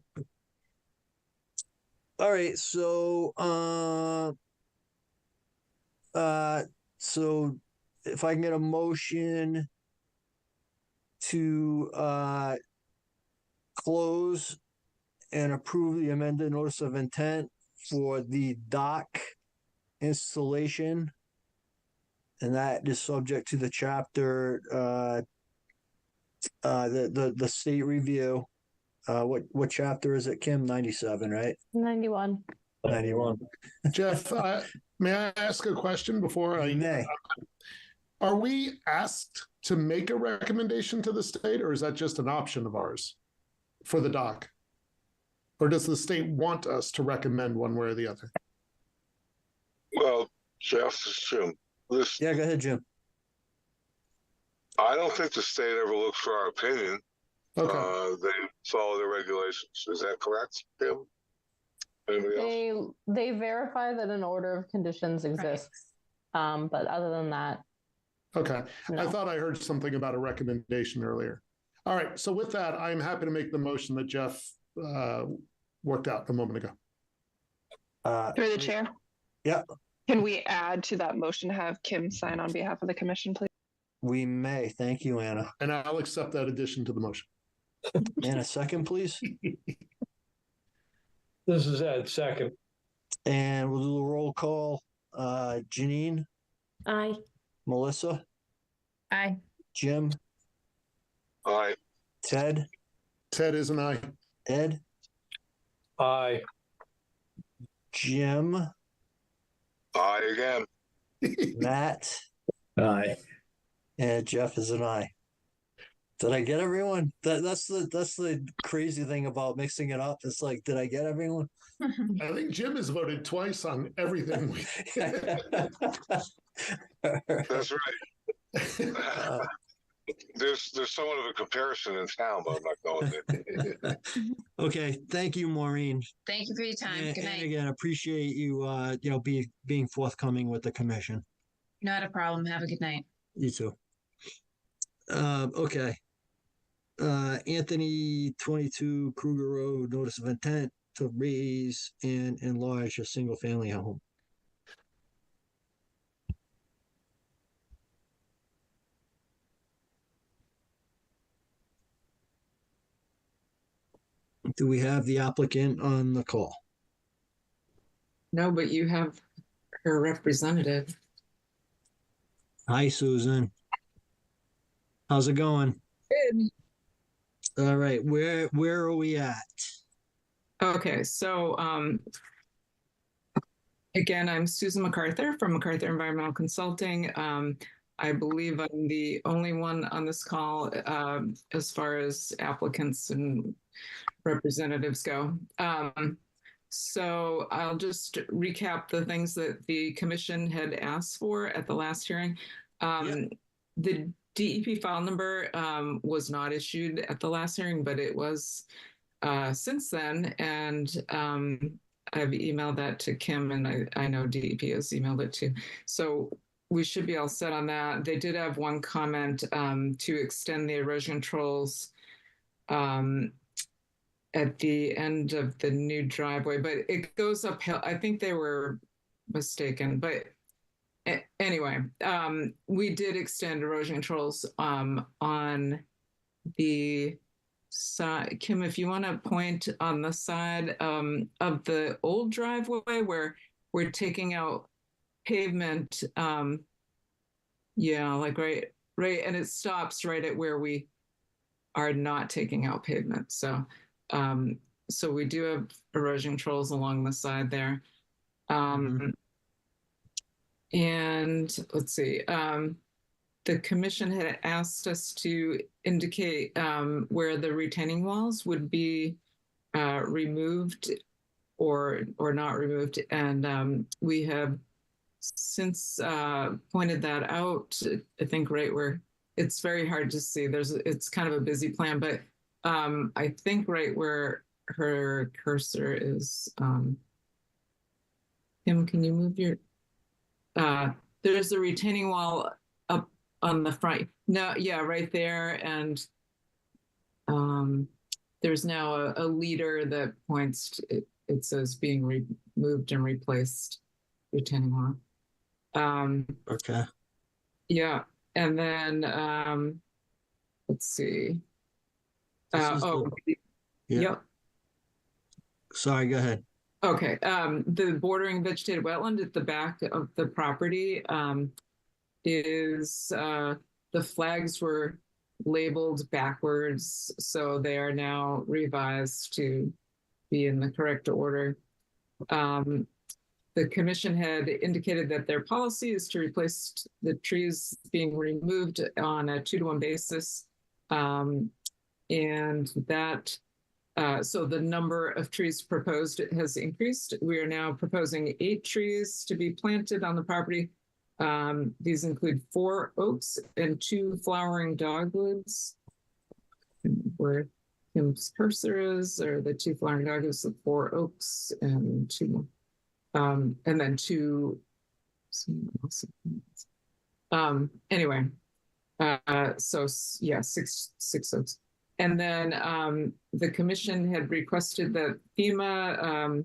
All right, so if I can get a motion to close and approve the amended notice of intent for the dock installation, and that is subject to the chapter, the state review. What chapter is it, Kim? 97, right? 91. 91. Jeff, may I ask a question before I may? Are we asked to make a recommendation to the state, or is that just an option of ours for the dock? Or does the state want us to recommend one way or the other? Well, Jeff, this is Jim. Yeah, go ahead, Jim. I don't think the state ever looks for our opinion. Okay. They follow the regulations. Is that correct, Jim? Anybody else? They verify that an order of conditions exists. But other than that. Okay. No. I thought I heard something about a recommendation earlier. All right. So with that, I'm happy to make the motion that Jeff worked out a moment ago. Through the chair. Yeah. Can we add to that motion to have Kim sign on behalf of the commission, please? We may. Thank you, Anna. And I'll accept that addition to the motion. Anna, second, please. This is Ed, second. And we'll do a roll call. Janine? Aye. Melissa? Aye. Jim? Aye. Ted? Ted is an aye. Ed? Aye. Jim? Aye again. Matt? Aye. And Jeff is an aye. Did I get everyone? That's the crazy thing about mixing it up. It's like, did I get everyone? I think Jim has voted twice on everything. That's right. There's somewhat of a comparison in town, but I'm not going there. Okay, thank you, Maureen. Thank you for your time. Good night. And again, appreciate you, being forthcoming with the commission. Not a problem. Have a good night. You too. Okay. Anthony 22 Kruger Road, notice of intent to raise and enlarge a single family home. Do we have the applicant on the call? No, but you have her representative. Hi, Susan. How's it going? Good. All right, where are we at? Okay, so again, I'm Susan MacArthur from MacArthur Environmental Consulting. I believe I'm the only one on this call as far as applicants and representatives go. So I'll just recap the things that the commission had asked for at the last hearing. The DEP file number was not issued at the last hearing, but it was since then. And I've emailed that to Kim, and I know DEP has emailed it too. So we should be all set on that. They did have one comment to extend the erosion controls at the end of the new driveway, but it goes uphill. I think they were mistaken, but anyway, we did extend erosion controls on the side. Kim, if you want to point on the side of the old driveway where we're taking out pavement, yeah, like right, and it stops right at where we are not taking out pavement. So so we do have erosion controls along the side there. And let's see, the commission had asked us to indicate where the retaining walls would be removed or not removed, and we have since pointed that out. I think right where it's very hard to see. It's kind of a busy plan, but I think right where her cursor is. Kim, can you move your? There's a retaining wall up on the front. No, yeah, right there, and there's now a leader that points to it says being removed and replaced retaining wall. Okay. Yeah, and then let's see. Yep. Sorry, go ahead. Okay. The bordering vegetated wetland at the back of the property is the flags were labeled backwards, so they are now revised to be in the correct order. The commission had indicated that their policy is to replace the trees being removed on a 2-to-1 basis. And that, so the number of trees proposed has increased. We are now proposing 8 trees to be planted on the property. These include 4 oaks and 2 flowering dogwoods. Where Kim's cursor is, or the 2 flowering dogwoods, the 4 oaks and 2 more. And then 2. Anyway, so yeah, six oaks. And then the commission had requested that FEMA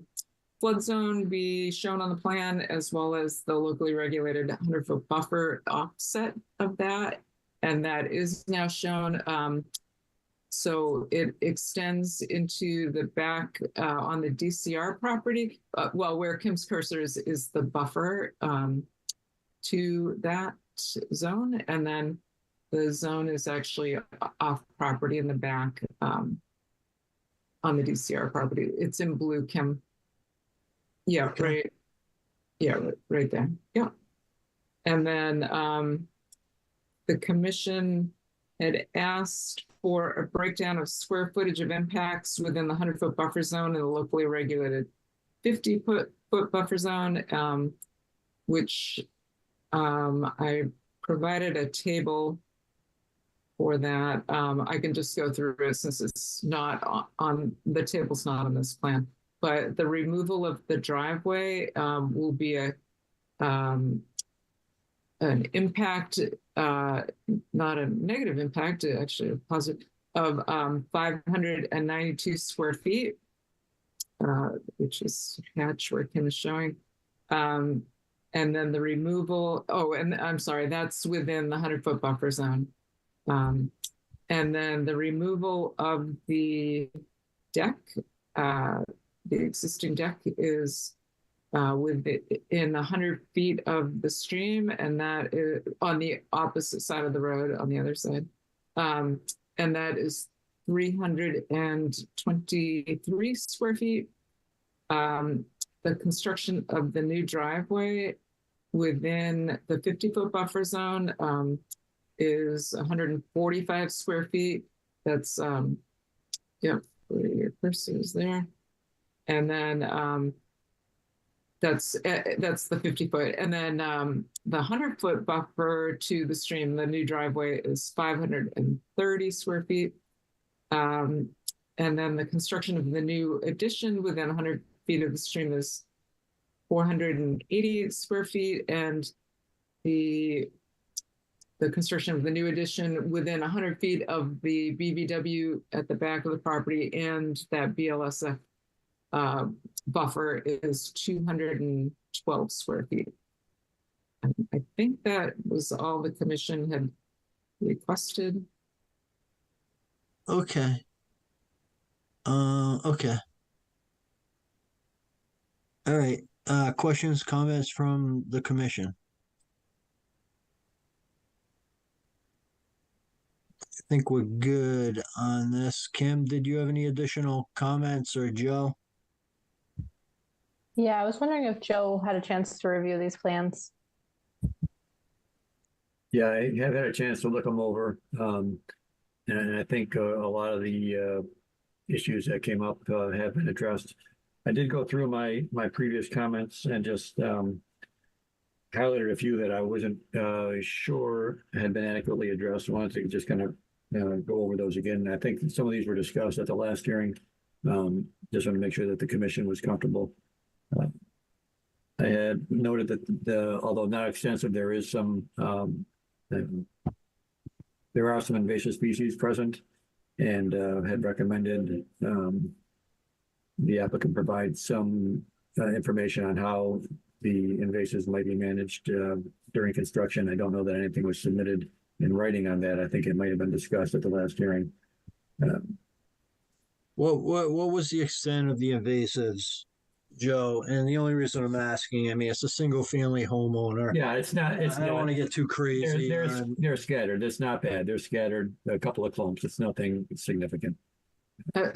flood zone be shown on the plan, as well as the locally regulated 100-foot buffer offset of that. And that is now shown. So it extends into the back on the DCR property, well, where Kim's cursor is the buffer to that zone. And then the zone is actually off property in the back on the DCR property. It's in blue, Kim. Yeah, okay. Right. Yeah, right there. Yeah. And then the commission had asked for a breakdown of square footage of impacts within the 100-foot buffer zone and the locally regulated 50-foot buffer zone, which I provided a table for that. I can just go through it since it's not on the table's not on this plan. But the removal of the driveway will be an impact, not a negative impact, actually a positive, of 592 square feet, which is hatch where Kim is showing. And then the removal, and I'm sorry, that's within the 100-foot buffer zone. And then the removal of the deck, the existing deck is within 100 feet of the stream, and that is on the opposite side of the road on the other side. And that is 323 square feet. The construction of the new driveway within the 50-foot buffer zone is 145 square feet. That's, yeah, where your cursor is there. And then that's the 50-foot. And then the 100-foot buffer to the stream, the new driveway, is 530 square feet. And then the construction of the new addition within 100 feet of the stream is 480 square feet. And the construction of the new addition within 100 feet of the BVW at the back of the property, and that BLSF buffer is 212 square feet. And I think that was all the commission had requested. Okay. Okay. All right. Questions, comments from the commission? I think we're good on this. Kim, did you have any additional comments, or Joe? Yeah, I was wondering if Joe had a chance to review these plans. Yeah, I have had a chance to look them over. And I think a lot of the issues that came up have been addressed. I did go through my previous comments and just highlighted a few that I wasn't sure had been adequately addressed. I wanted to just kind of go over those again. I think some of these were discussed at the last hearing. Just want to make sure that the commission was comfortable. I had noted that although not extensive, there is some there are some invasive species present, and had recommended the applicant provide some information on how the invasives might be managed during construction. I don't know that anything was submitted in writing on that. I think it might have been discussed at the last hearing. What was the extent of the invasives, Joe? And the only reason I'm asking, I mean, it's a single family homeowner. Yeah, it's not. I don't want to get too crazy. They're scattered. It's not bad. They're scattered, a couple of clumps. It's nothing significant.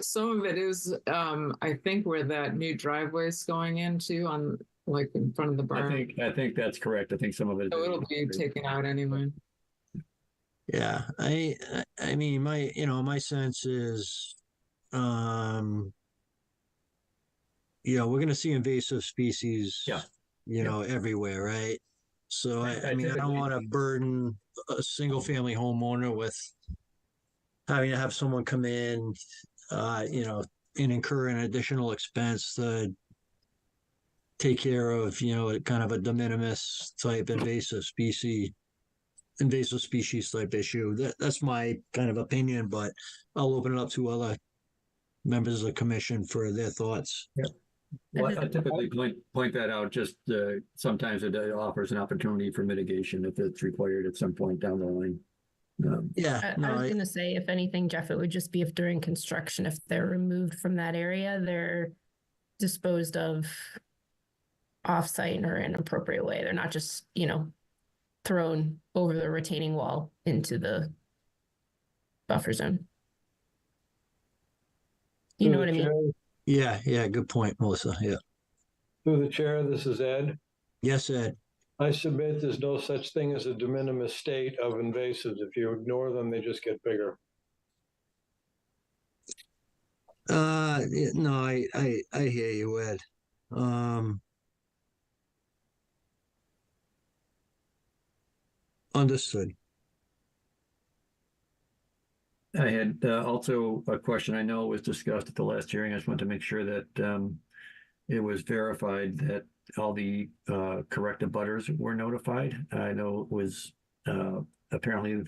Some of it is, I think, where that new driveway is going into, on like in front of the barn. I think that's correct. I think some of it. So it'll be taken out anyway. Yeah, I mean, my sense is, we're going to see invasive species, everywhere, right? So I mean, I don't want to burden a single-family homeowner with having to have someone come in, and incur an additional expense to take care of, kind of a de minimis type invasive species type issue. That's my kind of opinion, but I'll open it up to other members of the commission for their thoughts. Yeah. Well, I typically point that out. Just sometimes it offers an opportunity for mitigation if it's required at some point down the line. I was going to say, if anything, Jeff, it would just be if during construction, if they're removed from that area, they're disposed of off-site or in an appropriate way. They're not just, thrown over the retaining wall into the buffer zone. You know what I mean? Yeah, good point, Melissa. Yeah. Through the chair, this is Ed. Yes, Ed. I submit there's no such thing as a de minimis state of invasives. If you ignore them, they just get bigger. No, I hear you, Ed. Understood. I had also a question I know was discussed at the last hearing. I just wanted to make sure that it was verified that all the correct abutters were notified. I know it was apparently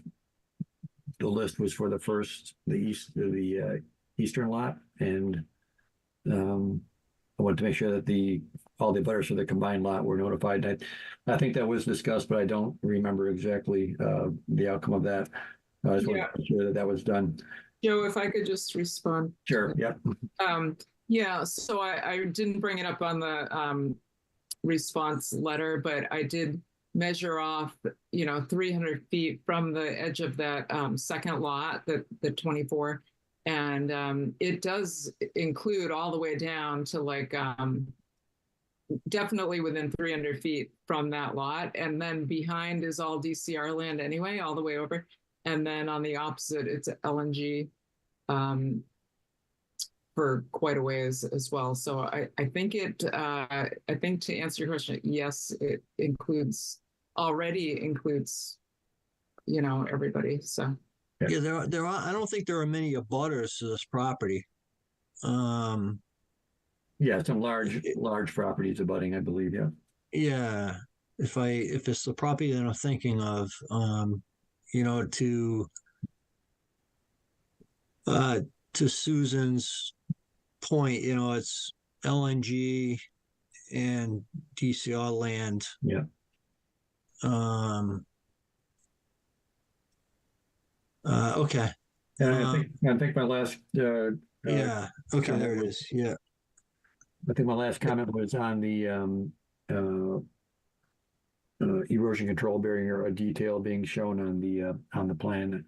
the list was for the eastern lot, and I wanted to make sure that all the abutters for the combined lot were notified. I think that was discussed, but I don't remember exactly the outcome of that. I just wanted to make sure that was done. Joe, if I could just respond. Sure. Yep. Yeah. So I didn't bring it up on the response letter, but I did measure off, 300 feet from the edge of that second lot, the 24. And it does include all the way down to like definitely within 300 feet from that lot. And then behind is all DCR land anyway, all the way over. And then on the opposite, it's LNG for quite a ways as well. So I think I think to answer your question, yes, it already includes, everybody. So. Yeah, there are. I don't think there are many abutters to this property. Yeah, some large properties abutting, I believe. Yeah. Yeah, if it's the property that I'm thinking of, you know, to Susan's point, you know, it's LNG and DCR land. Yeah. Okay. And I think my last, yeah. Okay. There it is. Yeah. I think my last comment was on the erosion control barrier, a detail being shown on the plan.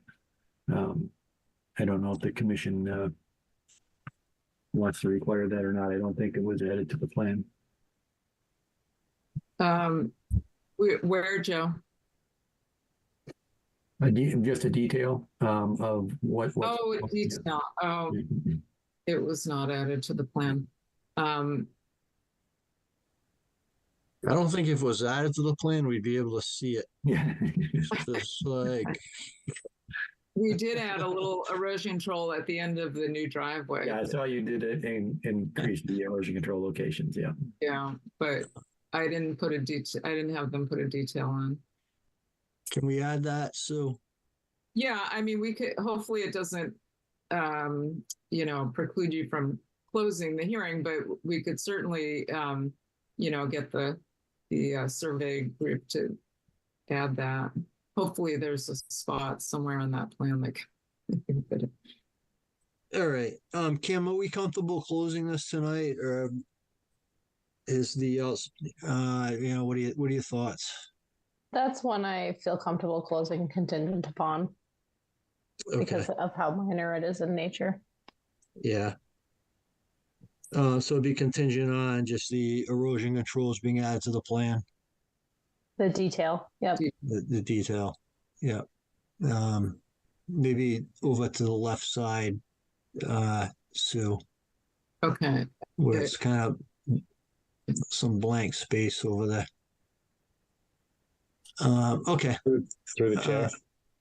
I don't know if the commission wants to require that or not. I don't think it was added to the plan. Where, Joe? Just a detail of what. Oh, it needs not. Oh, it was not added to the plan. I don't think if it was added to the plan, we'd be able to see it. Yeah. Just like. We did add a little erosion control at the end of the new driveway. Yeah, I saw you did it and increase the erosion control locations. Yeah. Yeah, but I didn't put a detail. I didn't have them put a detail on. Can we add that, Sue? Yeah, I mean, we could. Hopefully, it doesn't, you know, preclude you from closing the hearing, but we could certainly, you know, get the survey group to add that. Hopefully, there's a spot somewhere on that plan that can fit it. All right. Kim, are we comfortable closing this tonight, or is the you know, what are your thoughts? That's one I feel comfortable closing contingent upon because of how minor it is in nature. Yeah. So it'd be contingent on just the erosion controls being added to the plan. The detail. Yep. The detail. Yeah. Maybe over to the left side, Sue. Okay. Where it's kind of some blank space over there. Okay. Through the chair.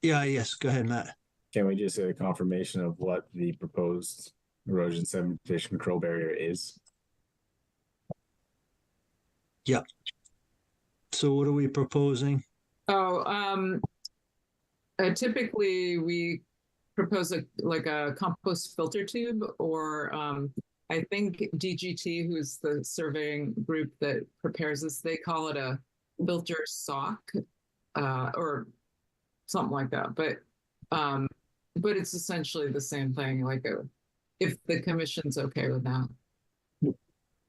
Yeah, yes. Go ahead, Matt. Can we just get a confirmation of what the proposed erosion sedimentation control barrier is? Yep. So what are we proposing? Oh, typically we propose a compost filter tube, or I think DGT, who's the surveying group that prepares this, they call it a filter sock, or something like that. But it's essentially the same thing. Like if the commission's okay with that.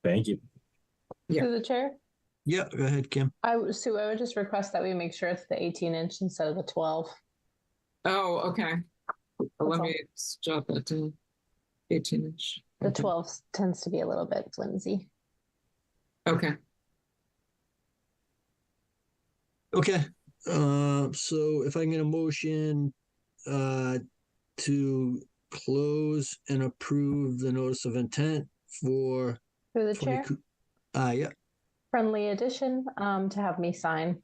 Thank you. Yeah. Through the chair. Yeah, go ahead, Kim. Sue, I would just request that we make sure it's the 18-inch instead of the 12. Oh, okay. Let me jot that to 18-inch. The 12 tends to be a little bit flimsy. Okay. Okay. So if I can get a motion to close and approve the notice of intent for through the chair. Yeah. Friendly addition to have me sign.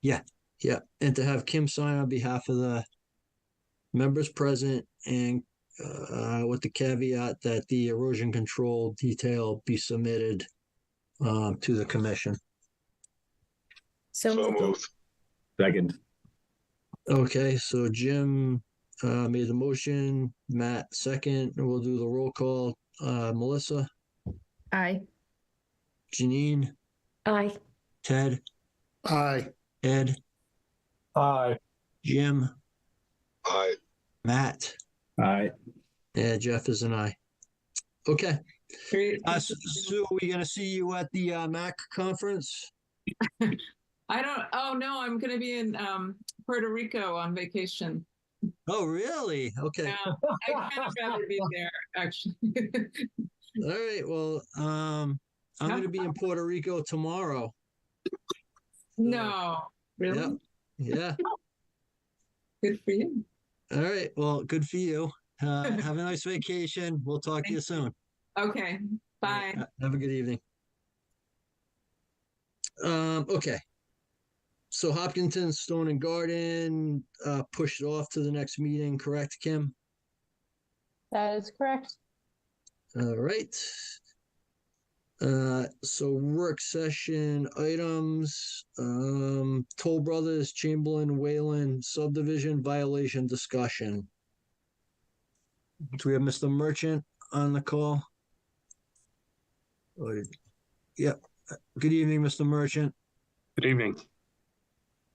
Yeah. And to have Kim sign on behalf of the members present, and with the caveat that the erosion control detail be submitted to the commission. So moved. Second. Okay, so Jim made the motion, Matt second, and we'll do the roll call. Melissa? Aye. Janine? Aye. Ted? Aye. Ed? Aye. Jim? Aye. Matt? Aye. Yeah, Jeff is an aye. Okay. Great. Sue, are we going to see you at the MAC conference? Oh no, I'm going to be in Puerto Rico on vacation. Oh, really? Okay. Yeah, I kind of rather be there, actually. All right. Well, I'm going to be in Puerto Rico tomorrow. No, really? Yeah. Good for you. All right. Well, good for you. Have a nice vacation. We'll talk to you soon. Okay. Bye. Have a good evening. Okay. So Hopkinton Stone and Garden pushed off to the next meeting, correct, Kim? That is correct. All right. So work session items, Toll Brothers, Chamberlain, Wayland subdivision violation discussion. Do we have Mr. Merchant on the call? Yep. Good evening, Mr. Merchant. Good evening.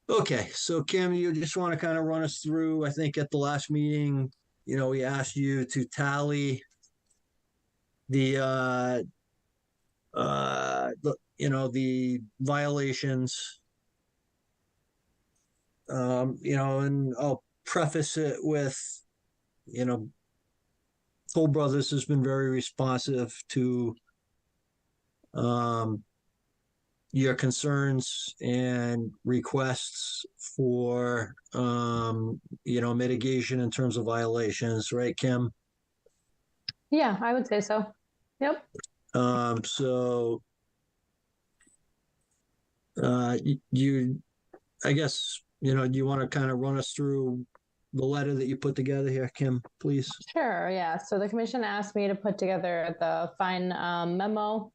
Okay, so Kim, you just want to kind of run us through, I think at the last meeting, we asked you to tally the violations, and I'll preface it with, Toll Brothers has been very responsive to your concerns and requests for, mitigation in terms of violations, right, Kim? Yeah, I would say so. Yep. So, I guess, do you want to kind of run us through the letter that you put together here, Kim, please? Sure, yeah. So the commission asked me to put together the fine memo.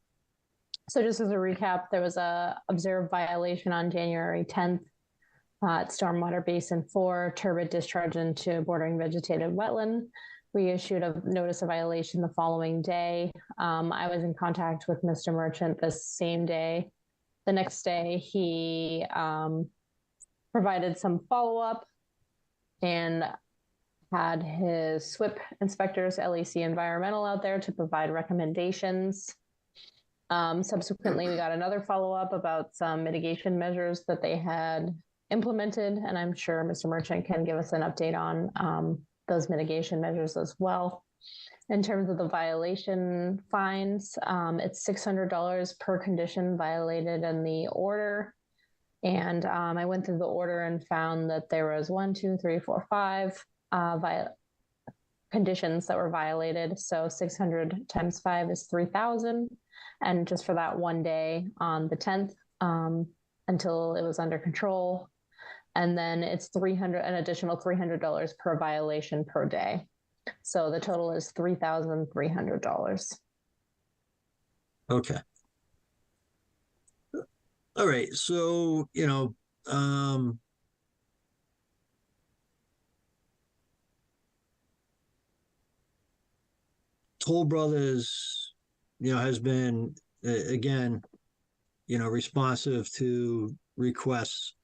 So just as a recap, there was a observed violation on January 10th at Stormwater Basin 4, turbid discharge into bordering vegetated wetland. We issued a notice of violation the following day. I was in contact with Mr. Merchant this same day. The next day, he provided some follow-up and had his SWIP inspectors, LEC Environmental, out there to provide recommendations. Subsequently, we got another follow-up about some mitigation measures that they had implemented, and I'm sure Mr. Merchant can give us an update on those mitigation measures as well. In terms of the violation fines, it's $600 per condition violated in the order. And I went through the order and found that there was 5 conditions that were violated. So 600 times 5 is 3,000. And just for that one day on the 10th, until it was under control. And then it's an additional $300 per violation per day. So the total is $3,300. Okay. All right. So, Toll Brothers, has been, again, responsive to requests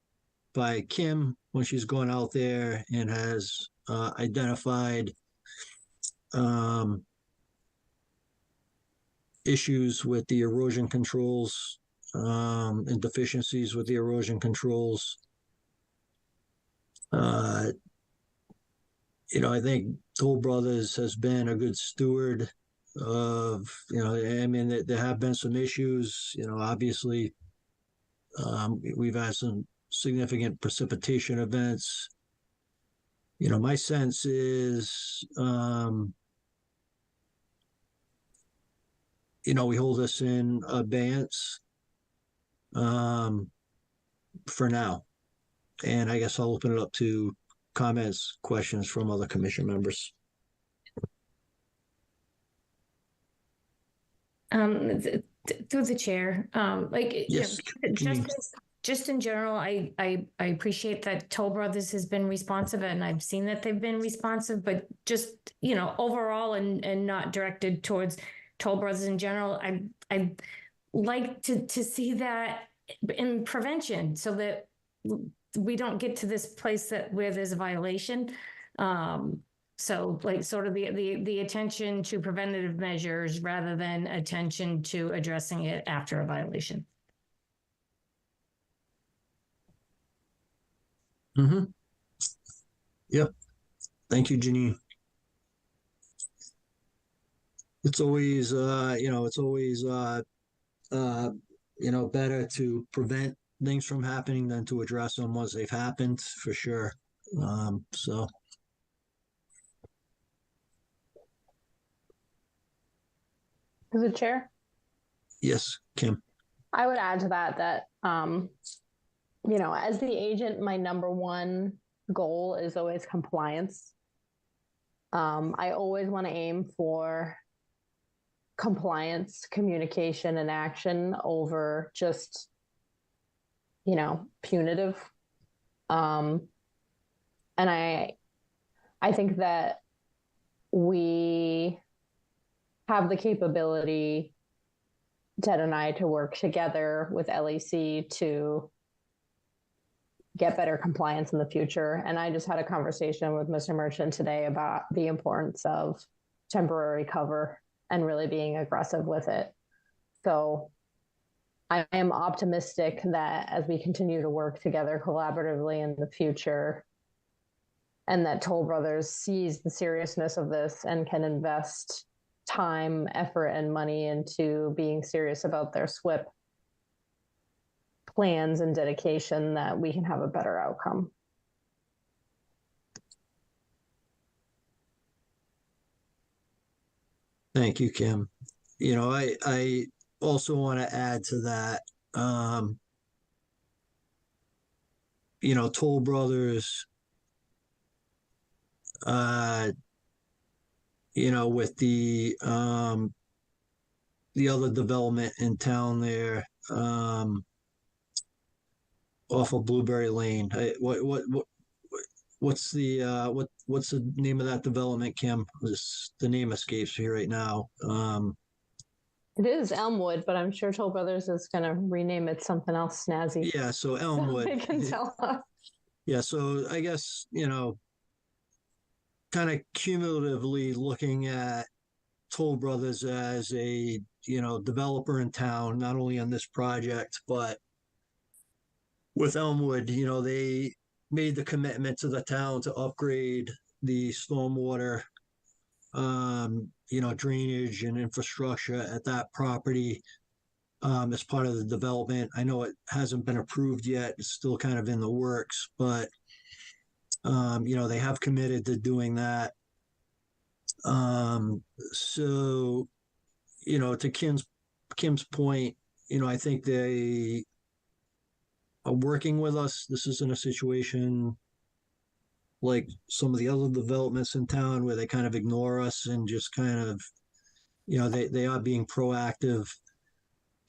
by Kim when she's gone out there and has identified issues with the erosion controls and deficiencies with the erosion controls. I think Toll Brothers has been a good steward of, there have been some issues, obviously, we've had some significant precipitation events. My sense is, we hold this in abeyance for now. And I guess I'll open it up to comments, questions from other commission members. Through the chair, yes. Just in general, I appreciate that Toll Brothers has been responsive, and I've seen that they've been responsive, but just, overall and not directed towards Toll Brothers in general, I like to see that in prevention so that we don't get to this place where there's a violation. So sort of the attention to preventative measures rather than attention to addressing it after a violation. Mm-hmm. Yep. Thank you, Janine. It's always, better to prevent things from happening than to address them once they've happened, for sure. So. Is it chair? Yes, Kim. I would add to that, as the agent, my number one goal is always compliance. I always want to aim for compliance, communication, and action over just, punitive. And I think that we have the capability, Ted and I, to work together with LEC to get better compliance in the future. And I just had a conversation with Mr. Merchant today about the importance of temporary cover and really being aggressive with it. So I am optimistic that as we continue to work together collaboratively in the future, and that Toll Brothers sees the seriousness of this and can invest time, effort, and money into being serious about their SWIP plans and dedication, that we can have a better outcome. Thank you, Kim. I also want to add to that, Toll Brothers, with the other development in town there, off of Blueberry Lane. What's the name of that development, Kim? The name escapes me right now. It is Elmwood, but I'm sure Toll Brothers is going to rename it something else snazzy. Yeah, so Elmwood. So they can tell us. Yeah, so I guess, kind of cumulatively looking at Toll Brothers as a, developer in town, not only on this project, but with Elmwood, they made the commitment to the town to upgrade the stormwater, drainage and infrastructure at that property as part of the development. I know it hasn't been approved yet. It's still kind of in the works, but, they have committed to doing that. So, to Kim's point, I think they are working with us. This isn't a situation like some of the other developments in town where they kind of ignore us and just kind of, they are being proactive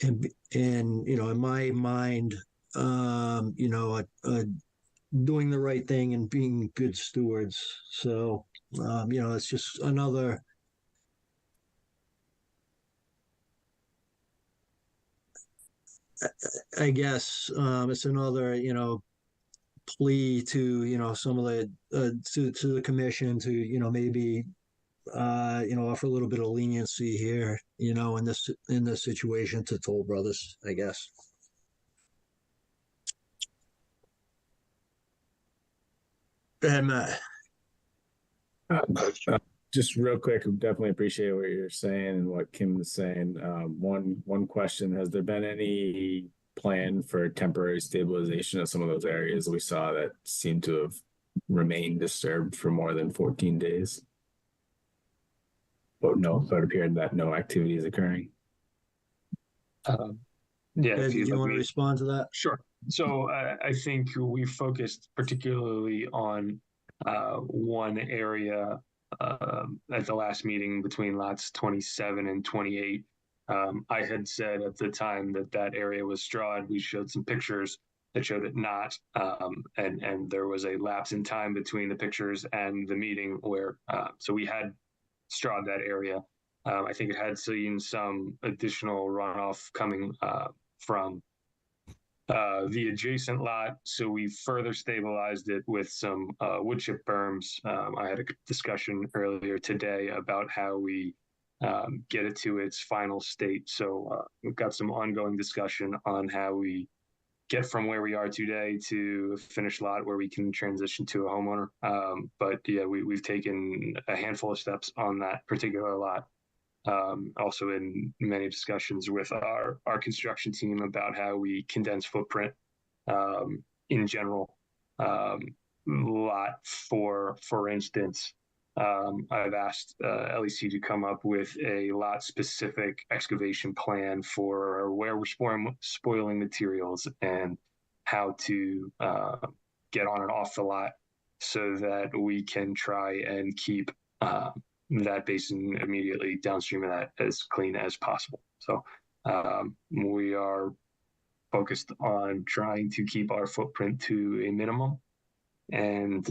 and in my mind, doing the right thing and being good stewards. So, it's just another, I guess, it's another, plea to, some of the, to the commission to, maybe, offer a little bit of leniency here, in this situation to Toll Brothers, I guess. Go ahead, Matt. Just real quick, definitely appreciate what you're saying and what Kim is saying. One question: has there been any plan for temporary stabilization of some of those areas we saw that seem to have remained disturbed for more than 14 days? But it appeared that no activity is occurring. Yeah. Do you want to respond to that? Sure. So I think we focused particularly on one area at the last meeting between lots 27 and 28. I had said at the time that area was strawed. We showed some pictures that showed it not, and there was a lapse in time between the pictures and the meeting where so we had strawed that area. I think it had seen some additional runoff coming from the adjacent lot, so we further stabilized it with some wood chip berms. I had a discussion earlier today about how we get it to its final state. So we've got some ongoing discussion on how we get from where we are today to a finished lot where we can transition to a homeowner. But yeah, we've taken a handful of steps on that particular lot. Also in many discussions with our construction team about how we condense footprint in general. Lot for instance, I've asked LEC to come up with a lot specific excavation plan for where we're spoiling materials and how to get on and off the lot so that we can try and keep that basin immediately downstream of that as clean as possible. So we are focused on trying to keep our footprint to a minimum and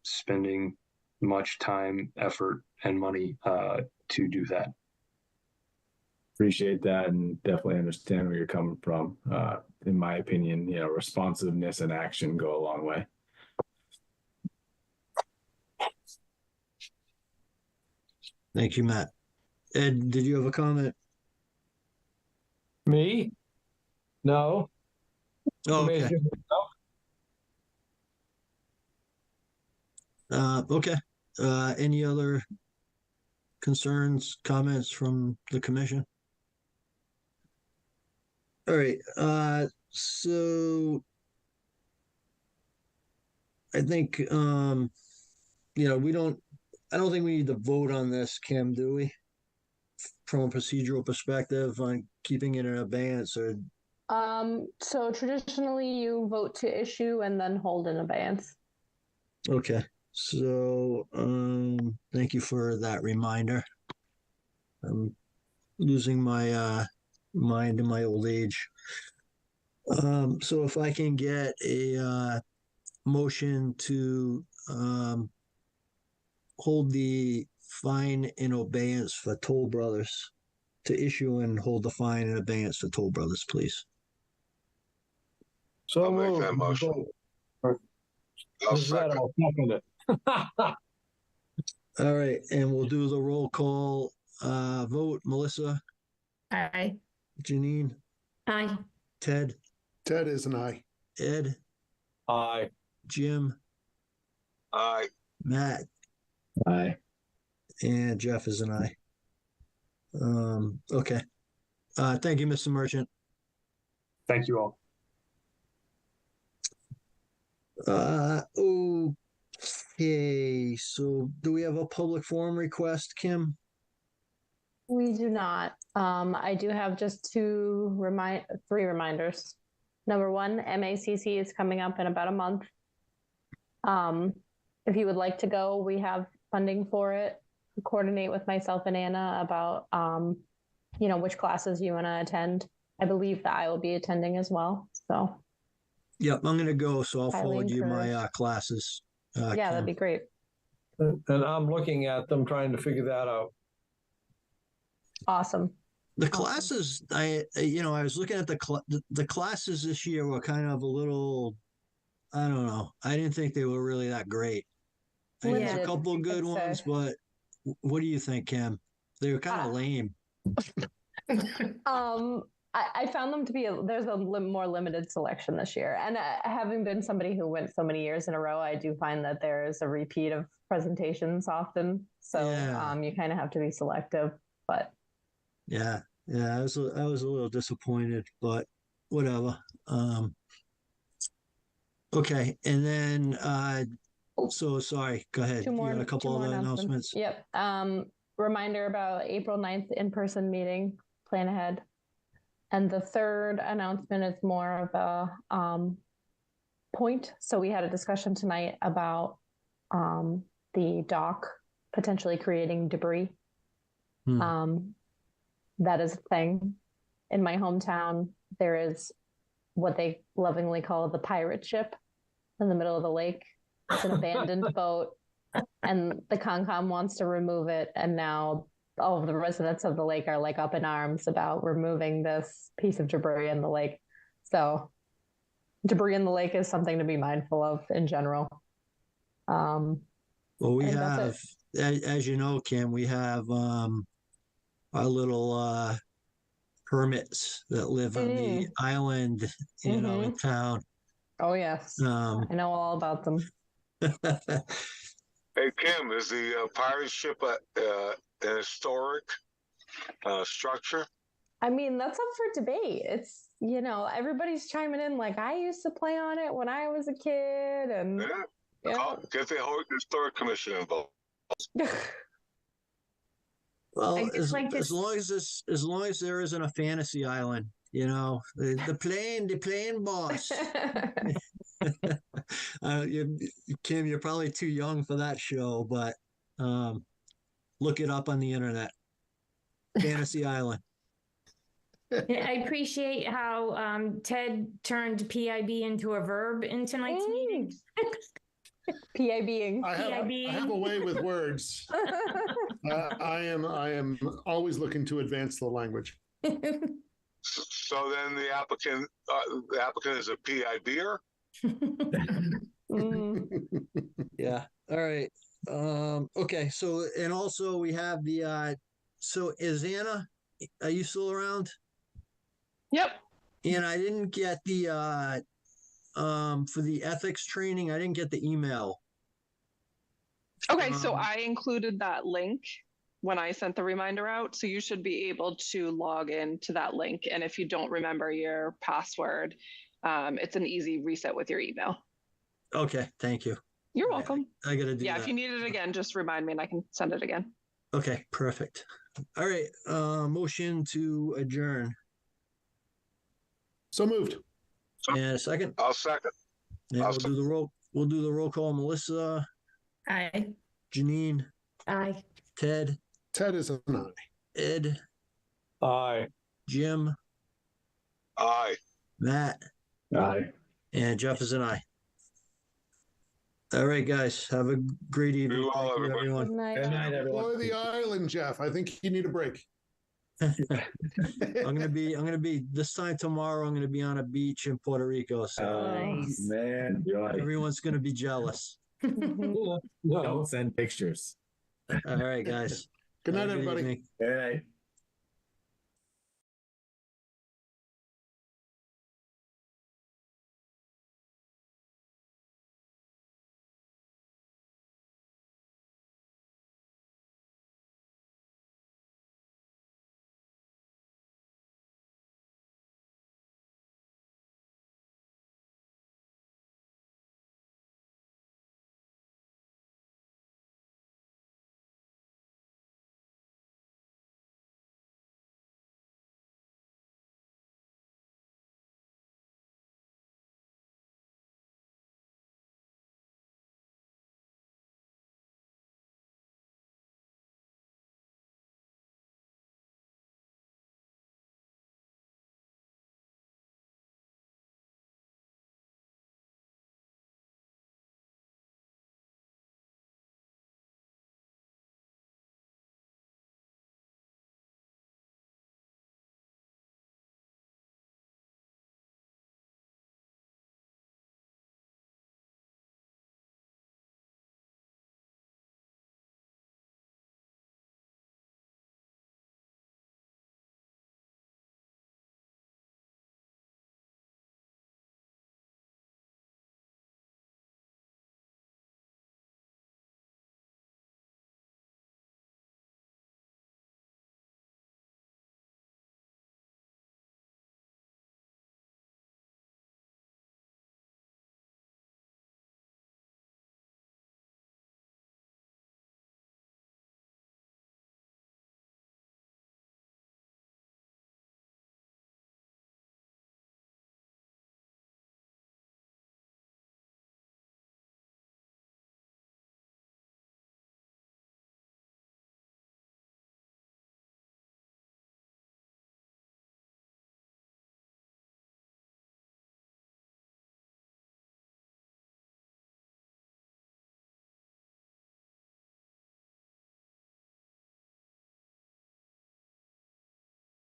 spending much time, effort, and money to do that. Appreciate that and definitely understand where you're coming from. In my opinion, responsiveness and action go a long way. Thank you, Matt. Ed, did you have a comment? Me? No. Oh, okay. Okay. Any other concerns, comments from the commission? All right. So I think, I don't think we need to vote on this, Kim, do we? From a procedural perspective on keeping it in abeyance or? So traditionally you vote to issue and then hold in abeyance. Okay. So, thank you for that reminder. I'm losing my mind in my old age. So if I can get a motion to hold the fine in abeyance for Toll Brothers, to issue and hold the fine in abeyance for Toll Brothers, please. So I'll make that motion. I'll second. I'll second it. All right, and we'll do the roll call vote. Melissa? Aye. Janine? Aye. Ted? Ted is an aye. Ed? Aye. Jim? Aye. Matt? Aye. And Jeff is an aye. Okay. Thank you, Mr. Merchant. Thank you all. Okay, so do we have a public forum request, Kim? We do not. I do have just three reminders. Number one, MACC is coming up in about a month. If you would like to go, we have funding for it. Coordinate with myself and Anna about, which classes you want to attend. I believe that I will be attending as well. So. Yep, I'm going to go, so I'll Highly forward you my encouraged. classes. Yeah, Kim. that'd be great. And I'm looking at them, trying to figure that out. Awesome. The classes, I was looking at the classes this year were kind of a little, I don't know. I didn't think they were really that great. I mean, there's a couple of good ones, but what do you think, Kim? They were kind of lame. I found them to be, there's a more limited selection this year. And having been somebody who went so many years in a row, I do find that there's a repeat of presentations often. So you kind of have to be selective, but. Yeah, I was a little disappointed, but whatever. Okay, and then so sorry, go ahead. You got a couple other announcements. Yep. Reminder about April 9th in-person meeting, plan ahead. And the third announcement is more of a point. So we had a discussion tonight about the dock potentially creating debris. That is a thing. In my hometown, there is what they lovingly call the pirate ship in the middle of the lake. It's an abandoned boat, and the Concom wants to remove it. And now all of the residents of the lake are like up in arms about removing this piece of debris in the lake. So debris in the lake is something to be mindful of in general. Well, we have, as you know, Kim, we have our little hermits that live on the island, in town. Oh, yes. I know all about them. Hey, Kim, is the pirate ship an historic structure? I mean, that's up for debate. It's, everybody's chiming in like, I used to play on it when I was a kid. And Get the whole historic commission involved. Well, as long as there isn't a fantasy island, the plane boss. Kim, you're probably too young for that show, but look it up on the internet. Fantasy Island. I appreciate how Ted turned PIB into a verb in tonight's meeting. PIBing. I have a way with words. I am always looking to advance the language. So then the applicant is a PIBer? Yeah. All right. Okay. So, and also we have the, so is Anna, are you still around? Yep. And I didn't get the, for the ethics training, I didn't get the email. Okay, so I included that link when I sent the reminder out. So you should be able to log in to that link. And if you don't remember your password, it's an easy reset with your email. Okay. Thank you. You're welcome. I got to do Yeah, that. if you need it again, just remind me and I can send it again. Okay. Perfect. All right. Motion to adjourn. So moved. And a second. I'll second. And we'll do the roll. We'll do the roll call. Melissa. Aye. Janine. Aye. Ted. Ted is an aye. Ed. Aye. Jim. Aye. Matt. Aye. And Jeff is an aye. All right, guys. Have a great evening. Be well, Thank you, everybody. everyone. Good night. Good night, everyone. Enjoy the island, Jeff. I think you need a break. I'm gonna be this time tomorrow. I'm gonna be on a beach in Puerto Rico. So Oh, man, joy. everyone's gonna be jealous. Don't send pictures. All right, guys. Good night, Have a good everybody. evening. All right.